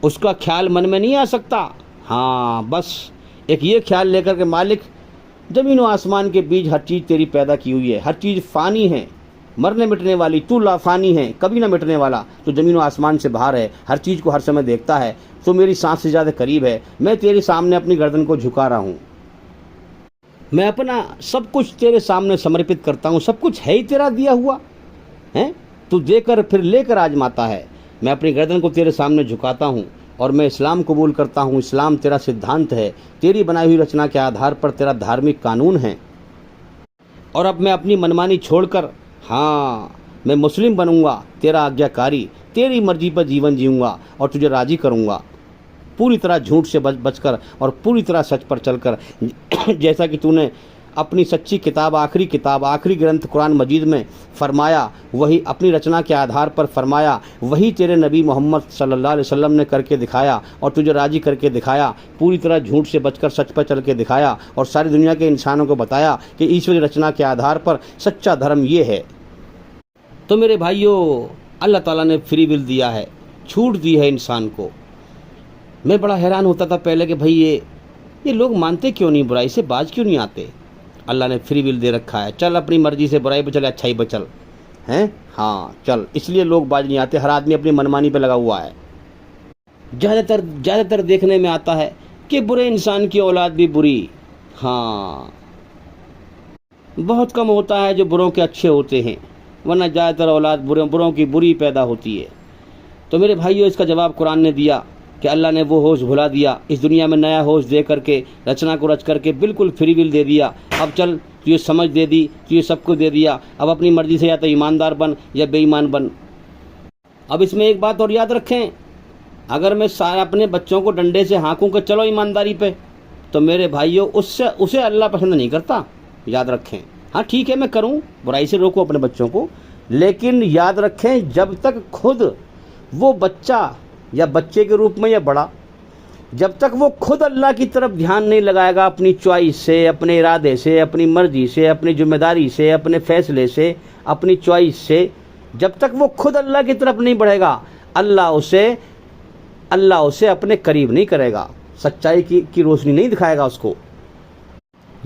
उसका ख्याल मन में नहीं आ सकता। हाँ, बस एक ये ख्याल लेकर के मालिक, ज़मीन और आसमान के बीच हर चीज़ तेरी पैदा की हुई है, हर चीज़ फ़ानी है, मरने मिटने वाली, तू लाफानी है, कभी ना मिटने वाला, तो ज़मीन और आसमान से बाहर है, हर चीज़ को हर समय देखता है, तो मेरी सांस से ज़्यादा करीब है। मैं तेरे सामने अपनी गर्दन को झुका रहा हूँ, मैं अपना सब कुछ तेरे सामने समर्पित करता हूँ, सब कुछ है ही तेरा दिया हुआ है, तू देकर फिर लेकर आजमाता है। मैं अपनी गर्दन को तेरे सामने झुकाता हूँ और मैं इस्लाम कबूल करता हूँ। इस्लाम तेरा सिद्धांत है, तेरी बनाई हुई रचना के आधार पर तेरा धार्मिक कानून है। और अब मैं अपनी मनमानी छोड़कर, हाँ, मैं मुस्लिम बनूंगा, तेरा आज्ञाकारी, तेरी मर्जी पर जीवन जीऊँगा और तुझे राज़ी करूँगा, पूरी तरह झूठ से बचकर और पूरी तरह सच पर चलकर। जैसा कि तूने अपनी सच्ची किताब, आखिरी ग्रंथ कुरान मजीद में फरमाया, वही अपनी रचना के आधार पर फरमाया, वही तेरे नबी मोहम्मद सल्लल्लाहु अलैहि वसल्लम ने करके दिखाया और तुझे राज़ी करके दिखाया, पूरी तरह झूठ से बचकर सच पर चल के दिखाया और सारी दुनिया के इंसानों को बताया कि ईश्वरी रचना के आधार पर सच्चा धर्म ये है। तो मेरे भाइयों, अल्लाह ताला ने फ्री विल दिया है, छूट दी है इंसान को। मैं बड़ा हैरान होता था पहले कि भाई ये लोग मानते क्यों नहीं, बुराई से बाज क्यों नहीं आते। अल्लाह ने फ्री विल दे रखा है, चल अपनी मर्जी से बुराई पे चल, अच्छाई पे चल, हैं, हाँ चल, इसलिए लोग बाज नहीं आते। हर आदमी अपनी मनमानी पे लगा हुआ है। ज़्यादातर देखने में आता है कि बुरे इंसान की औलाद भी बुरी, हाँ, बहुत कम होता है जो बुरों के अच्छे होते हैं, वरना ज़्यादातर औलाद बुरों की बुरी पैदा होती है। तो मेरे भाइयों, इसका जवाब कुरान ने दिया कि अल्लाह ने वो होश भुला दिया, इस दुनिया में नया होश दे करके, रचना को रच करके बिल्कुल फ्री विल दे दिया। अब चल, तुझे समझ दे दी, तुझे सब कुछ दे दिया, अब अपनी मर्जी से या तो ईमानदार बन या बेईमान बन। अब इसमें एक बात और याद रखें, अगर मैं सारे अपने बच्चों को डंडे से हाँकूं कि चलो ईमानदारी पे, तो मेरे भाइयों उसे अल्लाह पसंद नहीं करता, याद रखें। हाँ ठीक है, मैं करूं, बुराई से रोकूं अपने बच्चों को, लेकिन याद रखें जब तक खुद वो बच्चा या बच्चे के रूप में या बड़ा, जब तक वो खुद अल्लाह की तरफ ध्यान नहीं लगाएगा, अपनी चॉइस से, अपने इरादे से, अपनी मर्जी से, अपनी जिम्मेदारी से, अपने फैसले से, अपनी चॉइस से, जब तक वो खुद अल्लाह की तरफ नहीं बढ़ेगा, अल्लाह उसे अपने करीब नहीं करेगा, सच्चाई की रोशनी नहीं दिखाएगा उसको।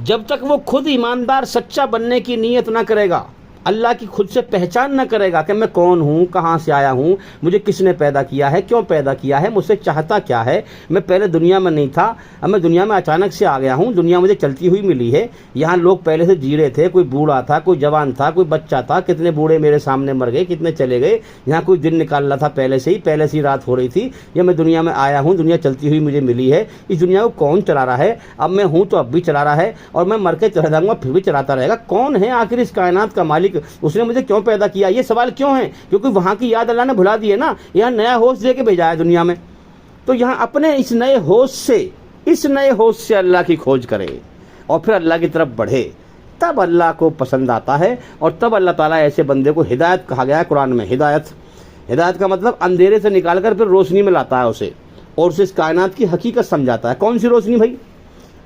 जब तक वो खुद ईमानदार सच्चा बनने की नीयत ना करेगा, अल्लाह की खुद से पहचान न करेगा कि मैं कौन हूँ, कहाँ से आया हूँ, मुझे किसने पैदा किया है, क्यों पैदा किया है, मुझसे चाहता क्या है, मैं पहले दुनिया में नहीं था, अब मैं दुनिया में अचानक से आ गया हूँ, दुनिया मुझे चलती हुई मिली है, यहाँ लोग पहले से जी रहे थे, कोई बूढ़ा था, कोई जवान था, कोई बच्चा था, कितने बूढ़े मेरे सामने मर गए, कितने चले गए, यहाँ कोई दिन निकाल रहा था पहले से ही रात हो रही थी, या मैं दुनिया में आया हूँ, दुनिया चलती हुई मुझे मिली है, इस दुनिया को कौन चला रहा है, अब मैं हूँ तो अब भी चला रहा है और मैं मर के चला जाऊँगा फिर भी चलाता रहेगा। कौन है आखिर इस कायनात का मालिक, उसने मुझे क्यों पैदा किया, ये सवाल क्यों है, क्योंकि वहां की याद अल्लाह ने भुला दी है ना, यहाँ नया होश दे के भेजा है दुनिया में। तो यहाँ अपने इस नए होश से अल्लाह की खोज करे और फिर अल्लाह की तरफ बढ़े, तब अल्लाह को पसंद आता है और तब अल्लाह ताला ऐसे बंदे को हिदायत कहा गया है कुरान में। हिदायत का मतलब अंधेरे से निकालकर फिर रोशनी में लाता है उसे, और उसे इस कायनात की हकीकत समझाता है। कौन सी रोशनी भाई?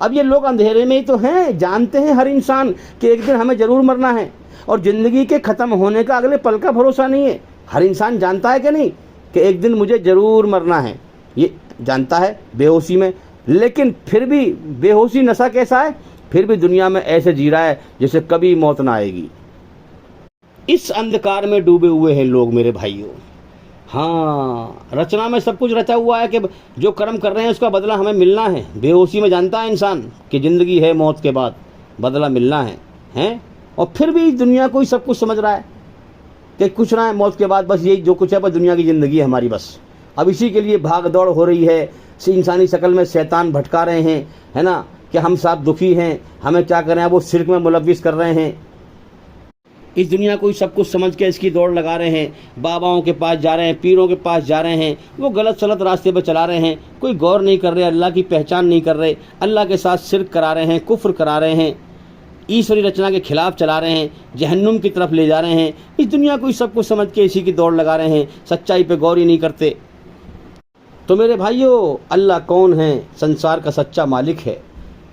अब ये लोग अंधेरे में ही तो हैं, जानते हैं हर इंसान कि एक दिन हमें जरूर मरना है और ज़िंदगी के ख़त्म होने का अगले पल का भरोसा नहीं है। हर इंसान जानता है कि नहीं कि एक दिन मुझे ज़रूर मरना है, ये जानता है बेहोशी में, लेकिन फिर भी बेहोशी नशा कैसा है, फिर भी दुनिया में ऐसे जी रहा है जैसे कभी मौत ना आएगी। इस अंधकार में डूबे हुए हैं लोग मेरे भाइयों। हाँ, रचना में सब कुछ रचा हुआ है कि जो कर्म कर रहे हैं उसका बदला हमें मिलना है। बेहोशी में जानता है इंसान कि ज़िंदगी है, मौत के बाद बदला मिलना है, हैं? और फिर भी दुनिया को ही सब कुछ समझ रहा है कि कुछ ना है मौत के बाद, बस यही जो कुछ है बस दुनिया की ज़िंदगी है हमारी बस। अब इसी के लिए भाग दौड़ हो रही है, इंसानी शक्ल में शैतान भटका रहे हैं, है ना, कि हम सब दुखी हैं, हमें क्या करें, वो शिर्क में मुलव्विस कर रहे हैं। इस दुनिया को ही सब कुछ समझ के इसकी दौड़ लगा रहे हैं, बाबाओं के पास जा रहे हैं, पीरों के पास जा रहे हैं, वो गलत सलत रास्ते पर चला रहे हैं, कोई गौर नहीं कर रहे, अल्लाह की पहचान नहीं कर रहे, अल्लाह के साथ शिर्क करा रहे हैं, कुफ्र करा रहे हैं, ईश्वरी रचना के खिलाफ चला रहे हैं, जहन्नुम की तरफ ले जा रहे हैं। इस दुनिया को ही सब कुछ समझ के इसी की दौड़ लगा रहे हैं, सच्चाई पे गौर ही नहीं करते। तो मेरे भाइयों, अल्लाह कौन है? संसार का सच्चा मालिक है।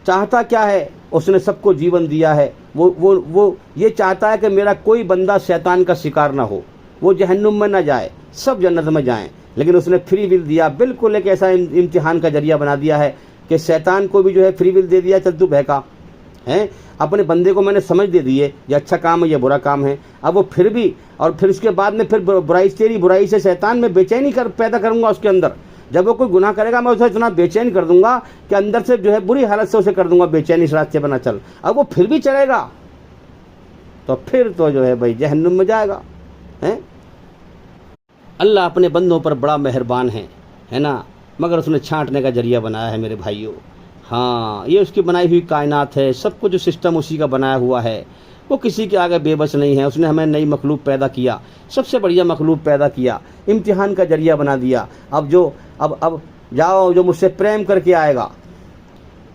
चाहता क्या है? उसने सबको जीवन दिया है। वो ये चाहता है कि मेरा कोई बंदा शैतान का शिकार ना हो, वो जहन्नुम में ना जाए, सब जन्नत में जाएं। लेकिन उसने फ्री विल दिया, बिल्कुल एक ऐसा इम्तिहान का जरिया बना दिया है कि शैतान को भी जो है फ्री विल दे दिया, चल तू बहका है, अपने बंदे को मैंने समझ दे दी है, ये अच्छा काम है, ये बुरा काम है। अब वो फिर भी, और फिर उसके बाद में फिर बुराई, तेरी बुराई से शैतान में बेचैनी पैदा करूंगा उसके अंदर। जब वो कोई गुनाह करेगा मैं उसे इतना बेचैन कर दूंगा कि अंदर से जो है बुरी हालत से उसे कर दूंगा बेचैन, इस रास्ते पर ना चल। अब वो फिर भी चलेगा तो फिर तो जो है भाई जहन्नुम में जाएगा, हैं? अल्लाह अपने बंदों पर बड़ा मेहरबान है ना, मगर उसने छांटने का जरिया बनाया है मेरे भाइयों। हाँ, ये उसकी बनाई हुई कायनात है, सब कुछ जो सिस्टम उसी का बनाया हुआ है, वो किसी के आगे बेबस नहीं है। उसने हमें नई मखलूक पैदा किया, सबसे बढ़िया मखलूक पैदा किया, इम्तिहान का जरिया बना दिया। अब जाओ, जो मुझसे प्रेम करके आएगा,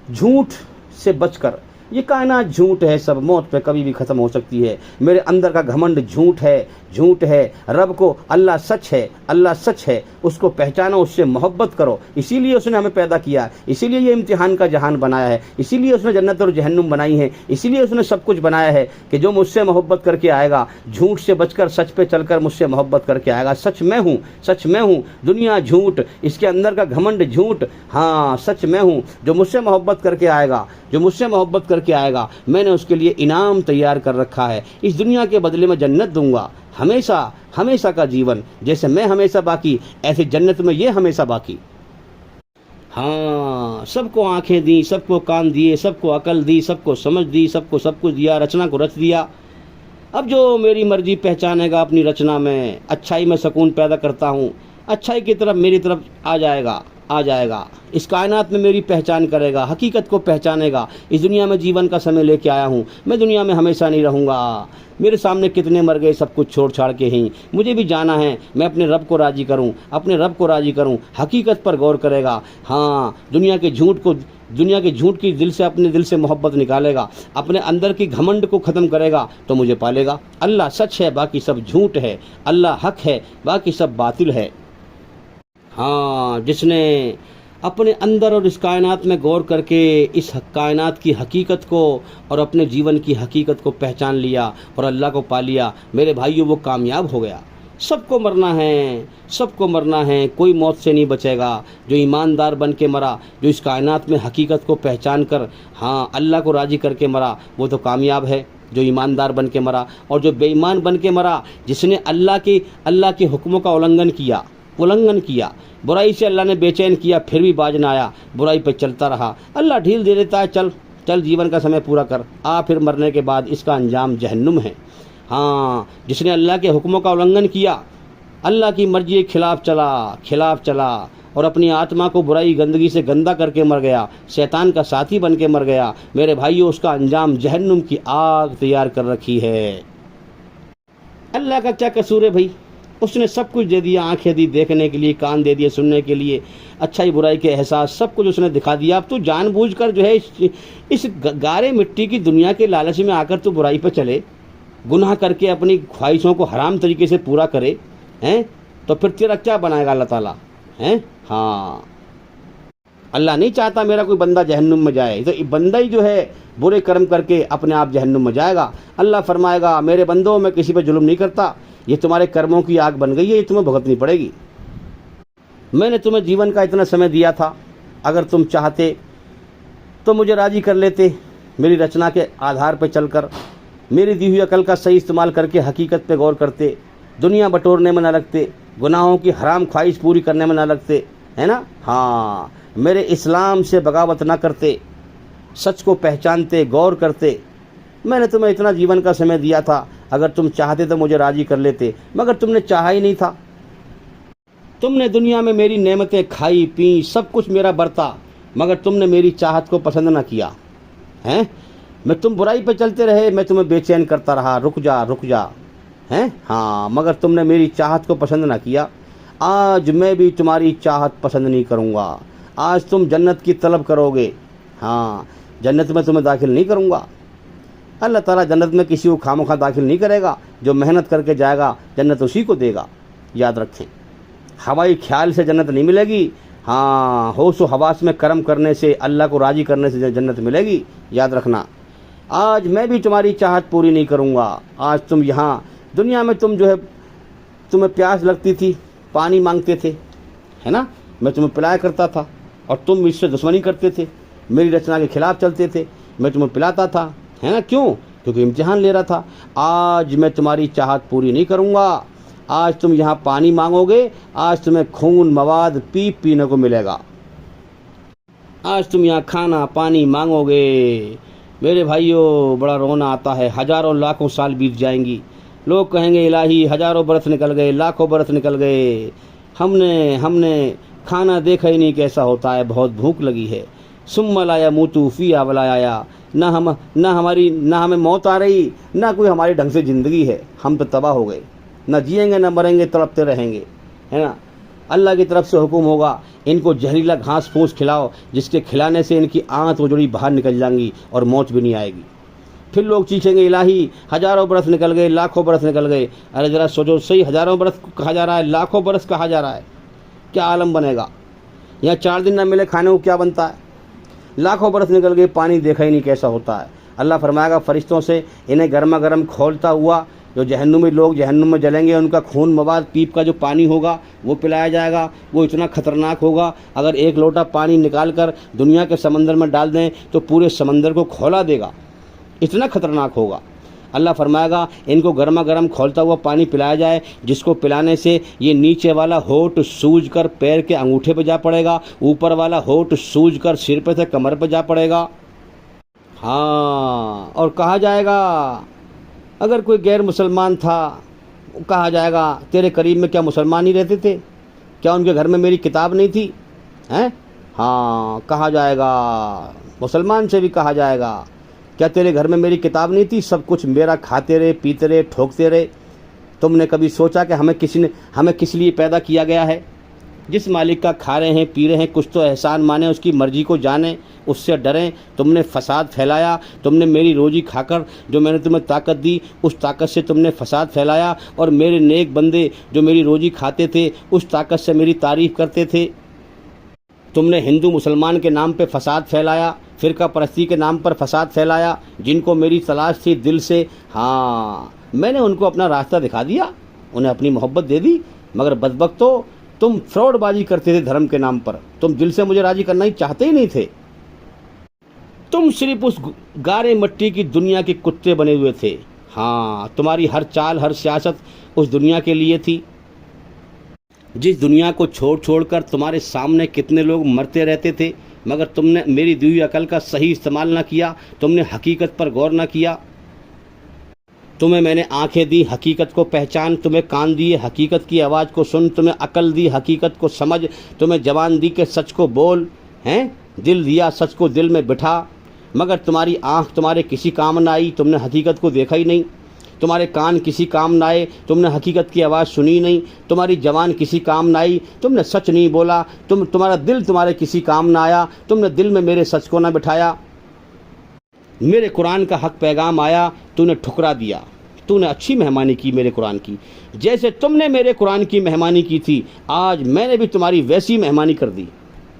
झूठ से बचकर, ये कायनात झूठ है, सब मौत पे कभी भी ख़त्म हो सकती है। मेरे अंदर का घमंड झूठ है, झूठ है। रब को अल्लाह सच है, अल्लाह सच है, उसको पहचानो, उससे मोहब्बत करो। इसीलिए उसने हमें पैदा किया, इसीलिए ये इम्तिहान का जहान बनाया है, इसीलिए उसने जन्नत और जहन्नुम बनाई है, इसीलिए उसने सब कुछ बनाया है कि जो मुझसे मोहब्बत करके आएगा, झूठ से बचकर सच पे चलकर मुझसे मोहब्बत करके आएगा। सच मैं हूँ, सच मैं हूँ। दुनिया झूठ, इसके अंदर का घमंड झूठ, हाँ सच मैं हूँ। जो मुझसे मोहब्बत करके आएगा, जो मुझसे मोहब्बत करके आएगा, मैंने उसके लिए इनाम तैयार कर रखा है। इस दुनिया के बदले में जन्नत दूंगा, हमेशा हमेशा का जीवन। जैसे मैं हमेशा बाकी, ऐसे जन्नत में ये हमेशा बाकी। हाँ, सबको आंखें दी, सबको कान दिए, सबको अकल दी, सबको समझ दी, सबको सब कुछ दिया, रचना को रच दिया। अब जो मेरी मर्जी पहचानेगा अपनी रचना में, अच्छाई में सुकून पैदा करता हूँ, अच्छाई की तरफ मेरी तरफ आ जाएगा, इस कायनात में मेरी पहचान करेगा, हकीकत को पहचानेगा। इस दुनिया में जीवन का समय लेके आया हूँ, मैं दुनिया में हमेशा नहीं रहूँगा। मेरे सामने कितने मर गए, सब कुछ छोड़ छाड़ के ही मुझे भी जाना है। मैं अपने रब को राज़ी करूँ, अपने रब को राज़ी करूँ, हकीकत पर गौर करेगा। हाँ, दुनिया के झूठ की दिल से, अपने दिल से मोहब्बत निकालेगा, अपने अंदर की घमंड को ख़त्म करेगा तो मुझे पालेगा। अल्लाह सच है, बाकी सब झूठ है। अल्लाह हक है, बाकी सब बातिल है। हाँ, जिसने अपने अंदर और इस कायनात में गौर करके इस कायनात की हकीकत को और अपने जीवन की हकीकत को पहचान लिया और अल्लाह को पा लिया, मेरे भाइयों, वो कामयाब हो गया। सबको मरना है, सबको मरना है, कोई मौत से नहीं बचेगा। जो ईमानदार बन के मरा, जो इस कायनात में हकीकत को पहचान कर, हाँ, अल्लाह को राज़ी करके मरा, वो तो कामयाब है, जो ईमानदार बन के मरा। और जो बेईमान बन के मरा, जिसने अल्लाह के हुक्मों का उल्लंघन किया, बुराई से अल्लाह ने बेचैन किया, फिर भी बाज ना आया, बुराई पर चलता रहा। अल्लाह ढील दे देता है, चल जीवन का समय पूरा कर आ, फिर मरने के बाद इसका अंजाम जहन्नुम है। हाँ, जिसने अल्लाह के हुक्मों का उल्लंघन किया, अल्लाह की मर्जी के खिलाफ चला और अपनी आत्मा को बुराई गंदगी से गंदा करके मर गया, शैतान का साथी बन के मर गया, मेरे भाइयों, उसका अंजाम जहन्नुम की आग तैयार कर रखी है। अल्लाह का क्या कसूर है भाई? उसने सब कुछ दे दिया, आंखें दी देखने के लिए, कान दे दिए सुनने के लिए, अच्छाई बुराई के एहसास, सब कुछ उसने दिखा दिया। अब तो जानबूझकर जो है इस गारे मिट्टी की दुनिया के लालच में आकर तो बुराई पर चले, गुनाह करके अपनी ख्वाहिशों को हराम तरीके से पूरा करे, हैं? तो फिर तेरा क्या बनाएगा अल्लाह ताला, हैं? हाँ, अल्लाह नहीं चाहता मेरा कोई बंदा जहन्नुम में जाए, तो बंदा ही जो है बुरे कर्म करके अपने आप जहन्नुम में जाएगा। अल्लाह फरमाएगा, मेरे बंदों, मैं किसी पर जुल्म नहीं करता, ये तुम्हारे कर्मों की आग बन गई है, ये तुम्हें भुगतनी पड़ेगी। मैंने तुम्हें जीवन का इतना समय दिया था, अगर तुम चाहते तो मुझे राज़ी कर लेते, मेरी रचना के आधार पर चलकर, मेरी दी हुई अकल का सही इस्तेमाल करके हकीकत पे गौर करते, दुनिया बटोरने में ना लगते, गुनाहों की हराम ख्वाहिश पूरी करने में ना लगते, है ना? हाँ, मेरे इस्लाम से बगावत ना करते, सच को पहचानते, गौर करते। मैंने तुम्हें इतना जीवन का समय दिया था, अगर तुम चाहते तो मुझे राज़ी कर लेते, मगर तुमने चाहा ही नहीं था। तुमने दुनिया में मेरी नेमतें खाई पी, सब कुछ मेरा बरता, मगर तुमने मेरी चाहत को पसंद ना किया, हैं? मैं तुम बुराई पे चलते रहे, मैं तुम्हें बेचैन करता रहा, रुक जा, हैं? हाँ, मगर तुमने मेरी चाहत को पसंद ना किया। आज मैं भी तुम्हारी चाहत पसंद नहीं करूँगा। आज तुम जन्नत की तलब करोगे, हाँ, जन्नत में तुम्हें दाखिल नहीं करूँगा। अल्लाह ताला जन्नत में किसी को खामोखा दाखिल नहीं करेगा, जो मेहनत करके जाएगा जन्नत उसी को देगा। याद रखें, हवाई ख्याल से जन्नत नहीं मिलेगी, हाँ, होश व हवास में कर्म करने से, अल्लाह को राज़ी करने से जन्नत मिलेगी। याद रखना, आज मैं भी तुम्हारी चाहत पूरी नहीं करूँगा। आज तुम यहाँ दुनिया में, तुम जो है, तुम्हें प्यास लगती थी, पानी मांगते थे, है ना? मैं तुम्हें पिलाया करता था और तुम मुझसे दुश्मनी करते थे, मेरी रचना के खिलाफ चलते थे, मैं तुम्हें पिलाता था, है ना? क्यों? क्योंकि इम्तिहान ले रहा था। आज मैं तुम्हारी चाहत पूरी नहीं करूँगा। आज तुम यहाँ पानी मांगोगे, आज तुम्हें खून मवाद पीने को मिलेगा। आज तुम यहाँ खाना पानी मांगोगे, मेरे भाइयों, बड़ा रोना आता है। हजारों लाखों साल बीत जाएंगी, लोग कहेंगे इलाही हजारों बरस निकल गए, लाखों बरस निकल गए, हमने खाना देखा ही नहीं कैसा होता है, बहुत भूख लगी है। सुम्मा लाया मूतू फी आवलाया, ना हमें मौत आ रही, ना कोई हमारी ढंग से ज़िंदगी है, हम तो तबाह हो गए, ना जिएंगे ना मरेंगे, तड़पते रहेंगे, है ना? अल्लाह की तरफ से हुक्म होगा, इनको जहरीला घास फूस खिलाओ, जिसके खिलाने से इनकी आंत वजड़ी बाहर निकल जाएंगी और मौत भी नहीं आएगी। फिर लोग चीखेंगे, इलाही हज़ारों बरस निकल गए, लाखों बरस निकल गए। अरे ज़रा सोचो सही, हज़ारों बरस कहा जा रहा है, लाखों बरस कहा जा रहा है, क्या आलम बनेगा। यहाँ 4 दिन ना मिले खाने को क्या बनता है। लाखों बरस निकल गए, पानी देखा ही नहीं कैसा होता है। अल्लाह फरमाएगा फरिश्तों से, इन्हें गर्मा गर्म खोलता हुआ जो जहन्नुमी लोग जहन्नुम में जलेंगे, उनका खून मवाद पीप का जो पानी होगा वो पिलाया जाएगा। वो इतना खतरनाक होगा, अगर 1 लोटा पानी निकाल कर दुनिया के समंदर में डाल दें तो पूरे समंदर को खौला देगा, इतना खतरनाक होगा। अल्लाह फरमाएगा इनको गर्मा गर्म खौलता हुआ पानी पिलाया जाए, जिसको पिलाने से ये नीचे वाला होठ सूज कर पैर के अंगूठे पर जा पड़ेगा, ऊपर वाला होठ सूज कर सिर पे से कमर पर जा पड़ेगा। हाँ, और कहा जाएगा अगर कोई गैर मुसलमान था, कहा जाएगा तेरे करीब में क्या मुसलमान ही रहते थे, क्या उनके घर में मेरी किताब नहीं थी हैं। हाँ, कहा जाएगा, मुसलमान से भी कहा जाएगा, क्या तेरे घर में मेरी किताब नहीं थी, सब कुछ मेरा खाते रहे, पीते रहे, ठोकते रहे। तुमने कभी सोचा कि हमें किस लिए पैदा किया गया है। जिस मालिक का खा रहे हैं, पी रहे हैं, कुछ तो एहसान माने, उसकी मर्जी को जाने, उससे डरें। तुमने फसाद फैलाया, तुमने मेरी रोजी खाकर जो मैंने तुम्हें ताकत दी, उस ताकत से तुमने फसाद फैलाया, और मेरे नेक बंदे जो मेरी रोजी खाते थे उस ताकत से मेरी तारीफ करते थे। तुमने हिंदू मुसलमान के नाम पे फसाद फैलाया, फ़िरका परस्ती के नाम पर फसाद फैलाया। जिनको मेरी तलाश थी दिल से, हाँ, मैंने उनको अपना रास्ता दिखा दिया, उन्हें अपनी मोहब्बत दे दी। मगर बदबख्तो, तुम फ्रॉडबाजी करते थे धर्म के नाम पर, तुम दिल से मुझे राजी करना ही चाहते ही नहीं थे। तुम सिर्फ उस गारे मट्टी की दुनिया के कुत्ते बने हुए थे। हाँ, तुम्हारी हर चाल, हर सियासत उस दुनिया के लिए थी, जिस दुनिया को छोड़ छोड़ कर तुम्हारे सामने कितने लोग मरते रहते थे, मगर तुमने मेरी दी हुई अकल का सही इस्तेमाल ना किया, तुमने हकीकत पर गौर ना किया। तुम्हें मैंने आंखें दी, हकीकत को पहचान, तुम्हें कान दिए, हकीकत की आवाज़ को सुन, तुम्हें अकल दी, हकीकत को समझ, तुम्हें जबान दी कि सच को बोल, हैं, दिल दिया, सच को दिल में बिठा। मगर तुम्हारी आँख तुम्हारे किसी काम ना आई, तुमने हकीकत को देखा ही नहीं। तुम्हारे कान किसी काम ना आए, तुमने हकीकत की आवाज़ सुनी नहीं। तुम्हारी जबान किसी काम ना आई, तुमने सच नहीं बोला। तुम्हारा दिल तुम्हारे किसी काम ना आया, तुमने दिल में मेरे सच को ना बिठाया। मेरे कुरान का हक पैगाम आया, तूने ठुकरा दिया। तूने अच्छी मेहमानी की मेरे कुरान की, जैसे तुमने मेरे कुरान की मेहमानी की थी, आज मैंने भी तुम्हारी वैसी मेहमानी कर दी।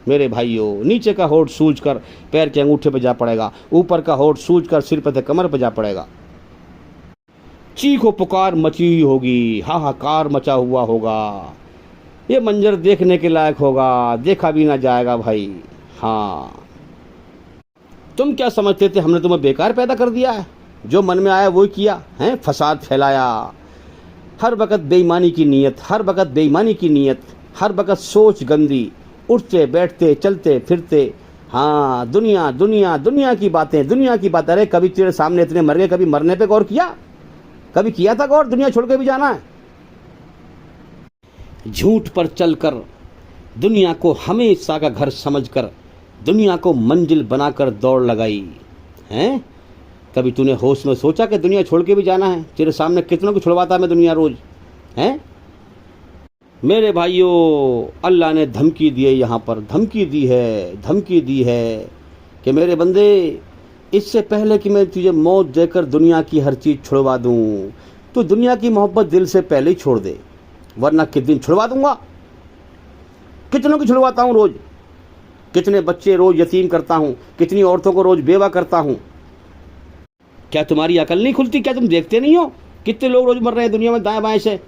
मेरे भाइयों, नीचे का होठ सूज कर पैर के अंगूठे पर जा पड़ेगा, ऊपर का होठ सूज कर सिर पर कमर पर जा पड़ेगा। चीखो पुकार मची हुई होगी, हाहाकार मचा हुआ होगा। ये मंजर देखने के लायक होगा, देखा भी ना जाएगा भाई। हाँ, तुम क्या समझते थे हमने तुम्हें बेकार पैदा कर दिया है? जो मन में आया वही किया है, फसाद फैलाया। हर वक्त बेईमानी की नीयत, हर वक्त बेईमानी की नीयत, हर वक्त सोच गंदी, उठते बैठते चलते फिरते। हाँ, दुनिया दुनिया दुनिया की बातें, दुनिया की बातें। अरे कभी तेरे सामने इतने मर गए, कभी मरने पे गौर किया? कभी किया था गौर? दुनिया छोड़ के भी जाना है। झूठ पर चलकर, दुनिया को हमेशा का घर समझकर, दुनिया को मंजिल बनाकर दौड़ लगाई हैं। कभी तूने होश में सोचा कि दुनिया छोड़ के भी जाना है? तेरे सामने कितनों को छुड़वाता मैं दुनिया रोज हैं। मेरे भाइयों, अल्लाह ने धमकी दी है, यहाँ पर धमकी दी है कि मेरे बंदे, इससे पहले कि मैं तुझे मौत देकर दुनिया की हर चीज़ छुड़वा दूँ, तो दुनिया की मोहब्बत दिल से पहले ही छोड़ दे, वरना किस दिन छुड़वा दूंगा। कितनों की छुड़वाता हूँ रोज़, कितने बच्चे रोज़ यतीम करता हूँ, कितनी औरतों को रोज़ बेवा करता हूँ। क्या तुम्हारी अकल नहीं खुलती? क्या तुम देखते नहीं हो कितने लोग रोज़ मर रहे हैं दुनिया में दाएं बाएं से?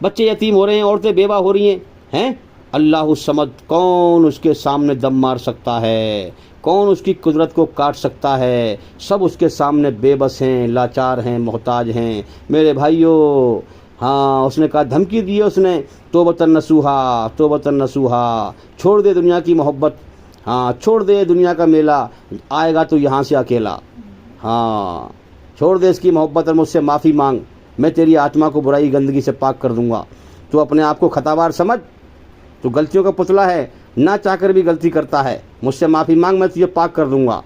बच्चे यतीम हो रहे हैं, औरतें बेवा हो रही हैं। अल्लाह समद, कौन उसके सामने दम मार सकता है? कौन उसकी कुदरत को काट सकता है? सब उसके सामने बेबस हैं, लाचार हैं, मोहताज हैं मेरे भाइयों। हाँ, उसने कहा, धमकी दी है उसने, तौबतन नसूहा, छोड़ दे दुनिया की मोहब्बत। हाँ, छोड़ दे दुनिया का मेला, आएगा तो यहाँ से अकेला। हाँ, छोड़ दे इसकी मोहब्बत और मुझसे माफ़ी मांग, मैं तेरी आत्मा को बुराई गंदगी से पाक कर दूंगा। तू अपने आप को खतावार समझ, तू गलतियों का पुतला है, ना चाहकर भी गलती करता है, मुझसे माफ़ी मांग, मैं तुझे पाक कर दूंगा।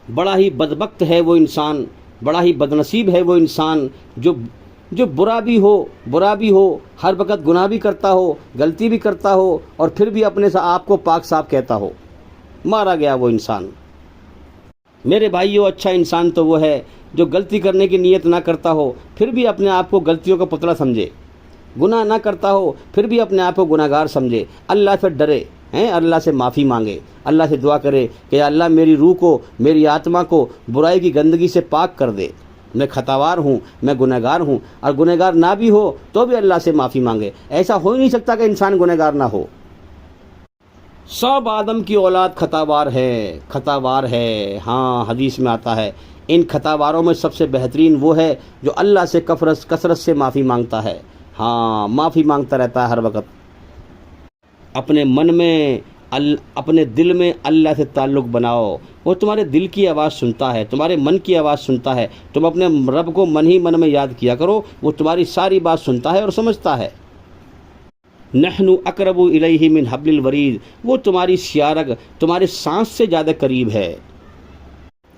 बड़ा ही बदबख्त है वो इंसान, बड़ा ही बदनसीब है वो इंसान जो जो बुरा भी हो, हर वक्त गुनाह भी करता हो, गलती भी करता हो और फिर भी अपने आप को पाक साफ कहता हो, मारा गया वो इंसान। मेरे भाइयों, अच्छा इंसान तो वो है जो गलती करने की नीयत ना करता हो फिर भी अपने आप को गलतियों का पुतला समझे, गुनाह ना करता हो फिर भी अपने आप को गुनाहगार समझे, अल्लाह से डरे हैं, अल्लाह से माफ़ी मांगे, अल्लाह से दुआ करे कि अल्लाह मेरी रूह को, मेरी आत्मा को बुराई की गंदगी से पाक कर दे, मैं खतावार हूँ, मैं गुनहगार हूँ। और गुनहगार ना भी हो तो भी अल्लाह से माफ़ी मांगे। ऐसा हो ही नहीं सकता कि इंसान गुनहगार ना हो। सब आदम की औलाद खतावार है। हाँ, हदीस में आता है इन खतावारों में सबसे बेहतरीन वो है जो अल्लाह से कसरत से माफ़ी मांगता है। हाँ, माफ़ी मांगता रहता है हर वक्त। अपने मन में अपने दिल में अल्लाह से ताल्लुक़ बनाओ, वो तुम्हारे दिल की आवाज़ सुनता है, तुम्हारे मन की आवाज़ सुनता है। तुम अपने रब को मन ही मन में याद किया करो, वो तुम्हारी सारी बात सुनता है और समझता है। नहनु अकरबु इलैहि मिन हब्लिल वरीद, वो तुम्हारी सियारग, तुम्हारे सांस से ज़्यादा करीब है।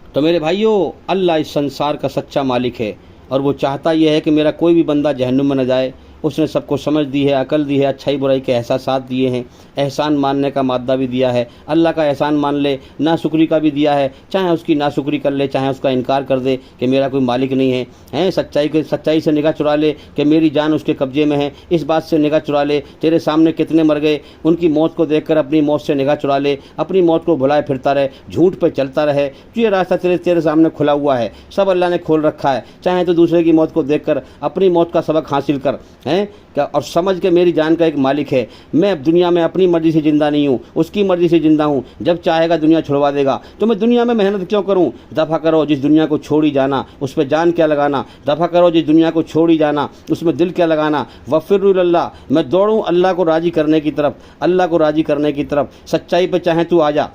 तो मेरे भाइयों, अल्लाह इस संसार का सच्चा मालिक है और वो चाहता यह है कि मेरा कोई भी बंदा जहन्नुम में न जाए। उसने सबको समझ दी है, अकल दी है, अच्छाई बुराई के एहसासात दिए हैं, एहसान मानने का मादा भी दिया है। अल्लाह का एहसान मान ले, नाशुक्री का भी दिया है, चाहे उसकी नाशुक्री कर ले, चाहे उसका इनकार कर दे कि मेरा कोई मालिक नहीं है, सच्चाई से निगाह चुरा ले कि मेरी जान उसके कब्जे में है, इस बात से निगाह चुरा ले तेरे सामने कितने मर गए, उनकी मौत को देखकर अपनी मौत से निगाह चुरा ले, अपनी मौत को भुलाए फिरता रहे, झूठ पर चलता रहे। तो ये रास्ता तेरे सामने खुला हुआ है, सब अल्लाह ने खोल रखा है। चाहे तो दूसरे की मौत को देखकर अपनी मौत का सबक हासिल कर, हैं क्या, और समझ के मेरी जान का एक मालिक है। मैं अब दुनिया में अपनी मर्जी से ज़िंदा नहीं हूँ, उसकी मर्जी से ज़िंदा हूँ। जब चाहेगा दुनिया छुड़वा देगा, तो मैं दुनिया में मेहनत क्यों करूँ। दफ़ा करो जिस दुनिया को छोड़ ही जाना, उस पर जान क्या लगाना। दफ़ा करो जिस दुनिया को छोड़ ही जाना, उसमें दिल क्या लगाना। वफ़िरु इलल्लाह, मैं दौड़ूँ अल्लाह को राज़ी करने की तरफ, अल्लाह को राज़ी करने की तरफ। सच्चाई पर चाहे तू आ जा,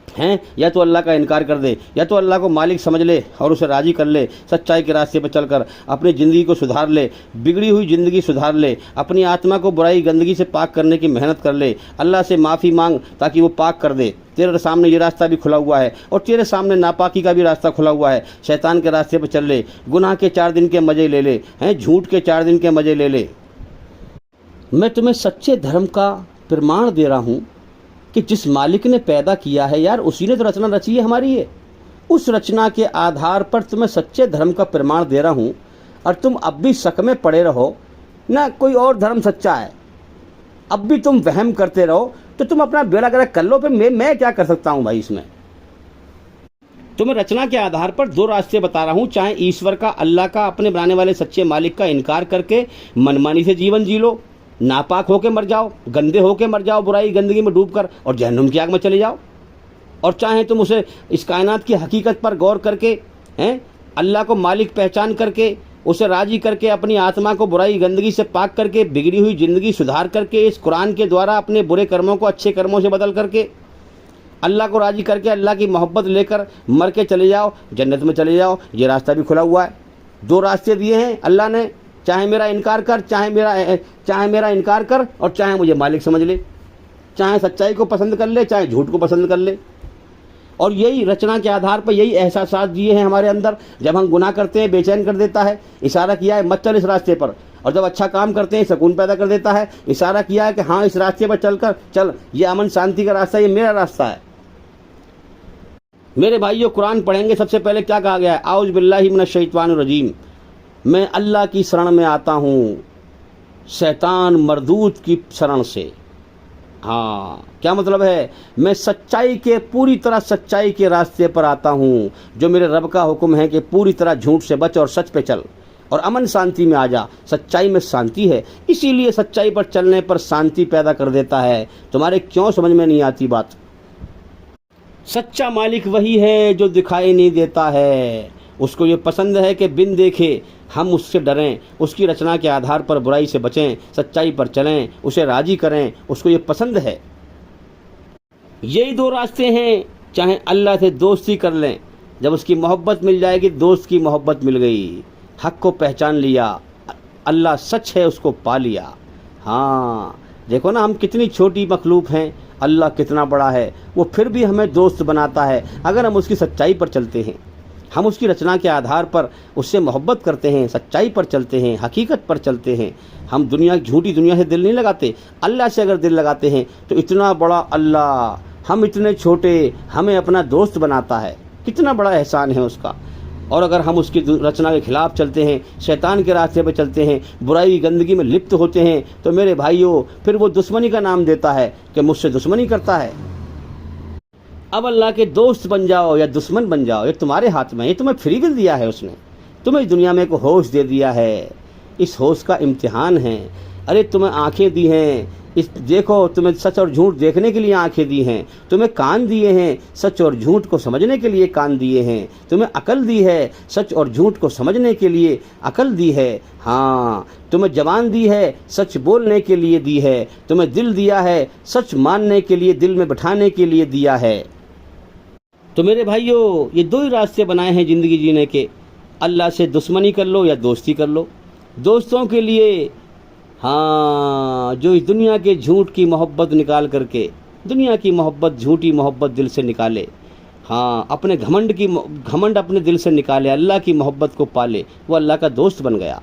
हैं, या तो अल्लाह का इनकार कर दे, या तो अल्लाह को मालिक समझ ले और उसे राज़ी कर ले। सच्चाई के रास्ते पर चलकर अपनी ज़िंदगी को सुधार ले, बिगड़ी हुई ज़िंदगी सुधार ले, अपनी आत्मा को बुराई गंदगी से पाक करने की मेहनत कर ले। अल्लाह से माफ़ी मांग ताकि वो पाक कर दे। तेरे सामने ये रास्ता भी खुला हुआ है और तेरे सामने नापाकी का भी रास्ता खुला हुआ है। शैतान के रास्ते पर चल ले, गुनाह के 4 दिन के मज़े ले ले, हैं, झूठ के 4 दिन के मज़े ले ले। मैं तुम्हें सच्चे धर्म का प्रमाण दे रहा हूँ कि जिस मालिक ने पैदा किया है यार, उसी ने तो रचना रची है हमारी ये। उस रचना के आधार पर तुम्हें सच्चे धर्म का प्रमाण दे रहा हूँ और तुम अब भी शक में पड़े रहो ना कोई और धर्म सच्चा है, अब भी तुम वहम करते रहो, तो तुम अपना बेड़ा गर्क कर लो। फिर मैं क्या कर सकता हूँ भाई इसमें। तुम्हें रचना के आधार पर 2 रास्ते बता रहा हूँ, चाहे ईश्वर का, अल्लाह का, अपने बनाने वाले सच्चे मालिक का इनकार करके मनमानी से जीवन जी लो, नापाक होके मर जाओ, गंदे होके मर जाओ, बुराई गंदगी में डूबकर और जहन्नुम की आग में चले जाओ। और चाहे तुम उसे इस कायनात की हकीकत पर गौर करके, हैं, अल्लाह को मालिक पहचान करके, उसे राजी करके, अपनी आत्मा को बुराई गंदगी से पाक करके, बिगड़ी हुई ज़िंदगी सुधार करके, इस कुरान के द्वारा अपने बुरे कर्मों को अच्छे कर्मों से बदल करके, अल्लाह को राजी करके, अल्लाह की मोहब्बत लेकर मर के चले जाओ, जन्नत में चले जाओ। ये रास्ता भी खुला हुआ है। 2 रास्ते दिए हैं अल्लाह ने, चाहे मेरा इनकार कर, चाहे मेरा इनकार कर और चाहे मुझे मालिक समझ ले, चाहे सच्चाई को पसंद कर ले, चाहे झूठ को पसंद कर ले। और यही रचना के आधार पर यही एहसास दिए हैं हमारे अंदर। जब हम गुनाह करते हैं बेचैन कर देता है, इशारा किया है मत चल इस रास्ते पर, और जब अच्छा काम करते हैं सुकून पैदा कर देता है, इशारा किया है कि हाँ इस रास्ते पर चल, ये अमन शांति का रास्ता, ये मेरा रास्ता है। मेरे भाइयों, कुरान पढ़ेंगे सबसे पहले क्या कहा गया है, आउज़ बिल्लाहि मिनश शैतानिर रजीम, मैं अल्लाह की शरण में आता हूँ शैतान मरदूद की शरण से। हाँ, क्या मतलब है, मैं सच्चाई के, पूरी तरह सच्चाई के रास्ते पर आता हूँ, जो मेरे रब का हुक्म है कि पूरी तरह झूठ से बच और सच पे चल और अमन शांति में आ जा। सच्चाई में शांति है, इसीलिए सच्चाई पर चलने पर शांति पैदा कर देता है। तुम्हारे क्यों समझ में नहीं आती बात। सच्चा मालिक वही है जो दिखाई नहीं देता है। उसको ये पसंद है कि बिन देखे हम उससे डरें, उसकी रचना के आधार पर बुराई से बचें, सच्चाई पर चलें, उसे राजी करें, उसको ये पसंद है। यही 2 रास्ते हैं, चाहे अल्लाह से दोस्ती कर लें, जब उसकी मोहब्बत मिल जाएगी, दोस्त की मोहब्बत मिल गई, हक को पहचान लिया, अल्लाह सच है उसको पा लिया। हाँ, देखो ना हम कितनी छोटी मखलूक हैं, अल्लाह कितना बड़ा है, वो फिर भी हमें दोस्त बनाता है अगर हम उसकी सच्चाई पर चलते हैं। हम उसकी रचना के आधार पर उससे मोहब्बत करते हैं, सच्चाई पर चलते हैं, हकीकत पर चलते हैं। हम दुनिया, झूठी दुनिया से दिल नहीं लगाते। अल्लाह से अगर दिल लगाते हैं तो इतना बड़ा अल्लाह, हम इतने छोटे, हमें अपना दोस्त बनाता है। कितना बड़ा एहसान है उसका। और अगर हम उसकी रचना के खिलाफ चलते हैं, शैतान के रास्ते पर चलते हैं, बुराई गंदगी में लिप्त होते हैं, तो मेरे भाइयों फिर वो दुश्मनी का नाम देता है कि मुझसे दुश्मनी करता है। अब अल्लाह के दोस्त बन जाओ या दुश्मन बन जाओ, ये तुम्हारे हाथ में है। ये तुम्हें फ्री विल दिया है उसने, तुम्हें इस दुनिया में एक होश दे दिया है। इस होश का इम्तिहान है। अरे तुम्हें आंखें दी हैं, इस देखो, तुम्हें सच और झूठ देखने के लिए आंखें दी हैं, तुम्हें कान दिए हैं, सच और झूठ को समझने के लिए कान दिए हैं, तुम्हें अकल दी है, सच और झूठ को समझने के लिए अकल दी है। हाँ, तुम्हें जबान दी है, सच बोलने के लिए दी है, तुम्हें दिल दिया है, सच मानने के लिए, दिल में बिठाने के लिए दिया है। तो मेरे भाइयों, ये दो ही रास्ते बनाए हैं ज़िंदगी जीने के। अल्लाह से दुश्मनी कर लो या दोस्ती कर लो। दोस्तों के लिए हाँ, जो इस दुनिया के झूठ की मोहब्बत निकाल करके, दुनिया की मोहब्बत, झूठी मोहब्बत दिल से निकाले। हाँ, अपने घमंड अपने दिल से निकाले, अल्लाह की मोहब्बत को पाले, वो अल्लाह का दोस्त बन गया।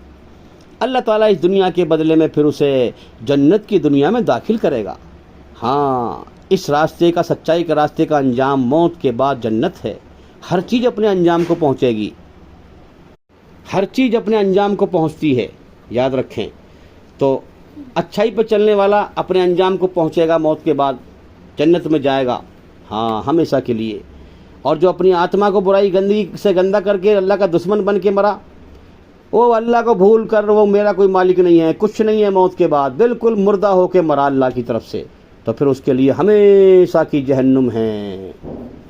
अल्लाह ताला इस दुनिया के बदले में फिर उसे जन्नत की दुनिया में दाखिल करेगा। हाँ, इस रास्ते का, सच्चाई का रास्ते का अंजाम मौत के बाद जन्नत है। हर चीज़ अपने अंजाम को पहुँचेगी, हर चीज़ अपने अंजाम को पहुँचती है, याद रखें। तो अच्छाई पर चलने वाला अपने अंजाम को पहुँचेगा, मौत के बाद जन्नत में जाएगा, हाँ, हमेशा के लिए। और जो अपनी आत्मा को बुराई गंदगी से गंदा करके अल्लाह का दुश्मन बन के मरा, वो अल्लाह को भूल कर, वो मेरा कोई मालिक नहीं है, कुछ नहीं है, मौत के बाद बिल्कुल मुर्दा होके मरा अल्लाह की तरफ से, तो फिर उसके लिए हमेशा की जहन्नुम है।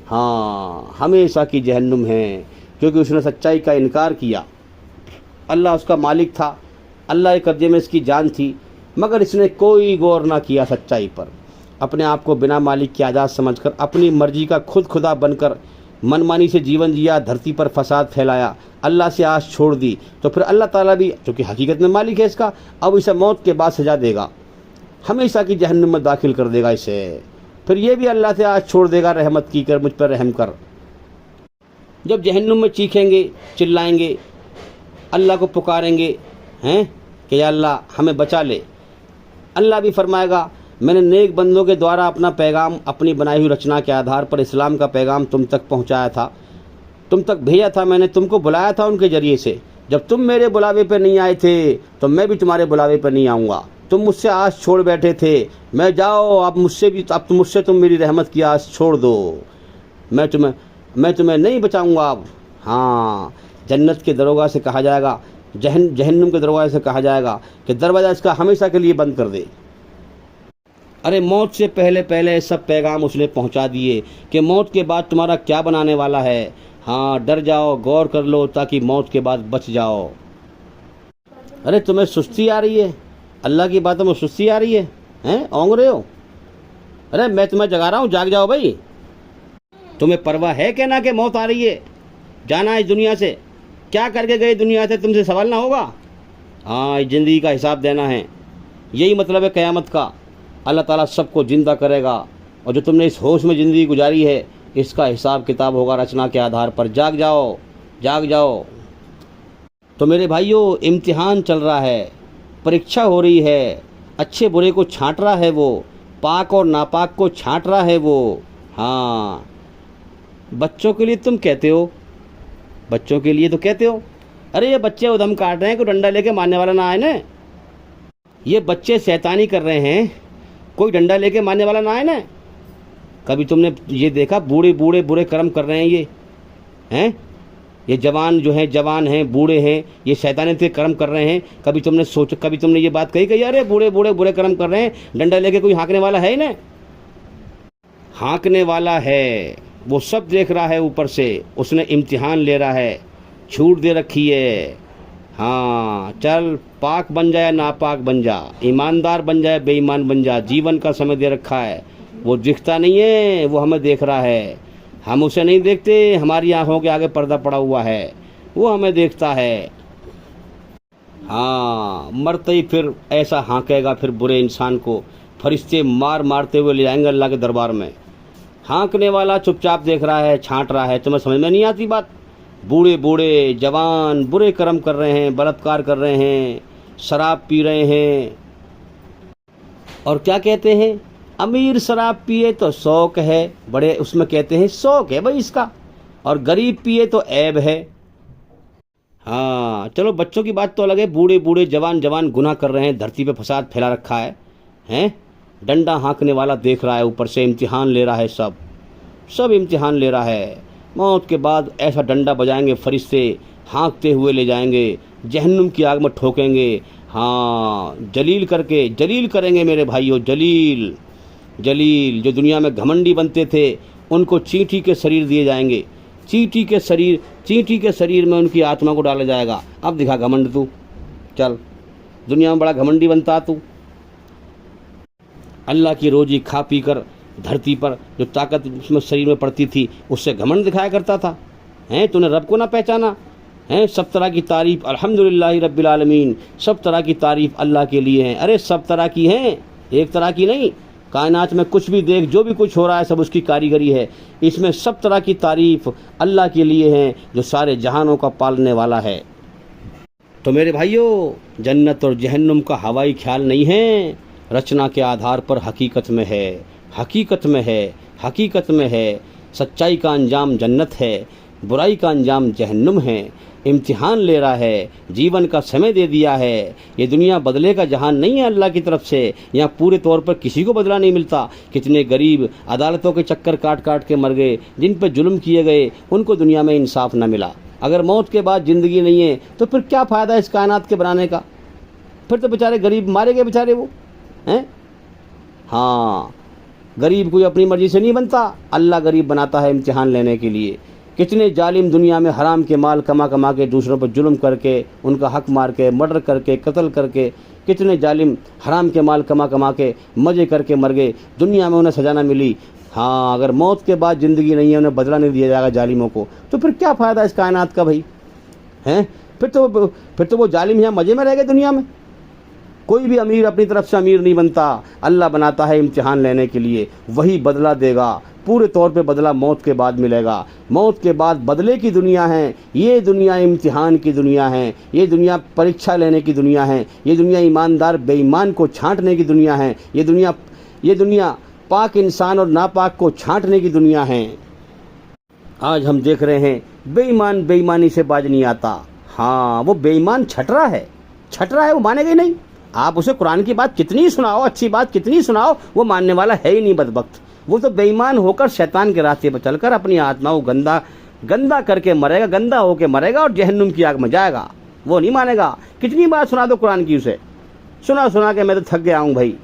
हाँ, हमेशा की जहन्नुम है, क्योंकि उसने सच्चाई का इनकार किया। अल्लाह उसका मालिक था, अल्लाह के कब्जे में इसकी जान थी, मगर इसने कोई गौर ना किया सच्चाई पर। अपने आप को बिना मालिक की आज़ाद समझकर अपनी मर्जी का खुद खुदा बनकर मनमानी से जीवन जिया, धरती पर फसाद फैलाया, अल्लाह से आस छोड़ दी। तो फिर अल्लाह ताला भी, क्योंकि हकीकत में मालिक है इसका, अब इसे मौत के बाद सजा देगा, हमेशा की जहन्नुम में दाखिल कर देगा इसे। फिर ये भी अल्लाह से आस छोड़ देगा, रहमत की कर, मुझ पर रहम कर। जब जहन्नुम में चीखेंगे, चिल्लाएंगे, अल्लाह को पुकारेंगे हैं कि या अल्लाह हमें बचा ले, अल्लाह भी फरमाएगा, मैंने नेक बंदों के द्वारा अपना पैगाम, अपनी बनाई हुई रचना के आधार पर इस्लाम का पैगाम तुम तक पहुंचाया था, तुम तक भेजा था, मैंने तुमको बुलाया था उनके ज़रिए से। जब तुम मेरे बुलावे पर नहीं आए थे तो मैं भी तुम्हारे बुलावे पर नहीं आऊँगा। तुम मुझसे आस छोड़ बैठे थे, मैं जाओ, अब मुझसे तुम मेरी रहमत की आस छोड़ दो, मैं तुम्हें नहीं बचाऊँगा अब। हाँ, जन्नत के दरोगा से कहा जाएगा, जहन्नुम के दरवाजे से कहा जाएगा कि दरवाज़ा इसका हमेशा के लिए बंद कर दे। अरे मौत से पहले पहले सब पैगाम उसने पहुंचा दिए कि मौत के बाद तुम्हारा क्या बनाने वाला है। हाँ, डर जाओ, गौर कर लो, ताकि मौत के बाद बच जाओ। अरे तुम्हें सुस्ती आ रही है, अल्लाह की बातों में सुस्ती आ रही है, हैं, ओंग रहे हो? अरे मैं तुम्हें जगा रहा हूँ, जाग जाओ भाई। तुम्हें परवाह है क्या ना कि मौत आ रही है, जाना है इस दुनिया से, क्या करके गए दुनिया से, तुमसे सवाल ना होगा। हाँ, इस ज़िंदगी का हिसाब देना है, यही मतलब है क़यामत का। अल्लाह ताला सबको ज़िंदा करेगा, और जो तुमने इस होश में ज़िंदगी गुजारी है, इसका हिसाब किताब होगा रचना के आधार पर। जाग जाओ, जाग जाओ। तो मेरे भाइयों, इम्तिहान चल रहा है, परीक्षा हो रही है, अच्छे बुरे को छांट रहा है वो, पाक और नापाक को छांट रहा है वो। हाँ, बच्चों के लिए तुम कहते हो, बच्चों के लिए तो कहते हो, अरे ये बच्चे उधम काट रहे हैं, कोई डंडा लेके मारने वाला ना आए ना, ये बच्चे शैतानी कर रहे हैं, कोई डंडा लेके मारने वाला ना आए ना। कभी तुमने ये देखा बूढ़े बूढ़े बुरे कर्म कर रहे हैं ये, हैं, ये जवान जो हैं, जवान हैं, बूढ़े हैं, ये शैतानी के कर्म कर रहे हैं। कभी तुमने ये बात कही अरे बूढ़े बूढ़े बुरे कर्म कर रहे हैं, डंडा लेके कोई हाँकने वाला है ही ना। हाँकने वाला है, वो सब देख रहा है ऊपर से, उसने इम्तिहान ले रहा है, छूट दे रखी है। हाँ, चल, पाक बन जाए नापाक बन जा, ईमानदार बन जाए बेईमान बन जा, जीवन का समय दे रखा है। वो दिखता नहीं है, वो हमें देख रहा है, हम उसे नहीं देखते, हमारी आंखों के आगे पर्दा पड़ा हुआ है, वो हमें देखता है। हाँ, मरते ही फिर ऐसा हाँकेगा फिर बुरे इंसान को, फरिश्ते मारते हुए ले जाएंगे अल्लाह के दरबार में। हाँकने वाला चुपचाप देख रहा है, छांट रहा है, तुम्हें समझ में नहीं आती बात। बूढ़े बूढ़े जवान बुरे कर्म कर रहे हैं, बलात्कार कर रहे हैं, शराब पी रहे हैं। और क्या कहते हैं, अमीर शराब पिए तो शौक है, बड़े उसमें कहते हैं शौक है भाई इसका, और गरीब पिए तो ऐब है। हाँ चलो बच्चों की बात तो अलग है, बूढ़े बूढ़े जवान जवान गुनाह कर रहे हैं, धरती पे फसाद फैला रखा है, हैं? डंडा हाँकने वाला देख रहा है, ऊपर से इम्तिहान ले रहा है, सब इम्तिहान ले रहा है। मौत के बाद ऐसा डंडा बजाएंगे फरिश्ते, हाँकते हुए ले जाएंगे, जहन्नुम की आग में ठोकेंगे। हाँ जलील करेंगे मेरे भाइयों, जलील। जो दुनिया में घमंडी बनते थे उनको चींटी के शरीर दिए जाएंगे, चींटी के शरीर में उनकी आत्मा को डाला जाएगा। अब दिखा घमंड तू, चल दुनिया में बड़ा घमंडी बनता तू। अल्लाह की रोजी खा पी कर धरती पर जो ताकत उसमें शरीर में पड़ती थी उससे घमंड दिखाया करता था, हैं? तूने रब को ना पहचाना, हैं? सब तरह की तारीफ़ अल्हम्दुलिल्लाह रब्बिल आलमीन, सब तरह की तारीफ़ अल्लाह के लिए हैं। अरे सब तरह की हैं, एक तरह की नहीं। कायनात में कुछ भी देख, जो भी कुछ हो रहा है सब उसकी कारीगरी है। इसमें सब तरह की तारीफ़ अल्लाह के लिए हैं जो सारे जहानों का पालने वाला है। तो मेरे भाइयों, जन्नत और जहन्नुम का हवाई ख्याल नहीं है, रचना के आधार पर हकीकत में है। सच्चाई का अंजाम जन्नत है, बुराई का अंजाम जहन्नुम है। इम्तिहान ले रहा है, जीवन का समय दे दिया है। ये दुनिया बदले का जहान नहीं है अल्लाह की तरफ से, यहाँ पूरे तौर पर किसी को बदला नहीं मिलता। कितने गरीब अदालतों के चक्कर काट के मर गए, जिन पर जुल्म किए गए उनको दुनिया में इंसाफ न मिला। अगर मौत के बाद ज़िंदगी नहीं है तो फिर क्या फ़ायदा इस कायनात के बनाने का? फिर तो बेचारे गरीब मारे गए, बेचारे वो हैं। हाँ, गरीब कोई अपनी मर्जी से नहीं बनता, अल्लाह गरीब बनाता है इम्तिहान लेने के लिए। कितने जालिम दुनिया में हराम के माल कमा के दूसरों पर जुल्म करके, उनका हक मार के, मर्डर करके, कत्ल करके, कितने जालिम हराम के माल कमा के मज़े करके मर गए, दुनिया में उन्हें सजा न मिली। हाँ, अगर मौत के बाद ज़िंदगी नहीं है, उन्हें बदला नहीं दिया जाएगा जालिमों को, तो फिर क्या फ़ायदा इस कायनात का भाई, हैं? फिर तो वो जालिम यहाँ मज़े में रह गए दुनिया में। कोई भी अमीर अपनी तरफ से अमीर नहीं बनता, अल्लाह बनाता है इम्तिहान लेने के लिए, वही बदला देगा। पूरे तौर पे बदला मौत के बाद मिलेगा। मौत के बाद बदले की दुनिया है, ये दुनिया इम्तिहान की दुनिया है, ये दुनिया परीक्षा लेने की दुनिया है, ये दुनिया ईमानदार बेईमान को छांटने की दुनिया है, ये दुनिया पाक इंसान और नापाक को छांटने की दुनिया है। आज हम देख रहे हैं बेईमान बेईमानी से बाज नहीं आता। हाँ, वो बेईमान छट रहा है, वो मानेगा ही नहीं। आप उसे कुरान की बात कितनी सुनाओ, अच्छी बात कितनी सुनाओ, वो मानने वाला है ही नहीं बदबख्त। वो तो बेईमान होकर शैतान के रास्ते पर चलकर अपनी आत्मा को गंदा करके मरेगा, गंदा होकर मरेगा और जहन्नुम की आग में जाएगा। वो नहीं मानेगा। कितनी बात सुना दो कुरान की उसे, सुना के मैं तो थक गया हूँ भाई।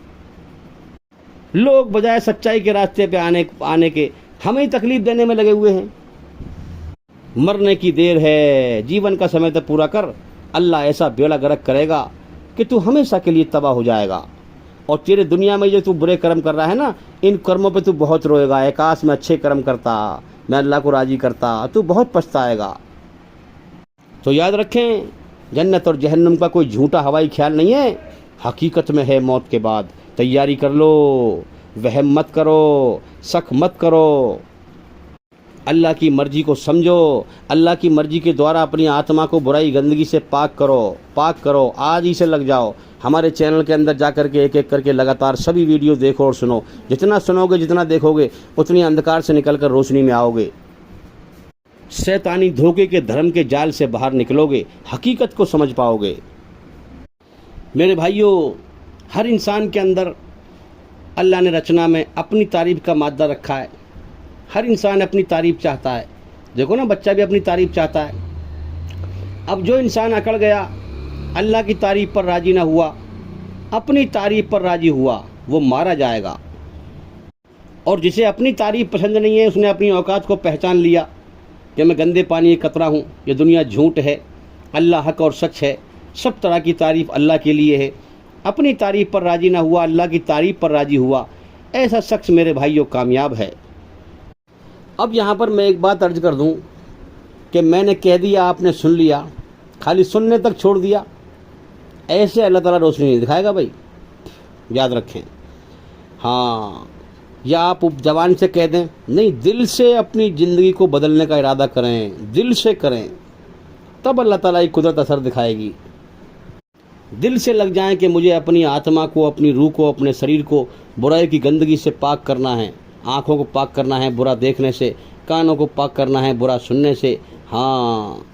लोग बजाय सच्चाई के रास्ते पे आने के हमें ही तकलीफ देने में लगे हुए हैं। मरने की देर है, जीवन का समय तो पूरा कर। अल्लाह ऐसा बेड़ा गर्क करेगा कि तू हमेशा के लिए तबाह हो जाएगा। और तेरे दुनिया में जो तू बुरे कर्म कर रहा है ना, इन कर्मों पे तू बहुत रोएगा। काश मैं अच्छे कर्म करता, मैं अल्लाह को राजी करता, तू बहुत पछताएगा। तो याद रखें, जन्नत और जहन्नुम का कोई झूठा हवाई ख्याल नहीं है, हकीकत में है मौत के बाद। तैयारी कर लो, वहम मत करो, शक मत करो। अल्लाह की मर्जी को समझो, अल्लाह की मर्जी के द्वारा अपनी आत्मा को बुराई गंदगी से पाक करो। आज ही से लग जाओ। हमारे चैनल के अंदर जा करके एक करके लगातार सभी वीडियो देखो और सुनो। जितना सुनोगे, जितना देखोगे, उतनी अंधकार से निकलकर रोशनी में आओगे। शैतानी धोखे के धर्म के जाल से बाहर निकलोगे, हकीकत को समझ पाओगे। मेरे भाइयों, हर इंसान के अंदर अल्लाह ने रचना में अपनी तारीफ़ का मादा रखा है। हर इंसान अपनी तारीफ़ चाहता है। देखो ना, बच्चा भी अपनी तारीफ़ चाहता है। अब जो इंसान अकड़ गया, अल्लाह की तारीफ़ पर राज़ी ना हुआ, अपनी तारीफ़ पर राज़ी हुआ, वो मारा जाएगा। और जिसे अपनी तारीफ़ पसंद नहीं है, उसने अपनी औकात को पहचान लिया कि मैं गंदे पानी का कतरा हूँ, ये दुनिया झूठ है, अल्लाह हक और सच है, सब तरह की तारीफ़ अल्लाह के लिए है। अपनी तारीफ़ पर राज़ी ना हुआ, अल्लाह की तारीफ़ पर राज़ी हुआ, ऐसा शख्स मेरे भाइयों कामयाब है। अब यहाँ पर मैं एक बात अर्ज कर दूँ कि मैंने कह दिया, आपने सुन लिया, खाली सुनने तक छोड़ दिया, ऐसे अल्लाह ताला रोशनी नहीं दिखाएगा भाई, याद रखें। हाँ, या आप जबान से कह दें, नहीं, दिल से अपनी ज़िंदगी को बदलने का इरादा करें, दिल से करें, तब अल्लाह ताला की कुदरत असर दिखाएगी। दिल से लग जाएं कि मुझे अपनी आत्मा को, अपनी रूह को, अपने शरीर को बुराई की गंदगी से पाक करना है, आँखों को पाक करना है बुरा देखने से, कानों को पाक करना है बुरा सुनने से, हाँ,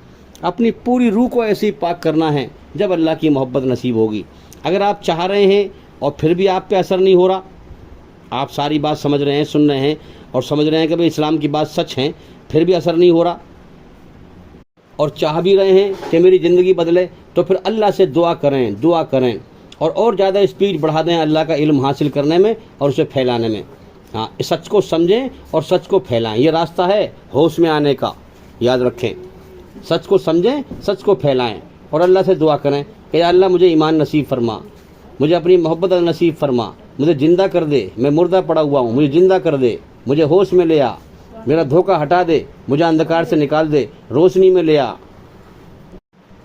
अपनी पूरी रूह को ऐसे ही पाक करना है, जब अल्लाह की मोहब्बत नसीब होगी। अगर आप चाह रहे हैं और फिर भी आप पे असर नहीं हो रहा, आप सारी बात समझ रहे हैं, सुन रहे हैं और समझ रहे हैं कि भाई इस्लाम की बात सच है, फिर भी असर नहीं हो रहा, और चाह भी रहे हैं कि मेरी ज़िंदगी बदले, तो फिर अल्लाह से दुआ करें, दुआ करें और ज़्यादा स्पीड बढ़ा दें अल्लाह का इल्म हासिल करने में और उसे फैलाने में। हाँ, सच को समझें और सच को फैलाएं, ये रास्ता है होश में आने का, याद रखें। सच को समझें, सच को फैलाएं और अल्लाह से दुआ करें कि या अल्लाह मुझे ईमान नसीब फरमा, मुझे अपनी मोहब्बत नसीब फरमा, मुझे ज़िंदा कर दे, मैं मुर्दा पड़ा हुआ हूँ, मुझे ज़िंदा कर दे, मुझे होश में ले आ, मेरा धोखा हटा दे, मुझे अंधकार से निकाल दे, रोशनी में ले आ।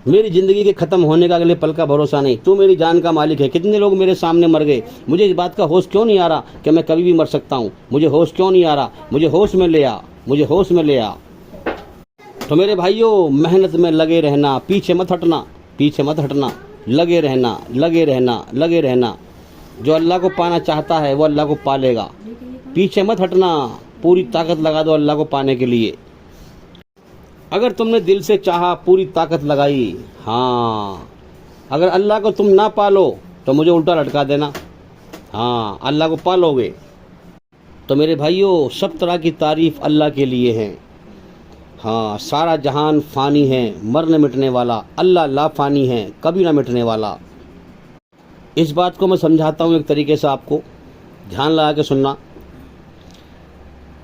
मेरी ज़िंदगी के ख़त्म होने का अगले पल का भरोसा नहीं, तू मेरी जान का मालिक है। कितने लोग मेरे सामने मर गए, मुझे इस बात का होश क्यों नहीं आ रहा कि मैं कभी भी मर सकता हूँ, मुझे होश क्यों नहीं आ रहा, मुझे होश में ले आ, मुझे होश में ले आ। तो मेरे भाइयों, मेहनत में लगे रहना, पीछे मत हटना, पीछे मत हटना, लगे रहना, लगे रहना, लगे रहना। जो अल्लाह को पाना चाहता है वो अल्लाह को पा लेगा, पीछे मत हटना, पूरी ताकत लगा दो अल्लाह को पाने के लिए। अगर तुमने दिल से चाहा, पूरी ताकत लगाई, हाँ, अगर अल्लाह को तुम ना पालो तो मुझे उल्टा लटका देना, हाँ, अल्लाह को पालोगे। तो मेरे भाइयों, सब तरह की तारीफ़ अल्लाह के लिए है। हाँ, सारा जहान फ़ानी है, मरने मिटने वाला, अल्लाह ला फ़ानी है, कभी ना मिटने वाला। इस बात को मैं समझाता हूँ एक तरीके से, आपको ध्यान लगा के सुनना,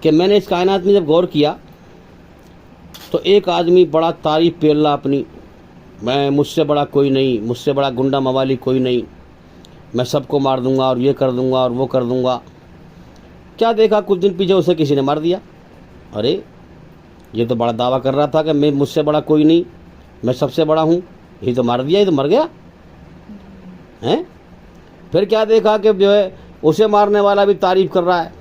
कि मैंने इस कायनात में जब गौर किया तो एक आदमी बड़ा तारीफ़ पे अल्लाह अपनी, मैं, मुझसे बड़ा कोई नहीं, मुझसे बड़ा गुंडा मवाली कोई नहीं, मैं सबको मार दूंगा और ये कर दूंगा और वो कर दूंगा। क्या देखा, कुछ दिन पीछे उसे किसी ने मार दिया। अरे, ये तो बड़ा दावा कर रहा था कि मैं, मुझसे बड़ा कोई नहीं, मैं सबसे बड़ा हूँ, ये तो मार दिया, ये तो मर गया हैं। फिर क्या देखा कि जो है उसे मारने वाला भी तारीफ़ कर रहा है,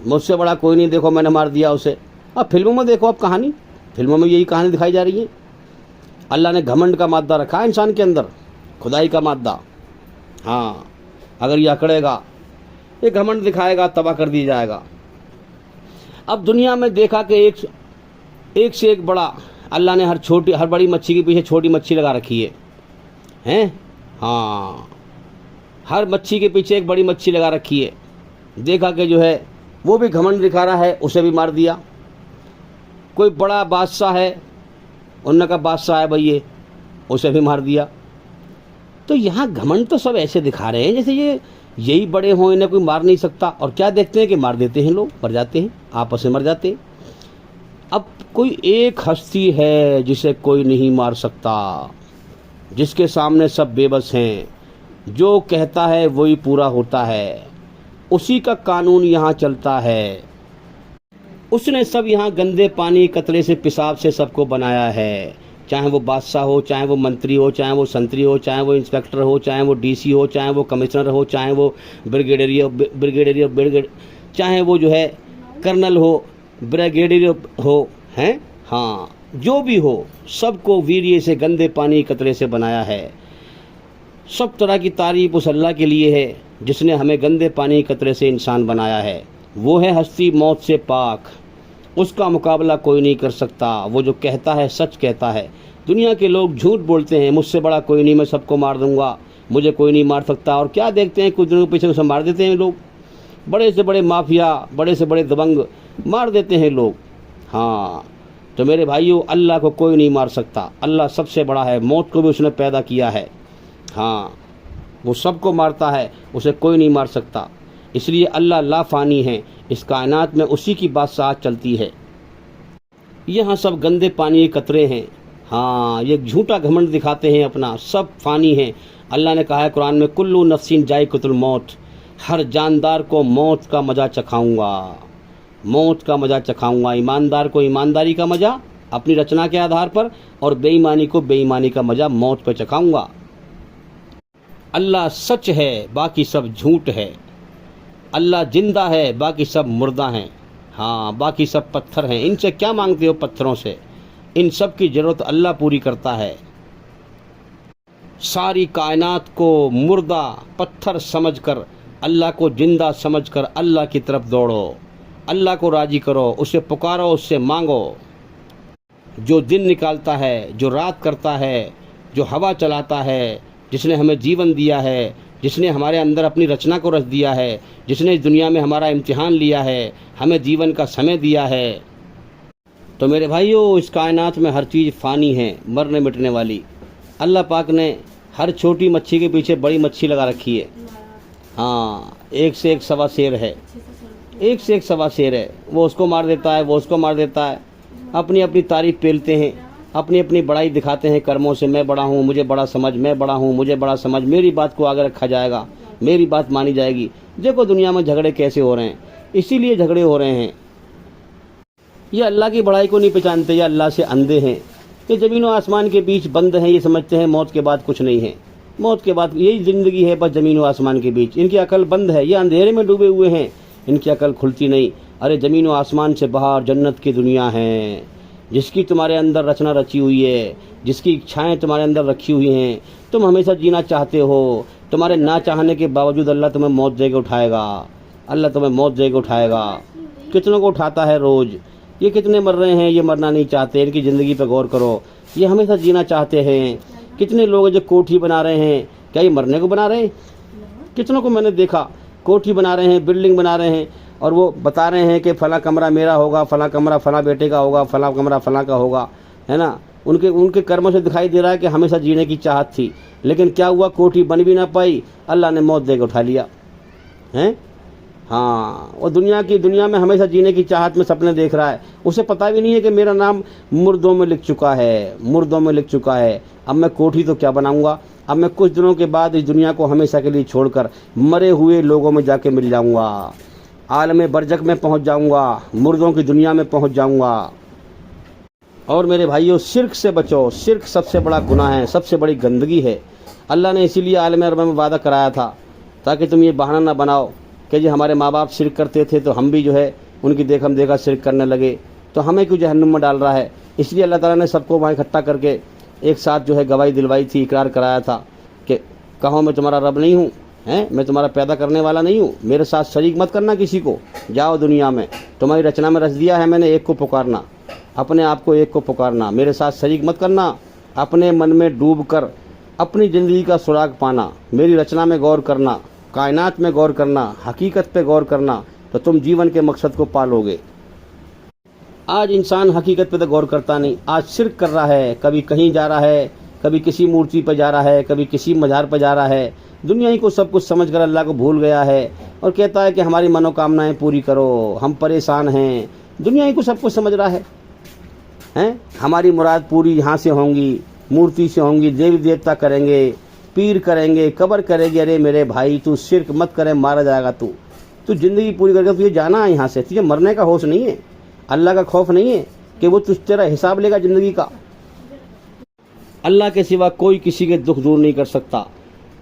मुझसे बड़ा कोई नहीं, देखो मैंने मार दिया उसे। अब फिल्मों में देखो, अब कहानी, फिल्मों में यही कहानी दिखाई जा रही है। अल्लाह ने घमंड का मादा रखा है इंसान के अंदर, खुदाई का मादा। हाँ, अगर ये अकड़ेगा, ये घमंड दिखाएगा, तबाह कर दिया जाएगा। अब दुनिया में देखा कि एक से एक बड़ा अल्लाह ने हर बड़ी मच्छी के पीछे छोटी मच्छी लगा रखी है, हैं? हाँ, हर मच्छी के पीछे एक बड़ी मच्छी लगा रखी है। देखा कि जो है वो भी घमंड दिखा रहा है, उसे भी मार दिया। कोई बड़ा बादशाह है, उन्होंने कहा बादशाह है भाई ये, उसे भी मार दिया। तो यहाँ घमंड तो सब ऐसे दिखा रहे हैं जैसे ये यही बड़े हों, इन्हें कोई मार नहीं सकता। और क्या देखते हैं कि मार देते हैं लोग, मर जाते हैं, आपस में मर जाते हैं। अब कोई एक हस्ती है जिसे कोई नहीं मार सकता, जिसके सामने सब बेबस हैं, जो कहता है वही पूरा होता है, उसी का कानून यहाँ चलता है। उसने सब यहाँ गंदे पानी कतरे से पेशाब से सबको बनाया है, चाहे वो बादशाह हो, चाहे वो मंत्री हो, चाहे वो संतरी हो, चाहे वो इंस्पेक्टर हो, चाहे वो डीसी हो, चाहे वो कमिश्नर हो, चाहे वो ब्रिगेडियर, चाहे वो जो है कर्नल हो, ब्रिगेडियर हो, हैं? हाँ, जो भी हो, सबको वीर्य से गंदे पानी कतरे से बनाया है। सब तरह की तारीफ उस अल्लाह के लिए है जिसने हमें गंदे पानी कतरे से इंसान बनाया है। वो है हस्ती मौत से पाक, उसका मुकाबला कोई नहीं कर सकता। वो जो कहता है सच कहता है। दुनिया के लोग झूठ बोलते हैं, मुझसे बड़ा कोई नहीं, मैं सबको मार दूंगा, मुझे कोई नहीं मार सकता। और क्या देखते हैं, कुछ दिनों पीछे उसे मार देते हैं लोग, बड़े से बड़े माफिया, बड़े से बड़े दबंग मार देते हैं लोग। हाँ, तो मेरे भाइयों, अल्लाह को कोई नहीं मार सकता। अल्लाह सबसे बड़ा है, मौत को भी उसने पैदा किया है। हाँ, वो सबको मारता है, उसे कोई नहीं मार सकता। इसलिए अल्लाह लाफानी है, इस कायनात में उसी की बादशाहत चलती है। यहाँ सब गंदे पानी के कतरे हैं। हाँ, ये झूठा घमंड दिखाते हैं अपना, सब फानी हैं। अल्लाह ने कहा है कुरान में, कुल्लू नफ्सिन जायकुतुल मौत, हर जानदार को मौत का मज़ा चखाऊंगा, मौत का मज़ा चखाऊंगा। ईमानदार को ईमानदारी का मज़ा अपनी रचना के आधार पर, और बेईमानी को बेईमानी का मज़ा मौत पर चखाऊंगा। अल्लाह सच है, बाकी सब झूठ है। अल्लाह जिंदा है, बाकी सब मुर्दा हैं। हाँ, बाकी सब पत्थर हैं। इनसे क्या मांगते हो पत्थरों से? इन सब की ज़रूरत अल्लाह पूरी करता है। सारी कायनात को मुर्दा पत्थर समझकर, अल्लाह को जिंदा समझकर अल्लाह की तरफ दौड़ो, अल्लाह को राज़ी करो, उसे पुकारो, उससे मांगो। जो दिन निकालता है, जो रात करता है, जो हवा चलाता है, जिसने हमें जीवन दिया है, जिसने हमारे अंदर अपनी रचना को रच दिया है, जिसने इस दुनिया में हमारा इम्तिहान लिया है, हमें जीवन का समय दिया है। तो मेरे भाइयों, इस कायनात में हर चीज़ फ़ानी है, मरने मिटने वाली। अल्लाह पाक ने हर छोटी मच्छी के पीछे बड़ी मच्छी लगा रखी है। हाँ, एक से एक सवा शेर है, एक से एक सवा शेर है। वो उसको मार देता है, वो उसको मार देता है। अपनी अपनी तारीफ पेलते हैं, अपनी अपनी बड़ाई दिखाते हैं कर्मों से। मैं बड़ा हूँ, मुझे बड़ा समझ, मैं बड़ा हूँ, मुझे बड़ा समझ, मेरी बात को आगे रखा जाएगा, मेरी बात मानी जाएगी। देखो दुनिया में झगड़े कैसे हो रहे हैं, इसीलिए झगड़े हो रहे हैं। ये अल्लाह की बड़ाई को नहीं पहचानते, ये अल्लाह से अंधे हैं। ये ज़मीन और आसमान के बीच बंद हैं, ये समझते हैं मौत के बाद कुछ नहीं है। मौत के बाद यही ज़िंदगी है, बस ज़मीन और आसमान के बीच। इनकी अकल बंद है, ये अंधेरे में डूबे हुए हैं, इनकी अकल खुलती नहीं। अरे ज़मीन और आसमान से बाहर जन्नत की दुनिया है, जिसकी तुम्हारे अंदर रचना रची हुई है, जिसकी इच्छाएं तुम्हारे अंदर रखी हुई हैं। तुम हमेशा जीना चाहते हो, तुम्हारे ना चाहने के बावजूद अल्लाह तुम्हें मौत दे के उठाएगा, अल्लाह तुम्हें मौत दे के उठाएगा। कितनों को उठाता है रोज़। ये कितने मर रहे हैं, ये मरना नहीं चाहते। इनकी ज़िंदगी पर गौर करो, ये हमेशा जीना चाहते हैं। कितने लोग जो कोठी बना रहे हैं, क्या ये मरने को बना रहे हैं? कितनों को मैंने देखा कोठी बना रहे हैं, बिल्डिंग बना रहे हैं, और वो बता रहे हैं कि फला कमरा मेरा होगा, फला कमरा फला बेटे का होगा, फला कमरा फला का होगा, है ना। उनके कर्मों से दिखाई दे रहा है कि हमेशा जीने की चाहत थी, लेकिन क्या हुआ, कोठी बन भी ना पाई, अल्लाह ने मौत दे के उठा लिया है। हाँ, वो दुनिया में हमेशा जीने की चाहत में सपने देख रहा है। उसे पता भी नहीं है कि मेरा नाम मुर्दों में लिख चुका है, मुर्दों में लिख चुका है। अब मैं कोठी तो क्या बनाऊंगा, अब मैं कुछ दिनों के बाद इस दुनिया को हमेशा के लिए छोड़कर मरे हुए लोगों में जाके मिल जाऊंगा, आलम बरज़ख में पहुंच जाऊंगा, मुर्दों की दुनिया में पहुंच जाऊंगा। और मेरे भाइयों, शिर्क से बचो। शिर्क सबसे बड़ा गुनाह है, सबसे बड़ी गंदगी है। अल्लाह ने इसीलिए आलम अरब में वादा कराया था, ताकि तुम ये बहाना ना बनाओ कि जी हमारे माँ बाप शिर्क करते थे तो हम भी जो है उनकी देखम देखा शिर्क करने लगे, तो हमें क्यों जहन्नुम में डाल रहा है। इसलिए अल्लाह ताला ने सबको वहाँ इकट्ठा करके एक साथ जो है गवाही दिलवाई थी, इकरार कराया था कि कहो मैं तुम्हारा रब नहीं हूँ, हैं, मैं तुम्हारा पैदा करने वाला नहीं हूँ, मेरे साथ शरीक मत करना किसी को। जाओ दुनिया में, तुम्हारी रचना में रच दिया है मैंने एक को पुकारना, अपने आप को एक को पुकारना, मेरे साथ शरीक मत करना। अपने मन में डूब कर अपनी ज़िंदगी का सुराग पाना, मेरी रचना में गौर करना, कायनात में गौर करना, हकीकत पे गौर करना, तो तुम जीवन के मकसद को पालोगे। आज इंसान हकीकत पे तो गौर करता नहीं, आज शिर्क कर रहा है। कभी कहीं जा रहा है, कभी किसी मूर्ति पर जा रहा है, कभी किसी मज़ार पर जा रहा है। दुनिया ही को सब कुछ समझकर अल्लाह को भूल गया है और कहता है कि हमारी मनोकामनाएं पूरी करो, हम परेशान हैं। दुनिया ही को सब कुछ समझ रहा है, हैं, हमारी मुराद पूरी यहाँ से होंगी, मूर्ति से होंगी, देवी देवता करेंगे, पीर करेंगे, कब्र करेंगे। अरे मेरे भाई, तू शिर्क मत करे, मारा जाएगा। तू ज़िंदगी पूरी करके तुझे जाना है यहाँ से, तुझे मरने का होश नहीं है, अल्लाह का खौफ नहीं है कि वो तेरा हिसाब लेगा ज़िंदगी का। अल्लाह के सिवा कोई किसी के दुख दूर नहीं कर सकता,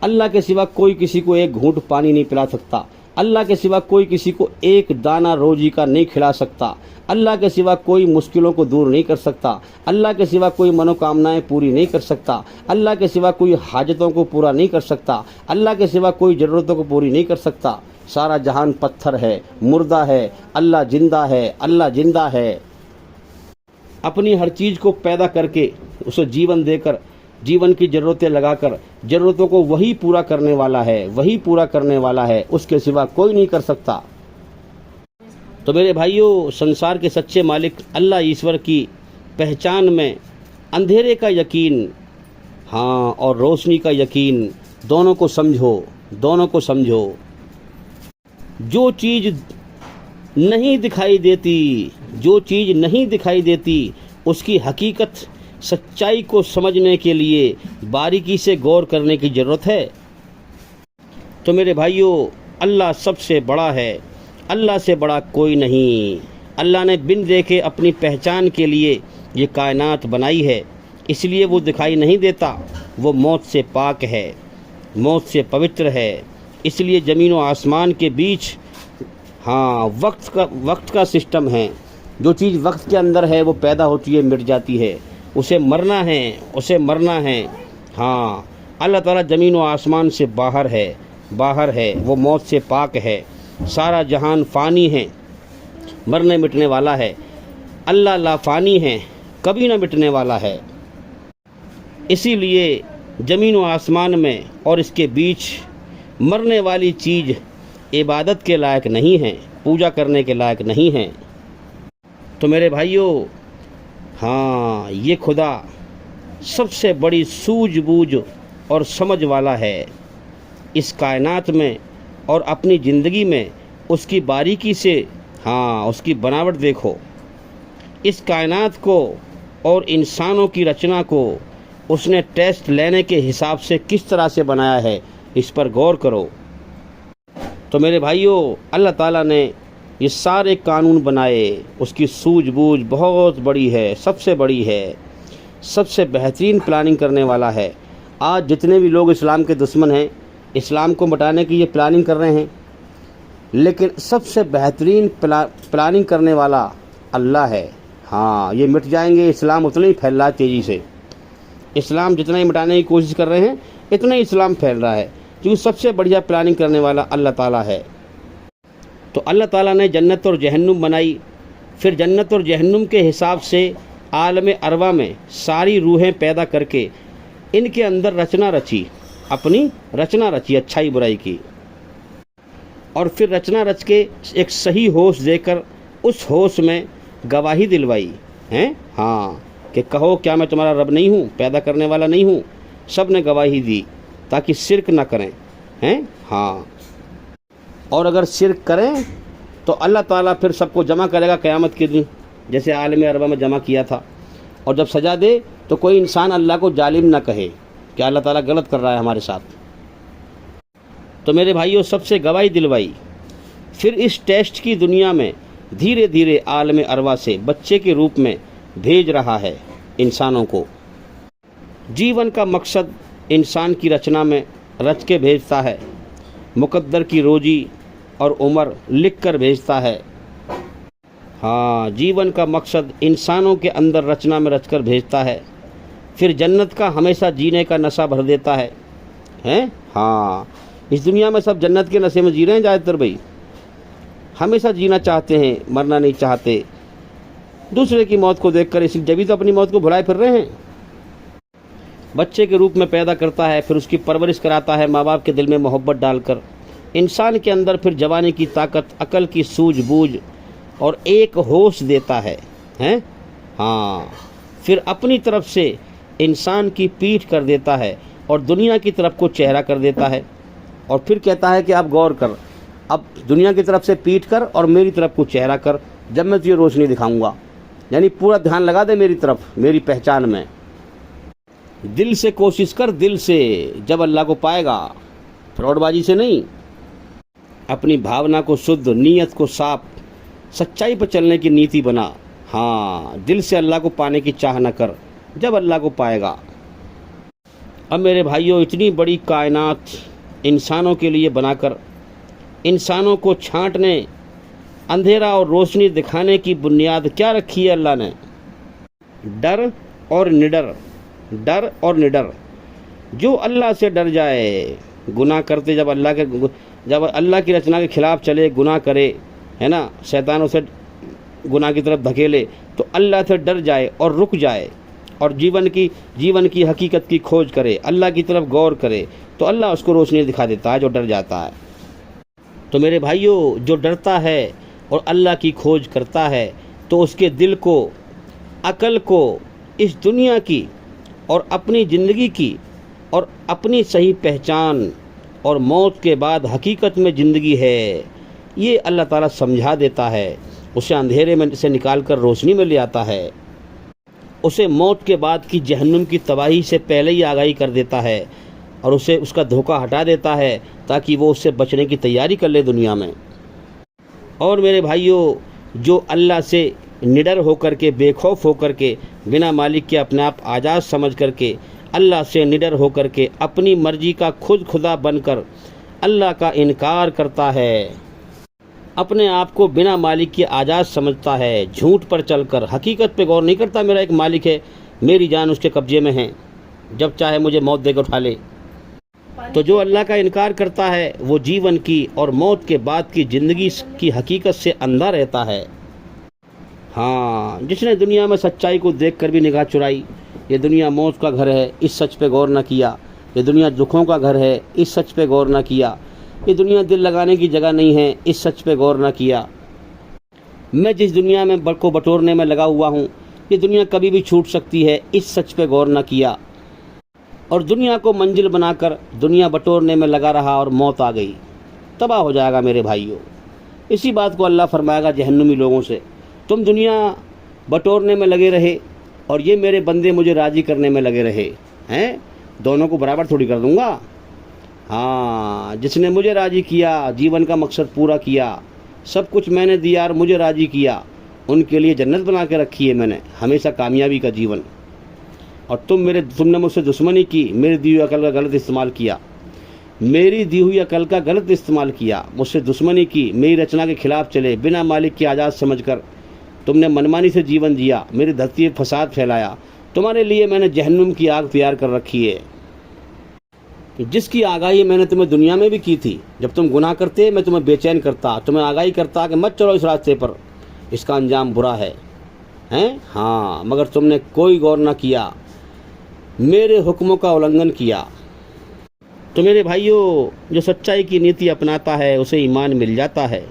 अल्लाह के सिवा कोई किसी को एक घूंट पानी नहीं पिला सकता, अल्लाह के सिवा कोई किसी को एक दाना रोजी का नहीं खिला सकता, अल्लाह के सिवा कोई मुश्किलों को दूर नहीं कर सकता, अल्लाह के सिवा कोई मनोकामनाएं पूरी नहीं कर सकता, अल्लाह के सिवा कोई हाजतों को पूरा नहीं कर सकता, अल्लाह के सिवा कोई ज़रूरतों को पूरी नहीं कर सकता। सारा जहान पत्थर है, मुर्दा है, अल्लाह जिंदा है, अल्लाह जिंदा है। अपनी हर चीज़ को पैदा करके उसे जीवन देकर, जीवन की ज़रूरतें लगाकर, ज़रूरतों को वही पूरा करने वाला है, वही पूरा करने वाला है, उसके सिवा कोई नहीं कर सकता। तो मेरे भाइयों, संसार के सच्चे मालिक अल्लाह ईश्वर की पहचान में अंधेरे का यकीन, हाँ, और रोशनी का यकीन, दोनों को समझो, दोनों को समझो। जो चीज़ नहीं दिखाई देती, जो चीज़ नहीं दिखाई देती, उसकी हकीकत, सच्चाई को समझने के लिए बारीकी से गौर करने की ज़रूरत है। तो मेरे भाइयों, अल्लाह सबसे बड़ा है, अल्लाह से बड़ा कोई नहीं। अल्लाह ने बिन देखे अपनी पहचान के लिए ये कायनात बनाई है, इसलिए वो दिखाई नहीं देता। वो मौत से पाक है, मौत से पवित्र है, इसलिए ज़मीन और आसमान के बीच हाँ, वक्त का सिस्टम है। जो चीज़ वक्त के अंदर है वो पैदा होती है, मिट जाती है। उसे मरना है, उसे मरना है। हाँ, अल्लाह ताला ज़मीन व आसमान से बाहर है, वो मौत से पाक है। सारा जहान फ़ानी है, मरने मिटने वाला है। अल्लाह लाफ़ानी है, कभी ना मिटने वाला है। इसीलिए ज़मीन व आसमान में और इसके बीच मरने वाली चीज़ इबादत के लायक नहीं है, पूजा करने के लायक नहीं है। तो मेरे भाइयों, हाँ, ये खुदा सबसे बड़ी सूझबूझ और समझ वाला है। इस कायनात में और अपनी ज़िंदगी में उसकी बारीकी से, हाँ, उसकी बनावट देखो। इस कायनात को और इंसानों की रचना को उसने टेस्ट लेने के हिसाब से किस तरह से बनाया है, इस पर गौर करो। तो मेरे भाइयों, अल्लाह ताला ने ये सारे कानून बनाए, उसकी सूझबूझ बहुत बड़ी है, सबसे बड़ी है, सबसे बेहतरीन प्लानिंग करने वाला है। आज जितने भी लोग इस्लाम के दुश्मन हैं, इस्लाम को मिटाने की ये प्लानिंग कर रहे हैं, लेकिन सबसे बेहतरीन प्लानिंग करने वाला अल्लाह है। हाँ, ये मिट जाएंगे, इस्लाम उतना ही फैल रहा है तेज़ी से। इस्लाम जितना ही मिटाने की कोशिश कर रहे हैं, इतना ही इस्लाम फैल रहा है, क्योंकि सबसे बढ़िया प्लानिंग करने वाला अल्लाह ताला है। तो अल्लाह ताला ने जन्नत और जहन्नुम बनाई, फिर जन्नत और जहन्नुम के हिसाब से आलम अरवा में सारी रूहें पैदा करके इनके अंदर रचना रची, अपनी रचना रची अच्छाई बुराई की। और फिर रचना रच के एक सही होश देकर उस होश में गवाही दिलवाई हैं, हाँ, कि कहो क्या मैं तुम्हारा रब नहीं हूँ, पैदा करने वाला नहीं हूँ। सब ने गवाही दी ताकि शिरक ना करें, हैं, हाँ। और अगर शिरक करें तो अल्लाह ताला फिर सबको जमा करेगा क़यामत के दिन, जैसे आलम अरबा में जमा किया था। और जब सज़ा दे तो कोई इंसान अल्लाह को जालिम ना कहे कि अल्लाह ताला गलत कर रहा है हमारे साथ। तो मेरे भाइयों, सबसे गवाही दिलवाई। फिर इस टेस्ट की दुनिया में धीरे धीरे आलम अरवा से बच्चे के रूप में भेज रहा है इंसानों को। जीवन का मकसद इंसान की रचना में रच के भेजता है, मुकद्दर की रोजी और उम्र लिख कर भेजता है। हाँ, जीवन का मकसद इंसानों के अंदर रचना में रच कर भेजता है। फिर जन्नत का हमेशा जीने का नशा भर देता है, हैं, हाँ। इस दुनिया में सब जन्नत के नशे में जी रहे हैं ज़्यादातर भाई, हमेशा जीना चाहते हैं, मरना नहीं चाहते। दूसरे की मौत को देखकर इसी जब तो अपनी मौत को भुलाए फिर रहे हैं। बच्चे के रूप में पैदा करता है, फिर उसकी परवरिश कराता है माँ बाप के दिल में मोहब्बत डालकर। इंसान के अंदर फिर जवानी की ताकत, अकल की सूझबूझ और एक होश देता है, हैं, हाँ। फिर अपनी तरफ से इंसान की पीठ कर देता है और दुनिया की तरफ को चेहरा कर देता है। और फिर कहता है कि अब गौर कर, अब दुनिया की तरफ से पीठ कर और मेरी तरफ को चेहरा कर, जब मैं तुझे रोशनी दिखाऊंगा। यानी पूरा ध्यान लगा दे मेरी तरफ, मेरी पहचान में। दिल से कोशिश कर, दिल से, जब अल्लाह को पाएगा, फ्रॉडबाजी से नहीं। अपनी भावना को शुद्ध, नीयत को साफ, सच्चाई पर चलने की नीति बना। हाँ, दिल से अल्लाह को पाने की चाह न कर, जब अल्लाह को पाएगा। अब मेरे भाइयों, इतनी बड़ी कायनात इंसानों के लिए बनाकर इंसानों को छांटने, अंधेरा और रोशनी दिखाने की बुनियाद क्या रखी है अल्लाह ने? डर और निडर, डर और निडर। जो अल्लाह से डर जाए, गुनाह करते जब अल्लाह की रचना के खिलाफ चले, गुनाह करे, है ना, शैतानों से गुनाह की तरफ धकेले, तो अल्लाह से डर जाए और रुक जाए और जीवन की हकीकत की खोज करे, अल्लाह की तरफ गौर करे, तो अल्लाह उसको रोशनी दिखा देता है जो डर जाता है। तो मेरे भाइयों, जो डरता है और अल्लाह की खोज करता है, तो उसके दिल को, अकल को इस दुनिया की और अपनी ज़िंदगी की और अपनी सही पहचान और मौत के बाद हकीकत में ज़िंदगी है, ये अल्लाह ताला समझा देता है। उसे अंधेरे में से निकाल कर रोशनी में ले आता है। उसे मौत के बाद की जहन्नुम की तबाही से पहले ही आगाही कर देता है और उसे उसका धोखा हटा देता है, ताकि वो उससे बचने की तैयारी कर ले दुनिया में। और मेरे भाइयों, जो अल्लाह से निडर होकर के, बेखौफ होकर के, बिना मालिक के अपने आप आज़ाद समझ करके, अल्लाह से निडर होकर के अपनी मर्जी का खुद खुदा बनकर अल्लाह का इनकार करता है, अपने आप को बिना मालिक के आज़ाद समझता है, झूठ पर चलकर हकीकत पे गौर नहीं करता। मेरा एक मालिक है, मेरी जान उसके कब्जे में है, जब चाहे मुझे मौत देकर उठा ले। तो जो अल्लाह का इनकार करता है वो जीवन की और मौत के बाद की ज़िंदगी की हकीकत से अंधा रहता है। हाँ, जिसने दुनिया में सच्चाई को देखकर भी निगाह चुराई, ये दुनिया मौत का घर है, इस सच पे गौर न किया। ये दुनिया दुखों का घर है, इस सच पे गौर न किया। ये दुनिया दिल लगाने की जगह नहीं है, इस सच पे गौर न किया। मैं जिस दुनिया में को बटोरने में लगा हुआ हूँ, ये दुनिया कभी भी छूट सकती है, इस सच पे गौर न किया। और दुनिया को मंजिल बनाकर दुनिया बटोरने में लगा रहा और मौत आ गई, तबाह हो जाएगा मेरे भाइयों। इसी बात को अल्लाह फरमाएगा जहन्नुमी लोगों से, तुम दुनिया बटोरने में लगे रहे और ये मेरे बंदे मुझे राज़ी करने में लगे रहे हैं, दोनों को बराबर थोड़ी कर दूंगा। हाँ, जिसने मुझे राज़ी किया, जीवन का मकसद पूरा किया, सब कुछ मैंने दिया और मुझे राज़ी किया, उनके लिए जन्नत बना के रखी है मैंने, हमेशा कामयाबी का जीवन। और तुमने मुझसे दुश्मनी की, मेरी दी हुई अकल का गलत इस्तेमाल किया, मेरी दी हुई अकल का गलत इस्तेमाल किया, मुझसे दुश्मनी की, मेरी रचना के खिलाफ चले, बिना मालिक की आज़ाद समझकर तुमने मनमानी से जीवन जिया, मेरी धरती पर फसाद फैलाया। तुम्हारे लिए मैंने जहन्नुम की आग तैयार कर रखी है, जिसकी आगाही मैंने तुम्हें दुनिया में भी की थी। जब तुम गुनाह करते मैं तुम्हें बेचैन करता, तुम्हें आगाही करता कि मत चलो इस रास्ते पर, इसका अंजाम बुरा है, हैं? हाँ, मगर तुमने कोई गौर न किया, मेरे हुक्मों का उल्लंघन किया। तो मेरे भाइयों, जो सच्चाई की नीति अपनाता है उसे ईमान मिल जाता है।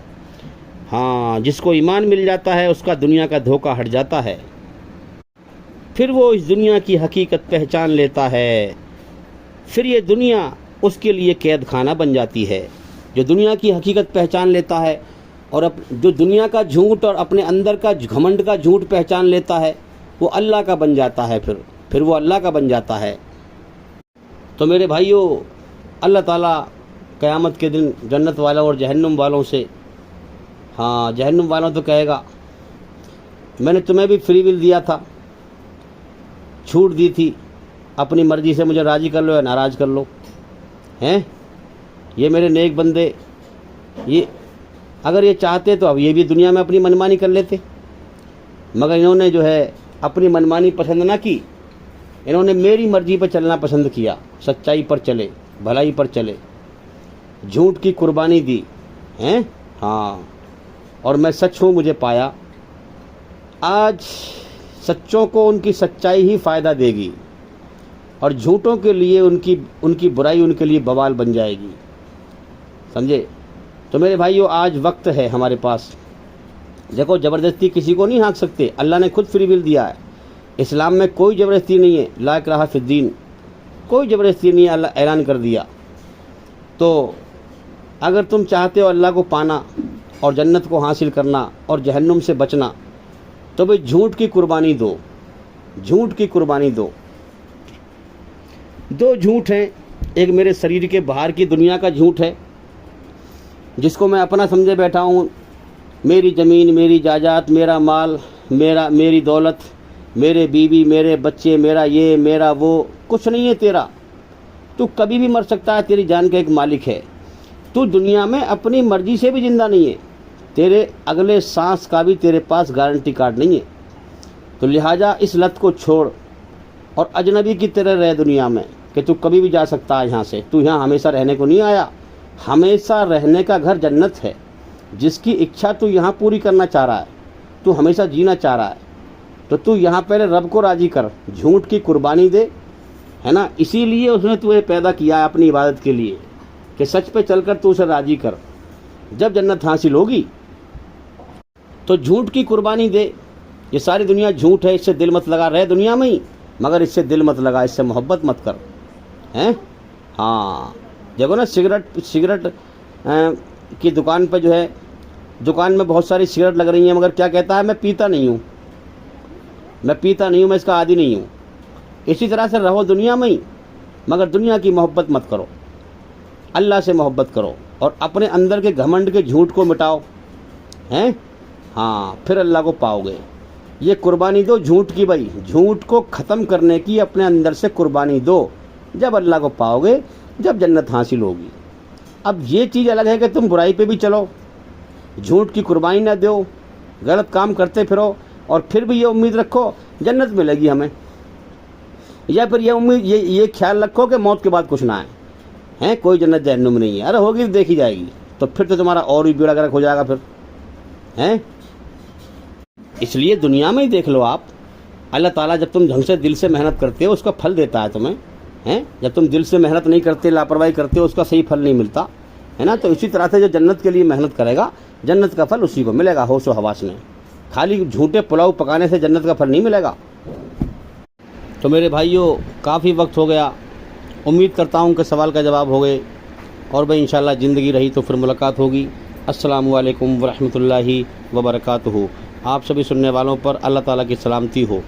हाँ, जिसको ईमान मिल जाता है उसका दुनिया का धोखा हट जाता है, फिर वो इस दुनिया की हकीकत पहचान लेता है। फिर ये दुनिया उसके लिए कैद खाना बन जाती है। जो दुनिया की हकीकत पहचान लेता है और जो दुनिया का झूठ और अपने अंदर का घमंड का झूठ पहचान लेता है, वो अल्लाह का बन जाता है। फिर वो अल्लाह का बन जाता है। तो मेरे भाइयों, अल्लाह ताला क़यामत के दिन जन्नत वालों और जहन्नुम वालों से, हाँ, जहन्नुम वालों तो कहेगा मैंने तुम्हें भी फ्री विल दिया था, छूट दी थी, अपनी मर्ज़ी से मुझे राज़ी कर लो या नाराज़ कर लो, हैं? ये मेरे नेक बंदे, ये अगर ये चाहते तो अब ये भी दुनिया में अपनी मनमानी कर लेते, मगर इन्होंने जो है अपनी मनमानी पसंद ना की, इन्होंने मेरी मर्ज़ी पर चलना पसंद किया, सच्चाई पर चले, भलाई पर चले, झूठ की कुर्बानी दी, हैं? हाँ, और मैं सच हूँ, मुझे पाया। आज सच्चों को उनकी सच्चाई ही फ़ायदा देगी और झूठों के लिए उनकी बुराई उनके लिए बवाल बन जाएगी, समझे? तो मेरे भाइयों, आज वक्त है हमारे पास। देखो, ज़बरदस्ती किसी को नहीं हाँक सकते, अल्लाह ने खुद फ्री विल दिया है। इस्लाम में कोई ज़बरदस्ती नहीं है, ला इकराहा फिद्दीन, कोई ज़बरदस्ती नहीं है, अल्लाह ऐलान कर दिया। तो अगर तुम चाहते हो अल्लाह को पाना और जन्नत को हासिल करना और जहन्नुम से बचना, तो भाई झूठ की कुर्बानी दो, झूठ की कुर्बानी दो। दो झूठ हैं, एक मेरे शरीर के बाहर की दुनिया का झूठ है, जिसको मैं अपना समझे बैठा हूँ, मेरी ज़मीन, मेरी जायदाद, मेरा माल, मेरी दौलत, मेरे बीवी, मेरे बच्चे, मेरा ये, मेरा वो, कुछ नहीं है तेरा। तू कभी भी मर सकता है, तेरी जान का एक मालिक है। तू दुनिया में अपनी मर्ज़ी से भी ज़िंदा नहीं है, तेरे अगले सांस का भी तेरे पास गारंटी कार्ड नहीं है। तो लिहाजा इस लत को छोड़ और अजनबी की तरह रह दुनिया में, कि तू कभी भी जा सकता है यहाँ से। तू यहाँ हमेशा रहने को नहीं आया, हमेशा रहने का घर जन्नत है। जिसकी इच्छा तू यहाँ पूरी करना चाह रहा है, तू हमेशा जीना चाह रहा है, तो तू यहाँ पहले रब को राज़ी कर, झूठ की कुर्बानी दे, है ना? इसीलिए उसने तुम्हें पैदा किया है अपनी इबादत के लिए, कि सच पे चलकर तू उसे राज़ी कर। जब जन्नत हासिल होगी तो झूठ की कुर्बानी दे। ये सारी दुनिया झूठ है, इससे दिल मत लगा, रहे दुनिया में ही, मगर इससे दिल मत लगा, इससे मोहब्बत मत कर, हैं? हाँ, देखो ना, सिगरेट की दुकान पर जो है, दुकान में बहुत सारी सिगरेट लग रही हैं, मगर क्या कहता है, मैं पीता नहीं हूँ, मैं पीता नहीं हूँ, मैं इसका आदी नहीं हूँ। इसी तरह से रहो दुनिया में ही, मगर दुनिया की मोहब्बत मत करो, अल्लाह से मोहब्बत करो और अपने अंदर के घमंड के झूठ को मिटाओ, हैं? हाँ, फिर अल्लाह को पाओगे। ये कुर्बानी दो झूठ की, भाई झूठ को ख़त्म करने की अपने अंदर से कुर्बानी दो, जब अल्लाह को पाओगे, जब जन्नत हासिल होगी। अब ये चीज़ अलग है कि तुम बुराई पे भी चलो, झूठ की कुर्बानी ना दो, गलत काम करते फिरो और फिर भी ये उम्मीद रखो जन्नत मिलेगी हमें, या फिर ये उम्मीद ये ख्याल रखो कि मौत के बाद कुछ ना है कोई जन्नत जहन्नुम नहीं है। अरे होगी तो देखी जाएगी, तो फिर तो तुम्हारा और भी बेड़ा गर्क हो जाएगा फिर, हैं। इसलिए दुनिया में ही देख लो आप, अल्लाह ताला जब तुम ढंग से दिल से मेहनत करते हो उसका फल देता है तुम्हें, हैं। जब तुम दिल से मेहनत नहीं करते, लापरवाही करते हो, उसका सही फल नहीं मिलता है ना। तो इसी तरह से जो जन्नत के लिए मेहनत करेगा जन्नत का फल उसी को मिलेगा, होश व हवास में। खाली झूठे पुलाव पकाने से जन्नत का फल नहीं मिलेगा। तो मेरे भाइयों, काफ़ी वक्त हो गया, उम्मीद करता हूँ कि सवाल का जवाब हो गए, और भाई इंशाल्लाह ज़िंदगी रही तो फिर मुलाकात होगी। अस्सलामु अलैकुम व रहमतुल्लाहि व बरकातुहू। आप सभी सुनने वालों पर अल्लाह ताला की सलामती हो।